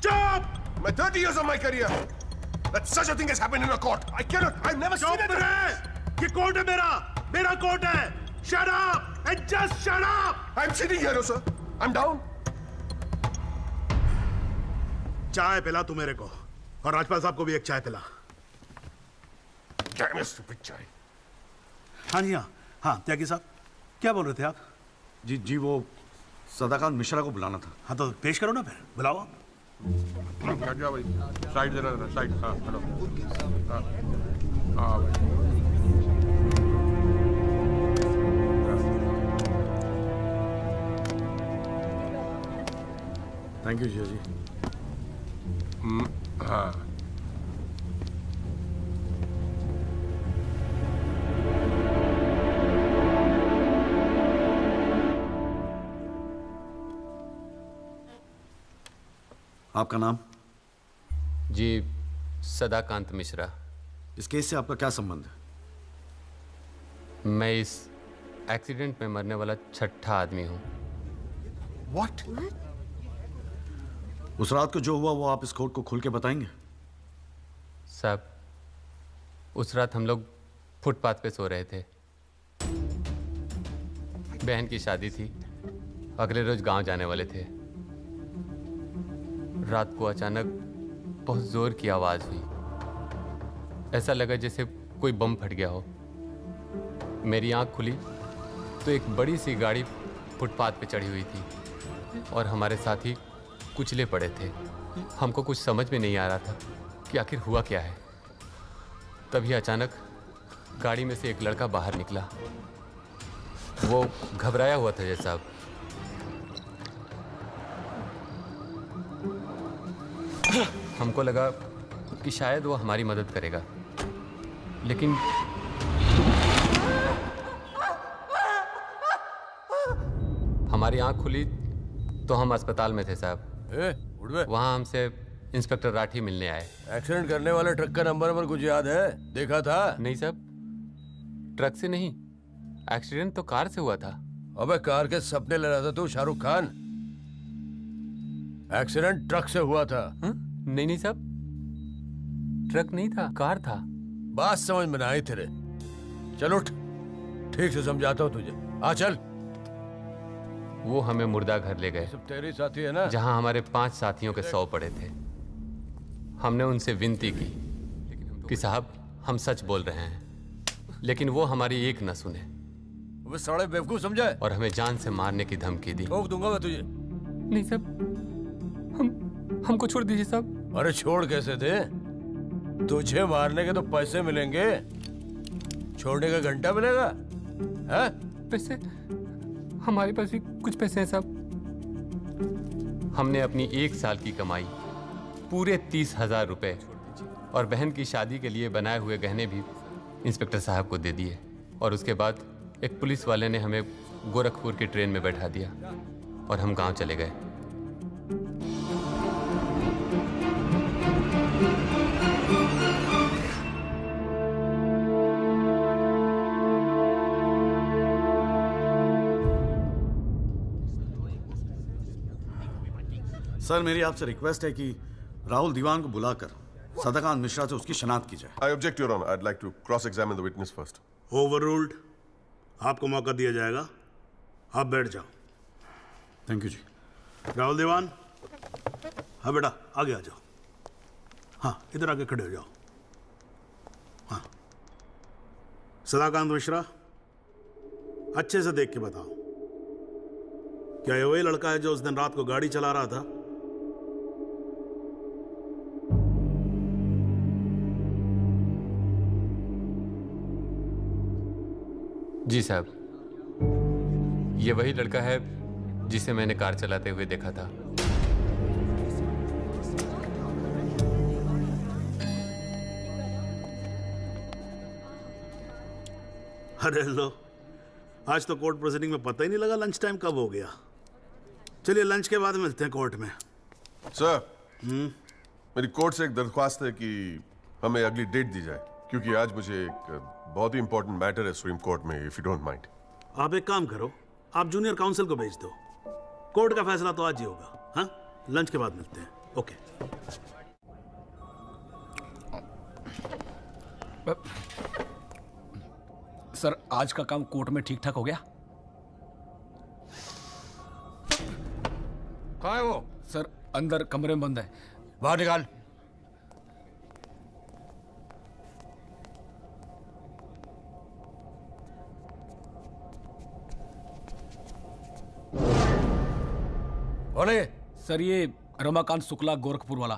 चुप! My 30 years of my career, that such a thing has happened in a court. I cannot. I've never seen it. चुप रहे! ये कोर्ट है मेरा कोर्ट है। Shut up! And just shut up! I'm sitting here, sir. I'm down. चाय पिला तू मेरे को, और राजपाल साहब को भी एक चाय पिला। Damn your stupid चाय। हाँ जी, हाँ त्यागी साहब, क्या बोल रहे थे आप? जी वो सदाकांत मिश्रा को बुलाना था। हाँ तो पेश करो ना, फिर बुलाओ। क्या भाई, साइड देना, साइड। हाँ हेलो। हाँ भाई। थैंक यू जी। हाँ आपका नाम? जी, सदाकांत मिश्रा। इस केस से आपका क्या संबंध है? मैं इस एक्सीडेंट में मरने वाला छठा आदमी हूँ। What? उस रात को जो हुआ वो आप इस कोर्ट को खुल के बताएंगे? साहब, उस रात हम लोग फुटपाथ पे सो रहे थे। बहन की शादी थी, अगले रोज गांव जाने वाले थे। रात को अचानक बहुत जोर की आवाज हुई। ऐसा लगा जैसे कोई बम फट गया हो। मेरी आंख खुली तो एक बड़ी सी गाड़ी फुटपाथ पे चढ़ी हुई थी और हमारे साथी कुचले पड़े थे। हमको कुछ समझ में नहीं आ रहा था कि आखिर हुआ क्या है। तभी अचानक गाड़ी में से एक लड़का बाहर निकला। वो घबराया हुआ था जैसा। हमको लगा कि शायद वो हमारी मदद करेगा, लेकिन हमारी आंख खुली तो हम अस्पताल में थे साहब। वहाँ हमसे इंस्पेक्टर राठी मिलने आए। एक्सीडेंट करने वाले ट्रक का नंबर कुछ याद है? देखा था? नहीं साहब, ट्रक से नहीं, एक्सीडेंट तो कार से हुआ था। अबे कार के सपने ले रहा था तू, शाहरुख खान। एक्सीडेंट ट्रक से हुआ था। नहीं साहब, ट्रक नहीं था, कार था। बात समझ में आई तेरे। चल उठ, ठीक से समझाता हूँ तुझे। आ चल। वो हमें मुर्दा घर ले गए। सब तेरे साथी है ना? जहाँ हमारे 5 साथियों के 100 पड़े थे। हमने उनसे विनती की कि साहब हम सच बोल रहे हैं, लेकिन वो हमारी एक न सुने। वो साले बेवकूफ समझा और हमें जान से मारने की धमकी दी। ठोक दूंगा मैं तुझे। नहीं साहब, हमको छोड़ दीजिए साहब। अरे छोड़ कैसे दे? तुझे मारने के तो पैसे मिलेंगे, छोड़ने का घंटा मिलेगा? है? पैसे? हमारे पास भी कुछ पैसे हैं साहब। हमने अपनी 1 साल की कमाई पूरे 30,000 रुपए और बहन की शादी के लिए बनाए हुए गहने भी इंस्पेक्टर साहब को दे दिए। और उसके बाद एक पुलिस वाले ने हमें गोरखपुर की ट्रेन में बैठा दिया और हम गांव चले गए। सर मेरी आपसे रिक्वेस्ट है कि राहुल दीवान को बुलाकर सदाकांत मिश्रा से उसकी शनाख्त की जाए। I object, Your Honor. I'd like to cross-examine the witness first. Overruled. आपको मौका दिया जाएगा, आप बैठ जाओ। थैंक यू जी। राहुल दीवान, हाँ बेटा आगे आ जाओ। हाँ इधर आके खड़े हो जाओ। हाँ सदाकांत मिश्रा, अच्छे से देख के बताओ, क्या ये वही लड़का है जो उस दिन रात को गाड़ी चला रहा था? जी साहब, ये वही लड़का है जिसे मैंने कार चलाते हुए देखा था। अरे लो, आज तो कोर्ट प्रोसीडिंग में पता ही नहीं लगा लंच टाइम कब हो गया। चलिए लंच के बाद मिलते हैं कोर्ट में। सर, मेरी कोर्ट से एक दरख्वास्त है कि हमें अगली डेट दी जाए, क्योंकि आज मुझे एक बहुत ही इंपॉर्टेंट मैटर है सुप्रीम कोर्ट में, इफ यू डोंट माइंड। आप एक काम करो, आप जूनियर काउंसिल को भेज दो। कोर्ट का फैसला तो आज ही होगा। हाँ, लंच के बाद मिलते हैं। ओके। सर, आज का काम कोर्ट में ठीक ठाक हो गया? कहाँ है वो? सर, अंदर कमरे में बंद है। बाहर निकाल। कौन है? सर, ये रमाकांत शुक्ला, गोरखपुर वाला।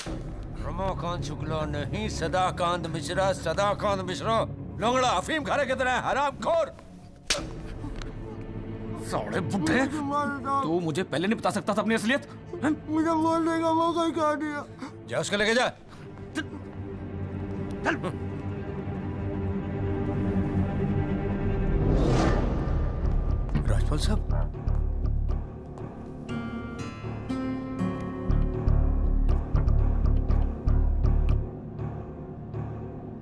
रमाकांत शुक्ला नहीं, सदाकांत मिश्रा। सदाकांत मिश्रा लोंगड़ा अफीम खाने की तरह हरामखोर। साले बुड्ढे, तू मुझे पहले नहीं बता सकता था अपनी असलियत? मुझे बोलने का मौका क्या दिया? जा उसको लेके जा। चल। राजपाल साहब,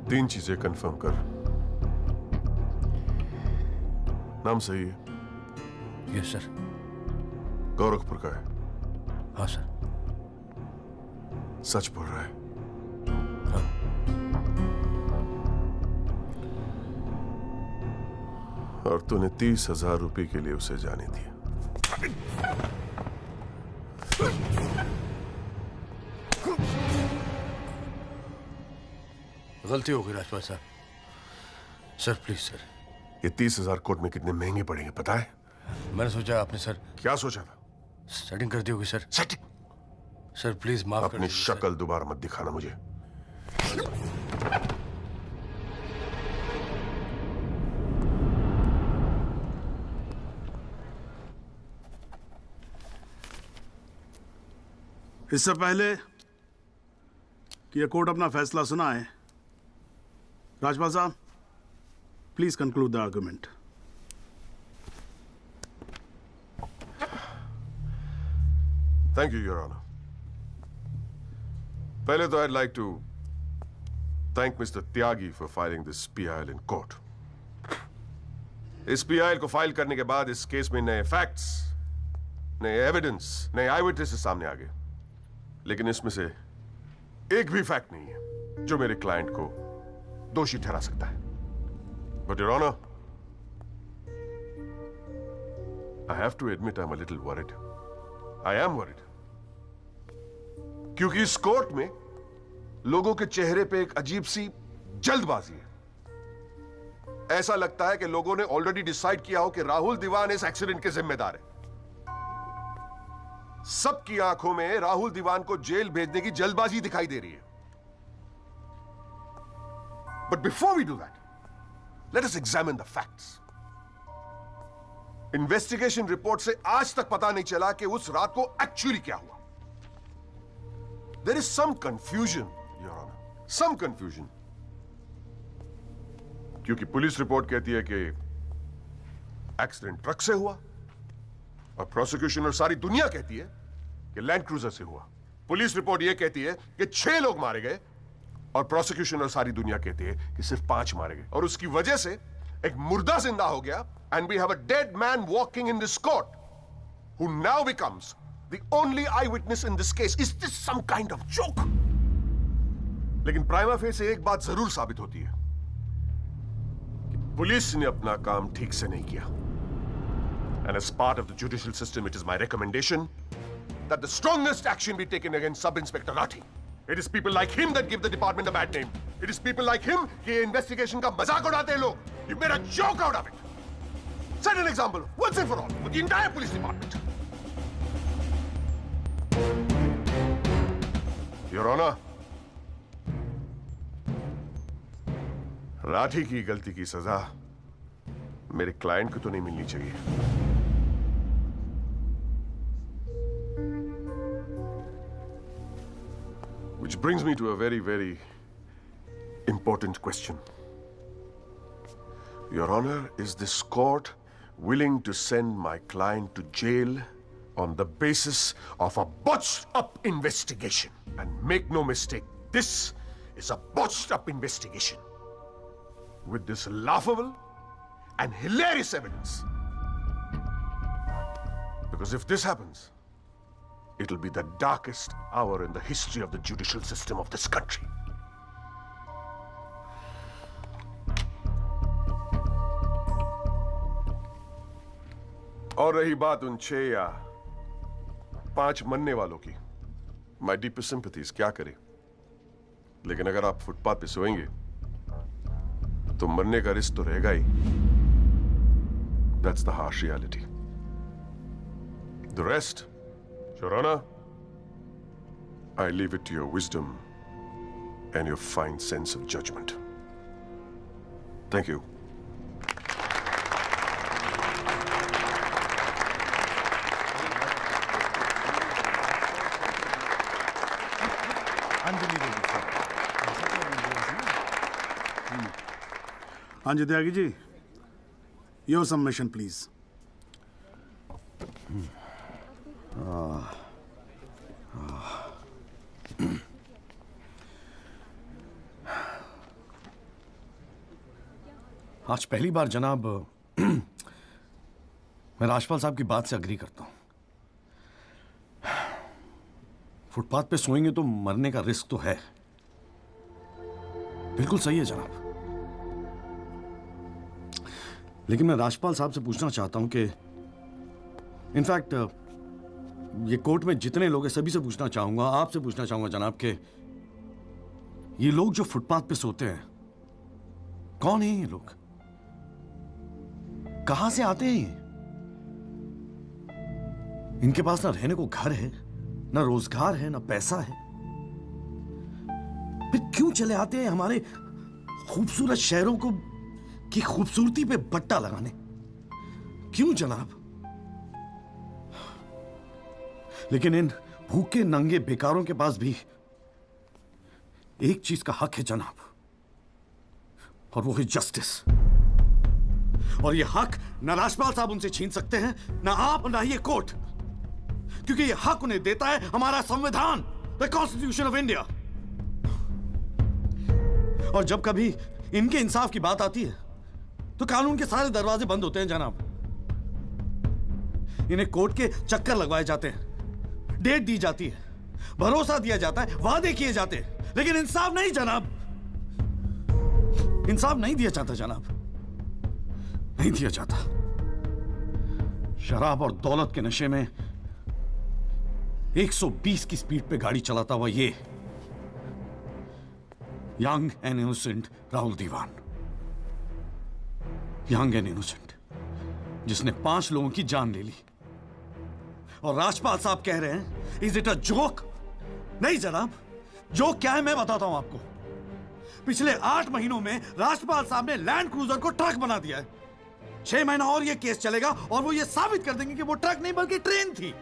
तीन चीजें कंफर्म कर। नाम सही है? Yes sir. गोरखपुर का है? हाँ सर। सच बोल रहा है? हाँ। और तूने 30,000 रुपए के लिए उसे जाने दिया? गलती हो गई राजपाल साहब। Sir please sir. ये 30,000 कोर्ट में कितने महंगे पड़ेंगे पता है? मैंने सोचा आपने सर। क्या सोचा था? सेटिंग कर दी होगी सर। सेटिंग? सर प्लीज माफ कर अपनी शक्ल दोबारा मत दिखाना मुझे। इससे पहले कि यह कोर्ट अपना फैसला सुनाए, राजपाल साहब please conclude the argument. Thank you your honour. पहले तो I'd like to thank Mr. Tyagi for filing this PIL in court. इस PIL को फाइल करने के बाद इस केस में नए फैक्ट्स, नए एविडेंस, नए आई विटनेसेस सामने आ गए, लेकिन इसमें से एक भी फैक्ट नहीं है जो मेरे क्लाइंट को दोषी ठहरा सकता है। But Your Honor, I have to admit I'm a little worried. I am worried. क्योंकि इस कोर्ट में लोगों के चेहरे पे एक अजीब सी जल्दबाजी है। ऐसा लगता है कि लोगों ने ऑलरेडी डिसाइड किया हो कि राहुल दीवान इस एक्सीडेंट के जिम्मेदार है। सबकी आंखों में राहुल दीवान को जेल भेजने की जल्दबाजी दिखाई दे रही है। But before we do that, let us examine the facts. Investigation report से आज तक पता नहीं चला कि उस रात को एक्चुअली क्या हुआ। There is some confusion, Your Honor. Some confusion. क्योंकि पुलिस रिपोर्ट कहती है कि एक्सीडेंट ट्रक से हुआ, और प्रोसिक्यूशन और सारी दुनिया कहती है कि लैंड क्रूजर से हुआ। पुलिस रिपोर्ट यह कहती है कि 6 लोग मारे गए, और प्रोसिक्यूशन और सारी दुनिया कहती है कि सिर्फ 5 मारे गए, और उसकी वजह से एक मुर्दा जिंदा हो गया, and we have a dead man walking in this court who now becomes the only eyewitness in this case. Is this some kind of joke? लेकिन प्राइमा फेसी एक बात जरूर साबित होती है कि पुलिस ने अपना काम ठीक से नहीं किया. And as part of the judicial system, it is my recommendation that the strongest action be taken against Sub-Inspector Rathi. It is people like him that give the department a bad name. It is people like him कि investigation का मजाक उड़ाते हैं लोग. You made a joke out of it. Set an example once and for all with the entire police department. Your Honor, Rathi की गलती की सजा मेरे क्लाइंट को तो नहीं मिलनी चाहिए. Which brings me to a very, very important question. Your Honor, is this court willing to send my client to jail on the basis of a botched-up investigation? And make no mistake, this is a botched-up investigation with this laughable and hilarious evidence. Because if this happens, it'll be the darkest hour in the history of the judicial system of this country. और रही बात उन 6 या 5 मरने वालों की, my deepest sympathies, क्या करें? लेकिन अगर आप फुटपाथ पे सोएंगे तो मरने का रिस्क तो रहेगा ही. That's the harsh reality. The rest, Your Honor, I leave it to your wisdom and your fine sense of judgment. Thank you. हाँ जी Tyagi ji, your submission please. आज पहली बार जनाब मैं राजपाल साहब की बात से अग्री करता हूं. फुटपाथ पे सोएंगे तो मरने का रिस्क तो है. बिल्कुल सही है जनाब. लेकिन मैं राजपाल साहब से पूछना चाहता हूं कि इनफैक्ट ये कोर्ट में जितने लोग हैं सभी से पूछना चाहूंगा, आपसे पूछना चाहूंगा जनाब कि ये लोग जो फुटपाथ पे सोते हैं कौन है? ये लोग कहां से आते हैं? इनके पास ना रहने को घर है, ना रोजगार है, ना पैसा है. फिर क्यों चले आते हैं हमारे खूबसूरत शहरों को की खूबसूरती पे बट्टा लगाने? क्यों जनाब? लेकिन इन भूखे नंगे बेकारों के पास भी एक चीज का हक है जनाब, और वो है जस्टिस. और ये हक ना राजपाल साहब उनसे छीन सकते हैं, ना आप, ना ये कोर्ट, क्योंकि ये हक उन्हें देता है हमारा संविधान, द कॉन्स्टिट्यूशन ऑफ इंडिया. और जब कभी इनके इंसाफ की बात आती है तो कानून के सारे दरवाजे बंद होते हैं जनाब. इन्हें कोर्ट के चक्कर लगवाए जाते हैं, डेट दी जाती है, भरोसा दिया जाता है, वादे किए जाते हैं, लेकिन इंसाफ नहीं जनाब. इंसाफ नहीं दिया जाता जनाब, नहीं दिया जाता. शराब और दौलत के नशे में 120 की स्पीड पे गाड़ी चलाता हुआ ये young and innocent Rahul Diwan, young and innocent, जिसने 5 लोगों की जान ले ली. और राजपाल साहब कह रहे हैं इज इट अ जोक? नहीं जनाब, जोक क्या है मैं बताता हूं आपको. पिछले 8 महीनों में राजपाल साहब ने लैंड क्रूजर को ट्रक बना दिया है. 6 महीना और ये केस चलेगा और वो ये साबित कर देंगे कि वो ट्रक नहीं बल्कि ट्रेन थी.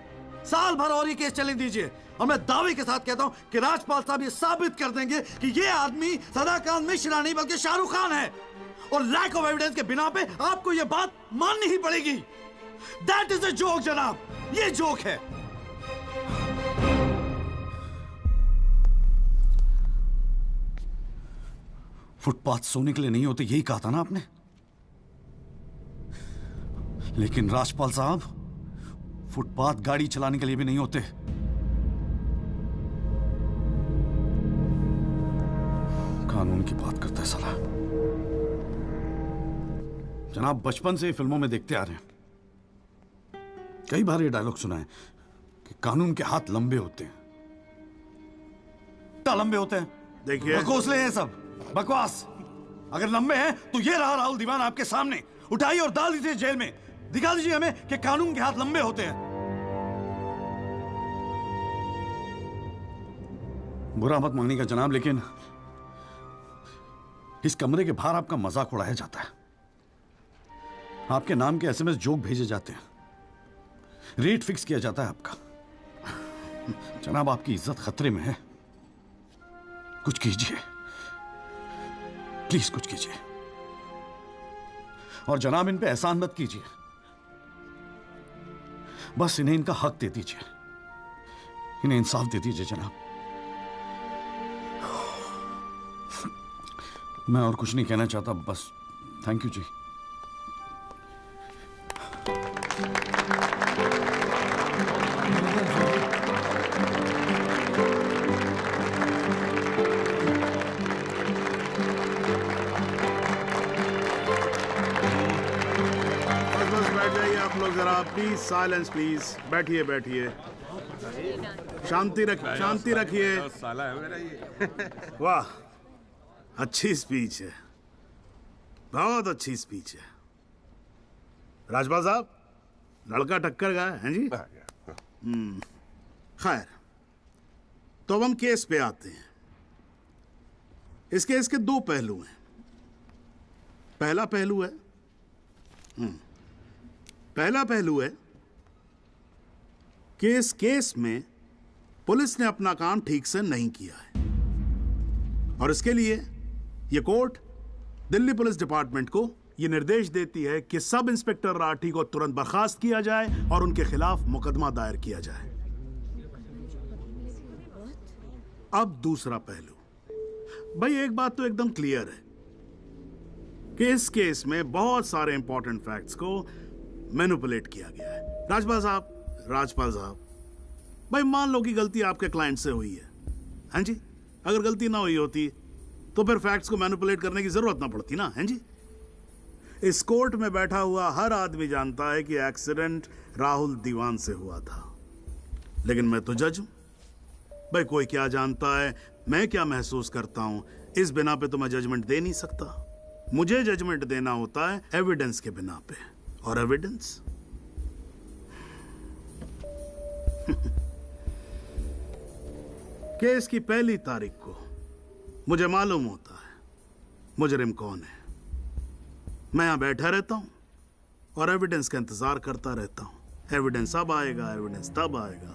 साल भर और ये केस चलने दीजिए और मैं दावे के साथ कहता हूं कि राजपाल साहब ये साबित कर देंगे कि ये आदमी सदाकांत मिश्रा नहीं बल्कि शाहरुख खान है. और लैक ऑफ एविडेंस के बिना पे आपको ये बात माननी ही पड़ेगी. दैट इज अ जोक जनाब, ये जोक है. फुटपाथ सोने के लिए नहीं होते, यही कहा था ना आपने. लेकिन राजपाल साहब फुटपाथ गाड़ी चलाने के लिए भी नहीं होते। कानून की बात करता है साला। जनाब, बचपन से फिल्मों में देखते आ रहे हैं, कई बार ये डायलॉग सुना है कि कानून के हाथ लंबे होते हैं। क्या लंबे होते हैं? देखिए, बकवासले हैं सब, बकवास। अगर लंबे हैं तो ये रहा राहुल दीवान आपके सामने, उठाइए और डाल दीजिए जेल में। दिखा दीजिए हमें कि कानून के हाथ लंबे होते हैं। बुरा मत मानिएगा जनाब, लेकिन इस कमरे के बाहर आपका मजाक उड़ाया जाता है, आपके नाम के एसएमएस जोक भेजे जाते हैं, रेट फिक्स किया जाता है आपका। जनाब, आपकी इज्जत खतरे में है, कुछ कीजिए, प्लीज कुछ कीजिए। और जनाब, इन पे एहसान मत कीजिए, बस इन्हें इनका हक दे दीजिए, इन्हें इंसाफ दे दीजिए जनाब। मैं और कुछ नहीं कहना चाहता, बस थैंक यू जी। प्लीज साइलेंस, प्लीज बैठिए बैठिए, शांति रखिए, शांति रखिए। वाह, अच्छी स्पीच है, बहुत अच्छी स्पीच है। राजपाल साहब, लड़का टक्कर गया है जी। खैर, तो अब हम केस पे आते हैं। इस केस के दो पहलू हैं। पहला पहलू है कि इस केस में पुलिस ने अपना काम ठीक से नहीं किया है, और इसके लिए ये कोर्ट दिल्ली पुलिस डिपार्टमेंट को ये निर्देश देती है कि सब इंस्पेक्टर राठी को तुरंत बर्खास्त किया जाए और उनके खिलाफ मुकदमा दायर किया जाए। अब दूसरा पहलू, भाई एक बात तो एकदम क्लियर है कि इस केस में बहुत सारे इंपॉर्टेंट फैक्ट्स को मैनिपुलेट किया गया है। राजपाल साहब, भाई मान लो कि गलती आपके क्लाइंट से हुई है, हैं जी? अगर गलती ना हुई होती तो फिर फैक्ट्स को मैनिपुलेट करने की जरूरत ना पड़ती ना, हैं जी? इस कोर्ट में बैठा हुआ हर आदमी जानता है कि एक्सीडेंट राहुल दीवान से हुआ था, लेकिन मैं तो जज हूं। भाई कोई क्या जानता है, मैं क्या महसूस करता हूं, इस बिना पे तो मैं जजमेंट दे नहीं सकता। मुझे जजमेंट देना होता है एविडेंस के बिना पे, और एविडेंस केस की पहली तारीख को मुझे मालूम होता है मुजरिम कौन है। मैं यहां बैठा रहता हूं और एविडेंस का इंतजार करता रहता हूं। एविडेंस अब आएगा, एविडेंस तब आएगा।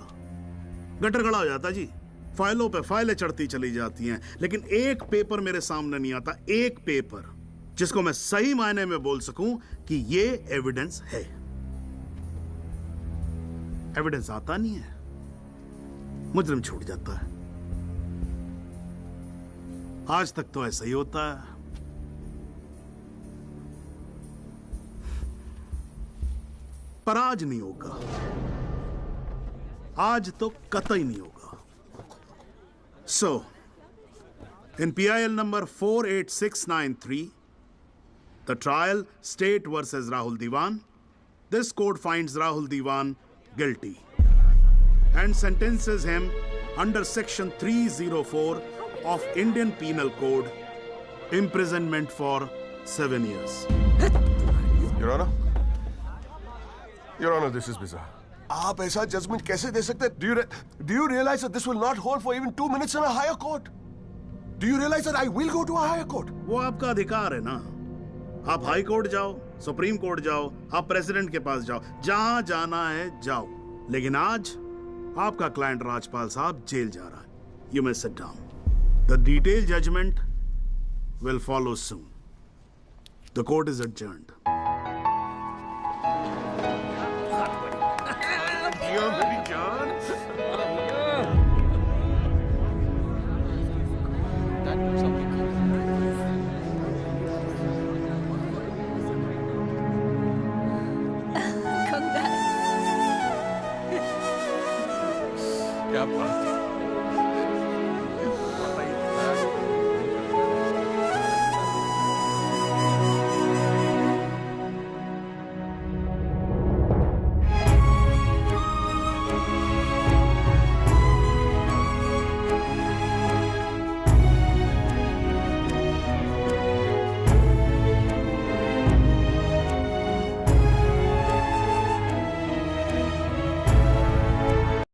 गटर खड़ा हो जाता जी, फाइलों पे फाइलें चढ़ती चली जाती हैं, लेकिन एक पेपर मेरे सामने नहीं आता, एक पेपर जिसको मैं सही मायने में बोल सकूं कि ये एविडेंस है। एविडेंस आता नहीं है, मुजरिम छूट जाता है। आज तक तो ऐसा ही होता है। पर आज नहीं होगा, आज तो कतई नहीं होगा। सो इन PIL number 48693, the trial State versus Rahul Diwan, this court finds Rahul Diwan guilty and sentences him under section 304 of Indian Penal Code, imprisonment for 7 years. Your Honor, Your Honor, this is bizarre. आप ऐसा judgement कैसे दे सकते हैं? Do you realize that this will not hold for even 2 minutes in a higher court? Do you realize that I will go to a higher court? वो आपका अधिकार है ना। आप हाई कोर्ट जाओ, सुप्रीम कोर्ट जाओ, आप प्रेसिडेंट के पास जाओ, जहां जाना है जाओ। लेकिन आज आपका क्लाइंट राजपाल साहब जेल जा रहा है। You may sit down. The detailed judgment will follow soon. The court is adjourned.